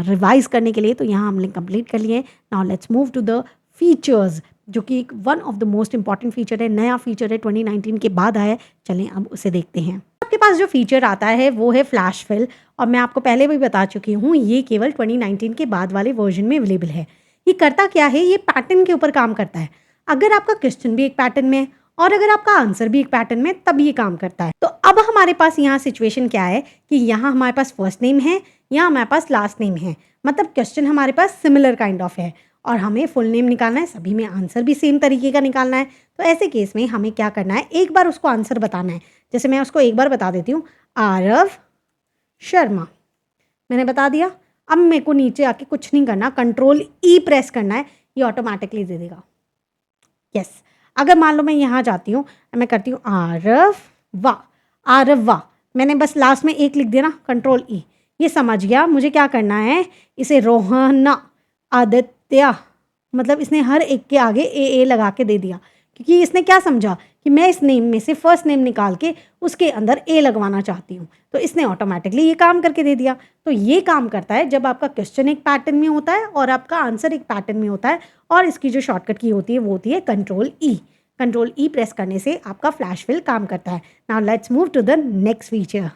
रिवाइज करने के लिए, तो यहाँ हमने कंप्लीट कर लिए हैं। Now let's move to the features जो कि एक one of the most important feature है, नया फीचर है, 2019 के बाद आया है। चलें अब उसे देखते हैं। आपके पास जो फीचर आता है वो है फ्लैश फिल, और मैं आपको पहले भी बता चुकी हूँ ये केवल 2019 के बाद वाले वर्जन में अवेलेबल है। ये करता क्या है, ये पैटर्न के ऊपर काम करता है। अगर आपका क्वेश्चन भी एक पैटर्न में और अगर आपका आंसर भी एक पैटर्न में तब ये काम करता है। तो अब हमारे पास यहाँ सिचुएशन क्या है कि यहाँ हमारे पास फर्स्ट नेम है, यहाँ हमारे पास लास्ट नेम है, मतलब क्वेश्चन हमारे पास सिमिलर काइंड ऑफ है और हमें फुल नेम निकालना है, सभी में आंसर भी सेम तरीके का निकालना है। तो ऐसे केस में हमें क्या करना है, एक बार उसको आंसर बताना है। जैसे मैं उसको एक बार बता देती हूँ, आरव शर्मा, मैंने बता दिया। अब मेरे को नीचे आके कुछ नहीं करना, कंट्रोल ई प्रेस करना है, ये ऑटोमेटिकली दे देगा। यस, अगर मान लो मैं यहाँ जाती हूँ, मैं करती हूँ आरव वाह, मैंने बस लास्ट में एक लिख दिया ना, कंट्रोल ई, ये समझ गया मुझे क्या करना है। इसे रोहना आदित्य, मतलब इसने हर एक के आगे ए लगा के दे दिया, क्योंकि इसने क्या समझा कि मैं इस नेम में से फर्स्ट नेम निकाल के उसके अंदर ए लगवाना चाहती हूँ, तो इसने ऑटोमेटिकली ये काम करके दे दिया। तो ये काम करता है जब आपका क्वेश्चन एक पैटर्न में होता है और आपका आंसर एक पैटर्न में होता है, और इसकी जो शॉर्टकट की होती है वो होती है control E. Control E press करने से आपका फ्लैश फिल काम करता है। Now let's move to the next feature,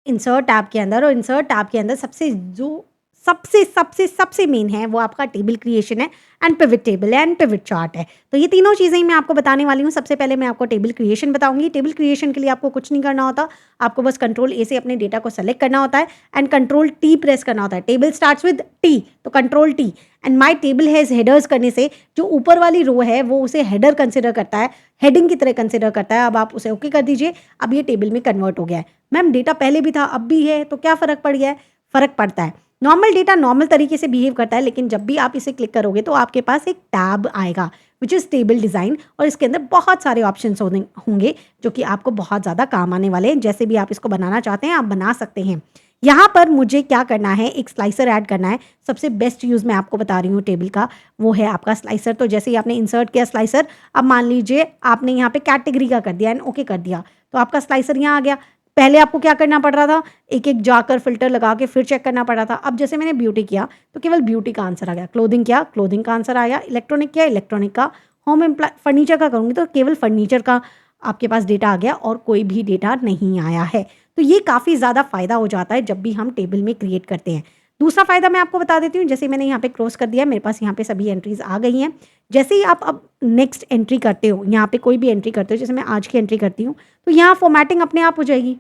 insert tab के अंदर। और इंसर्ट टैब के अंदर सबसे जो सबसे सबसे सबसे मेन है वो आपका टेबल क्रिएशन है and pivot table and pivot chart है। तो ये तीनों चीज़ें ही मैं आपको बताने वाली हूँ। सबसे पहले मैं आपको टेबल क्रिएशन बताऊंगी। टेबल क्रिएशन के लिए आपको कुछ नहीं करना होता, आपको बस कंट्रोल ए से अपने डेटा को सेलेक्ट करना होता है एंड कंट्रोल टी प्रेस करना होता है। टेबल स्टार्ट्स विद टी, तो control T and my table has headers करने से जो ऊपर वाली रो है वो उसे हेडर कंसिडर करता है, हेडिंग की तरह कंसिडर करता है। अब आप उसे ओके कर दीजिए। अब ये टेबल में कन्वर्ट हो गया है। मैम डेटा पहले भी था अब भी है, तो क्या फ़र्क पड़ गया है? फ़र्क पड़ता है। नॉर्मल डेटा नॉर्मल तरीके से बिहेव करता है, लेकिन जब भी आप इसे क्लिक करोगे तो आपके पास एक टैब आएगा विच इज़ टेबल डिज़ाइन, और इसके अंदर बहुत सारे ऑप्शन होंगे जो कि आपको बहुत ज़्यादा काम आने वाले हैं। जैसे भी आप इसको बनाना चाहते हैं आप बना सकते हैं। यहाँ पर मुझे क्या करना है, एक स्लाइसर ऐड करना है। सबसे बेस्ट यूज़ मैं आपको बता रही हूँ टेबल का, वो है आपका स्लाइसर। तो जैसे ही आपने इंसर्ट किया स्लाइसर, अब मान लीजिए आपने यहाँ पे कैटेगरी का कर दिया एंड ओके कर दिया, तो आपका स्लाइसर यहाँ आ गया। पहले आपको क्या करना पड़ रहा था, एक एक जाकर फिल्टर लगा के फिर चेक करना पड़ रहा था। अब जैसे मैंने ब्यूटी किया तो केवल ब्यूटी का आंसर आ गया, क्लोथिंग किया क्लोथिंग का आंसर आया, इलेक्ट्रॉनिक किया इलेक्ट्रॉनिक का, होम फर्नीचर का करूँगी तो केवल फर्नीचर का आपके पास डेटा आ गया और कोई भी डेटा नहीं आया है। तो ये काफ़ी ज़्यादा फ़ायदा हो जाता है जब भी हम टेबल में क्रिएट करते हैं। दूसरा फ़ायदा मैं आपको बता देती हूँ। जैसे मैंने यहाँ पे क्रॉस कर दिया, मेरे पास यहाँ पे सभी एंट्रीज आ गई हैं। जैसे ही आप अब नेक्स्ट एंट्री करते हो, यहाँ पे कोई भी एंट्री करते हो, जैसे मैं आज की एंट्री करती हूँ, तो यहाँ फॉर्मेटिंग अपने आप हो जाएगी,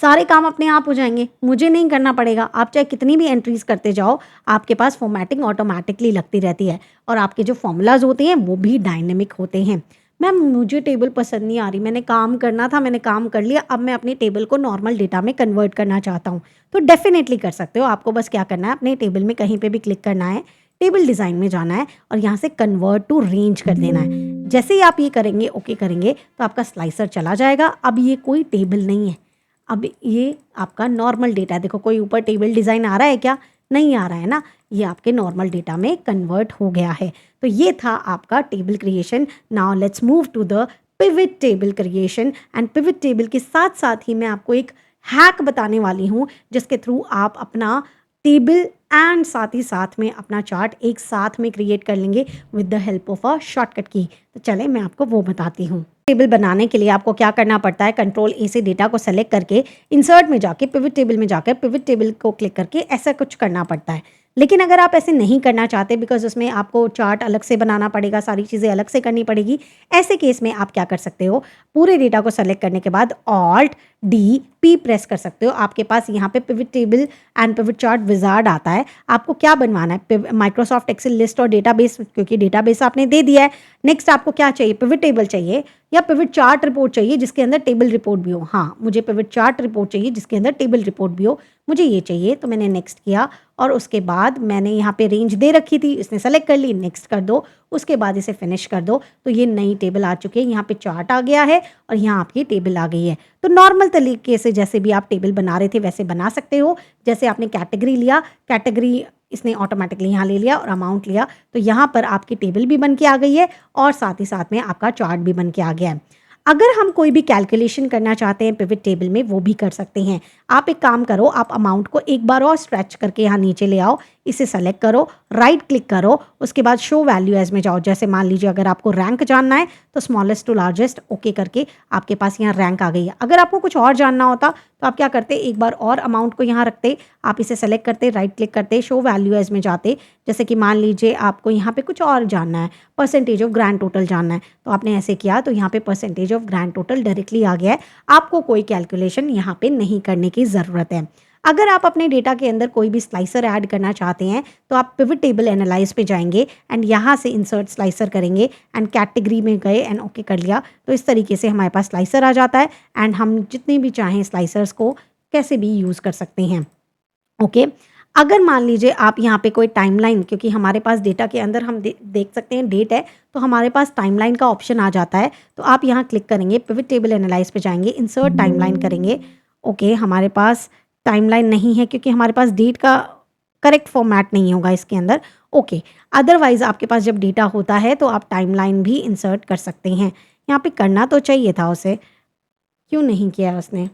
सारे काम अपने आप हो जाएंगे, मुझे नहीं करना पड़ेगा। आप चाहे कितनी भी एंट्रीज करते जाओ, आपके पास फॉर्मेटिंग ऑटोमेटिकली लगती रहती है और आपके जो फॉर्मूलाज होते हैं वो भी डायनेमिक होते हैं। मैम मुझे टेबल पसंद नहीं आ रही, मैंने काम करना था, मैंने काम कर लिया, अब मैं अपनी टेबल को नॉर्मल डेटा में कन्वर्ट करना चाहता हूँ, तो डेफिनेटली कर सकते हो। आपको बस क्या करना है, अपने टेबल में कहीं पे भी क्लिक करना है, टेबल डिज़ाइन में जाना है और यहाँ से कन्वर्ट टू रेंज कर देना है। जैसे ही आप ये करेंगे, ओके करेंगे, तो आपका स्लाइसर चला जाएगा। अब ये कोई टेबल नहीं है, अब ये आपका नॉर्मल डेटा है। देखो कोई ऊपर टेबल डिज़ाइन आ रहा है क्या? नहीं आ रहा है ना, ये आपके नॉर्मल डेटा में कन्वर्ट हो गया है। तो ये था आपका table creation. Now let's move to the pivot table creation. And pivot table के साथ साथ ही मैं आपको एक हैक बताने वाली हूँ जिसके थ्रू आप अपना टेबल एंड साथ ही साथ में अपना चार्ट एक साथ में क्रिएट कर लेंगे with the help of a shortcut की। तो चले मैं आपको वो बताती हूँ। टेबल बनाने के लिए आपको क्या करना पड़ता है, कंट्रोल ए से डेटा को सेलेक्ट करके इंसर्ट में जाके पिवट टेबल में जाकर पिवट टेबल को क्लिक करके ऐसा कुछ करना पड़ता है। लेकिन अगर आप ऐसे नहीं करना चाहते, बिकॉज उसमें आपको चार्ट अलग से बनाना पड़ेगा, सारी चीज़ें अलग से करनी पड़ेगी, ऐसे केस में आप क्या कर सकते हो, पूरे डेटा को सेलेक्ट करने के बाद ऑल्ट डी पी प्रेस कर सकते हो। आपके पास यहाँ पे pivot table and pivot chart wizard आता है। आपको क्या बनवाना है, माइक्रोसॉफ्ट एक्सेल लिस्ट और डेटाबेस, क्योंकि डेटाबेस आपने दे दिया है। नेक्स्ट आपको क्या चाहिए, पिवट टेबल चाहिए या पिवट चार्ट रिपोर्ट चाहिए जिसके अंदर टेबल रिपोर्ट भी हो। हाँ, मुझे पिवट चार्ट रिपोर्ट चाहिए जिसके अंदर टेबल रिपोर्ट भी हो, मुझे ये चाहिए। तो मैंने नेक्स्ट किया और उसके बाद मैंने यहाँ पे रेंज दे रखी थी, इसने सेलेक्ट कर ली, नेक्स्ट कर दो, उसके बाद इसे फिनिश कर दो। तो ये नई टेबल आ चुकी है, यहाँ पे चार्ट आ गया है और यहाँ आपकी टेबल आ गई है। तो नॉर्मल तरीके से जैसे भी आप टेबल बना रहे थे वैसे बना सकते हो। जैसे आपने कैटेगरी लिया, कैटेगरी इसने ऑटोमेटिकली यहाँ ले लिया और अमाउंट लिया, तो यहाँ पर आपकी टेबल भी बन के आ गई है और साथ ही साथ में आपका चार्ट भी बन के आ गया है। अगर हम कोई भी कैलकुलेशन करना चाहते हैं पिवट टेबल में, वो भी कर सकते हैं। आप एक काम करो, आप अमाउंट को एक बार और स्ट्रेच करके यहाँ नीचे ले आओ, इसे सेलेक्ट करो, राइट क्लिक करो, उसके बाद शो वैल्यू एज में जाओ। जैसे मान लीजिए अगर आपको रैंक जानना है तो स्मॉलेस्ट टू लार्जेस्ट ओके करके आपके पास यहाँ रैंक आ गई है। अगर आपको कुछ और जानना होता तो आप क्या करते, एक बार और अमाउंट को यहाँ रखते, आप इसे सेलेक्ट करते, राइट क्लिक करते, शो वैल्यू एज में जाते। जैसे कि मान लीजिए आपको यहाँ पे कुछ और जानना है, परसेंटेज ऑफ ग्रैंड टोटल जानना है, तो आपने ऐसे किया तो यहाँ पे percentage of grand total directly आ गया है। आपको कोई कैलकुलेशन यहाँ पे नहीं करने की ज़रूरत है। अगर आप अपने डेटा के अंदर कोई भी स्लाइसर ऐड करना चाहते हैं तो आप पिवट टेबल एनालाइज पे जाएंगे एंड यहाँ से इंसर्ट स्लाइसर करेंगे एंड कैटेगरी में गए एंड ओके कर लिया। तो इस तरीके से हमारे पास स्लाइसर आ जाता है एंड हम जितने भी चाहें स्लाइसर्स को कैसे भी यूज़ कर सकते हैं। ओके, अगर मान लीजिए आप यहाँ पे कोई टाइमलाइन, क्योंकि हमारे पास डेटा के अंदर हम देख सकते हैं डेट है, तो हमारे पास टाइमलाइन का ऑप्शन आ जाता है। तो आप यहाँ क्लिक करेंगे, पिवट टेबल एनालाइज पे जाएंगे, इंसर्ट टाइमलाइन करेंगे। ओके, हमारे पास टाइमलाइन नहीं है क्योंकि हमारे पास डेट का करेक्ट फॉर्मेट नहीं होगा इसके अंदर। ओके, अदरवाइज आपके पास जब डेटा होता है तो आप टाइमलाइन भी इंसर्ट कर सकते हैं। यहाँ पे करना तो चाहिए था उसे, क्यों नहीं किया उसने।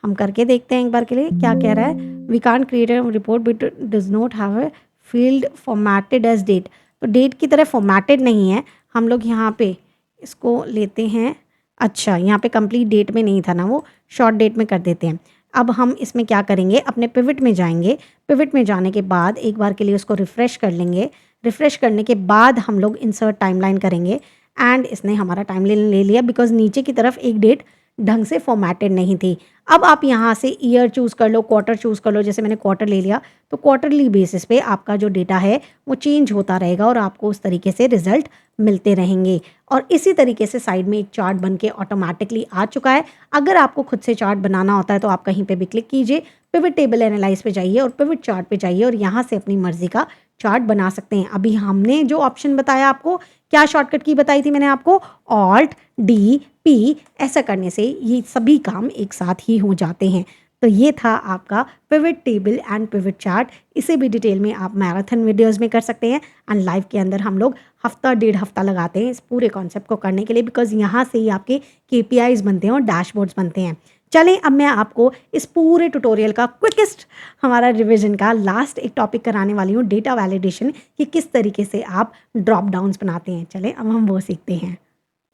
हम करके देखते हैं एक बार के लिए क्या कह रहा है। We can't create a report but does not have a field formatted as date. तो डेट की तरह फॉर्मेटेड नहीं है। हम लोग यहाँ पे इसको लेते हैं, अच्छा यहाँ पे कंप्लीट डेट में नहीं था ना, वो शॉर्ट डेट में कर देते हैं। अब हम इसमें क्या करेंगे, अपने पिवट में जाएंगे। पिवट में जाने के बाद एक बार के लिए उसको रिफ़्रेश कर लेंगे। रिफ़्रेश करने के बाद हम लोग इंसर्ट टाइमलाइन करेंगे एंड इसने हमारा टाइमलाइन ले लिया बिकॉज नीचे की तरफ एक डेट ढंग से फॉर्मेटेड नहीं थी। अब आप यहाँ से ईयर चूज़ कर लो, क्वार्टर चूज़ कर लो। जैसे मैंने क्वार्टर ले लिया तो क्वार्टरली बेसिस पे आपका जो डेटा है वो चेंज होता रहेगा और आपको उस तरीके से रिजल्ट मिलते रहेंगे। और इसी तरीके से साइड में एक चार्ट बन के ऑटोमेटिकली आ चुका है। अगर आपको खुद से चार्ट बनाना होता है तो आप कहीं पे भी क्लिक कीजिए, पिवट टेबल एनालाइज पे जाइए और पिवट चार्ट पे जाइए और यहाँ से अपनी मर्जी का चार्ट बना सकते हैं। अभी हमने जो ऑप्शन बताया आपको, क्या शॉर्टकट की बताई थी मैंने आपको, ऑल्ट डी पी, ऐसा करने से ये सभी काम एक साथ ही हो जाते हैं। तो ये था आपका pivot table and pivot chart. इसे भी डिटेल में आप मैराथन वीडियोस में कर सकते हैं एंड लाइव के अंदर हम लोग हफ्ता 1.5 हफ्ता लगाते हैं इस पूरे कॉन्सेप्ट को करने के लिए बिकॉज यहाँ से ही आपके KPIs बनते हैं और डैशबोर्ड्स बनते हैं। चलें अब मैं आपको इस पूरे ट्यूटोरियल का क्विकेस्ट हमारा रिवीजन का लास्ट एक टॉपिक कराने वाली हूँ, डेटा वैलिडेशन, कि किस तरीके से आप ड्रॉप डाउन्स बनाते हैं। चलें अब हम वो सीखते हैं।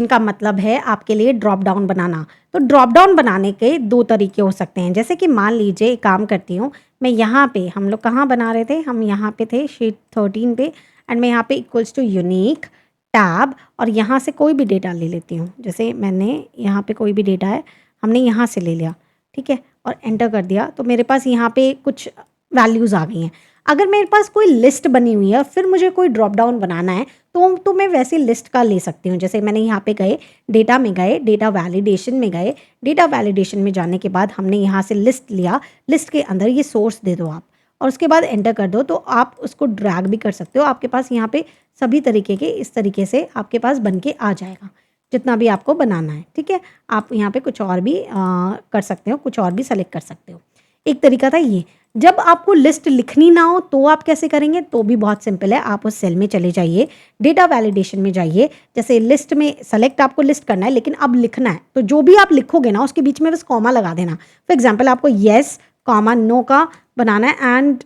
इनका मतलब है आपके लिए ड्रॉप डाउन बनाना। तो ड्रॉप डाउन बनाने के 2 तरीके हो सकते हैं। जैसे कि मान लीजिए एक काम करती हूँ मैं, यहाँ पे हम लोग कहाँ बना रहे थे, हम यहाँ पे थे शीट 13 पे एंड मैं यहाँ पे इक्वल्स टू यूनिक टैब और यहाँ से कोई भी डेटा ले लेती हूँ। जैसे मैंने यहाँ पे कोई भी डेटा है हमने यहाँ से ले लिया, ठीक है, और एंटर कर दिया तो मेरे पास यहाँ पे कुछ वैल्यूज़ आ गई हैं। अगर मेरे पास कोई लिस्ट बनी हुई है फिर मुझे कोई ड्रॉप डाउन बनाना है तो मैं वैसे लिस्ट का ले सकती हूँ। जैसे मैंने यहाँ पे गए, डेटा में गए, डेटा वैलिडेशन में गए, डेटा वैलिडेशन में जाने के बाद हमने यहाँ से लिस्ट लिया, लिस्ट के अंदर ये सोर्स दे दो आप और उसके बाद एंटर कर दो तो आप उसको ड्रैग भी कर सकते हो। आपके पास यहाँ पे सभी तरीके के इस तरीके से आपके पास बन के आ जाएगा जितना भी आपको बनाना है, ठीक है। आप यहाँ पे कुछ और भी कर सकते हो, कुछ और भी सेलेक्ट कर सकते हो। एक तरीका था ये। जब आपको लिस्ट लिखनी ना हो तो आप कैसे करेंगे, तो भी बहुत सिंपल है। आप उस सेल में चले जाइए, डेटा वैलिडेशन में जाइए, जैसे लिस्ट में सेलेक्ट आपको लिस्ट करना है लेकिन अब लिखना है तो जो भी आप लिखोगे ना उसके बीच में बस कॉमा लगा देना। फॉर एग्जाम्पल आपको येस कॉमा नो का बनाना है एंड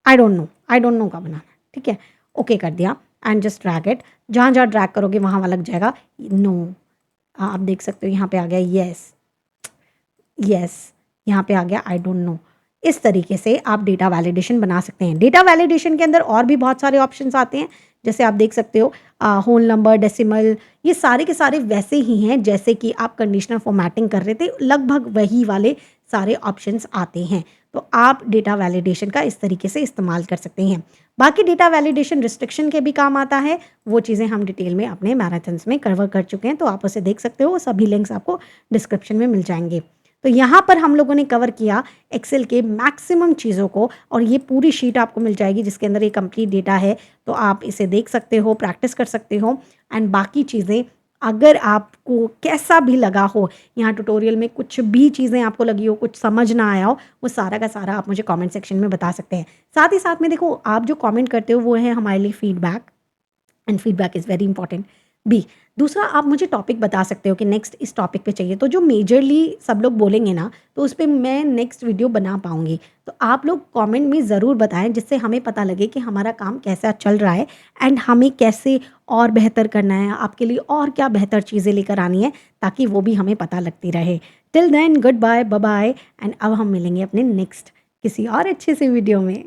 आई डोंट नो का बनाना है, ठीक है। ओके कर दिया एंड जस्ट ड्रैग इट, जहाँ जहाँ ड्रैग करोगे वहाँ लग जाएगा नो। आप देख सकते हो यहाँ पे आ गया यस, यहाँ पे आ गया आई डोंट नो। इस तरीके से आप डेटा वैलिडेशन बना सकते हैं। डेटा वैलिडेशन के अंदर और भी बहुत सारे ऑप्शंस आते हैं, जैसे आप देख सकते हो होल नंबर, डेसिमल, ये सारे के सारे वैसे ही हैं जैसे कि आप कंडीशनल फॉर्मेटिंग कर रहे थे, लगभग वही वाले सारे ऑप्शंस आते हैं। तो आप डेटा वैलिडेशन का इस तरीके से इस्तेमाल कर सकते हैं। बाकी डेटा वैलिडेशन रिस्ट्रिक्शन के भी काम आता है, वो चीज़ें हम डिटेल में अपने मैराथन्स में कवर कर चुके हैं, तो आप उसे देख सकते हो। सभी लिंक्स आपको डिस्क्रिप्शन में मिल जाएंगे। तो यहाँ पर हम लोगों ने कवर किया एक्सेल के मैक्सिमम चीज़ों को और ये पूरी शीट आपको मिल जाएगी जिसके अंदर ये कंप्लीट डेटा है। तो आप इसे देख सकते हो, प्रैक्टिस कर सकते हो एंड बाकी चीज़ें अगर आपको कैसा भी लगा हो, यहाँ ट्यूटोरियल में कुछ भी चीज़ें आपको लगी हो, कुछ समझ ना आया हो, वो सारा का सारा आप मुझे कमेंट सेक्शन में बता सकते हैं। साथ ही साथ में देखो, आप जो कमेंट करते हो वो है हमारे लिए feedback and feedback is very important. बी दूसरा, आप मुझे टॉपिक बता सकते हो कि नेक्स्ट इस टॉपिक पे चाहिए, तो जो मेजरली सब लोग बोलेंगे ना तो उस पर मैं नेक्स्ट वीडियो बना पाऊँगी। तो आप लोग कमेंट में ज़रूर बताएं जिससे हमें पता लगे कि हमारा काम कैसा चल रहा है एंड हमें कैसे और बेहतर करना है, आपके लिए और क्या बेहतर चीज़ें लेकर आनी है, ताकि वो भी हमें पता लगती रहे। Till then good bye, bye bye and अब हम मिलेंगे अपने नेक्स्ट किसी और अच्छे से वीडियो में।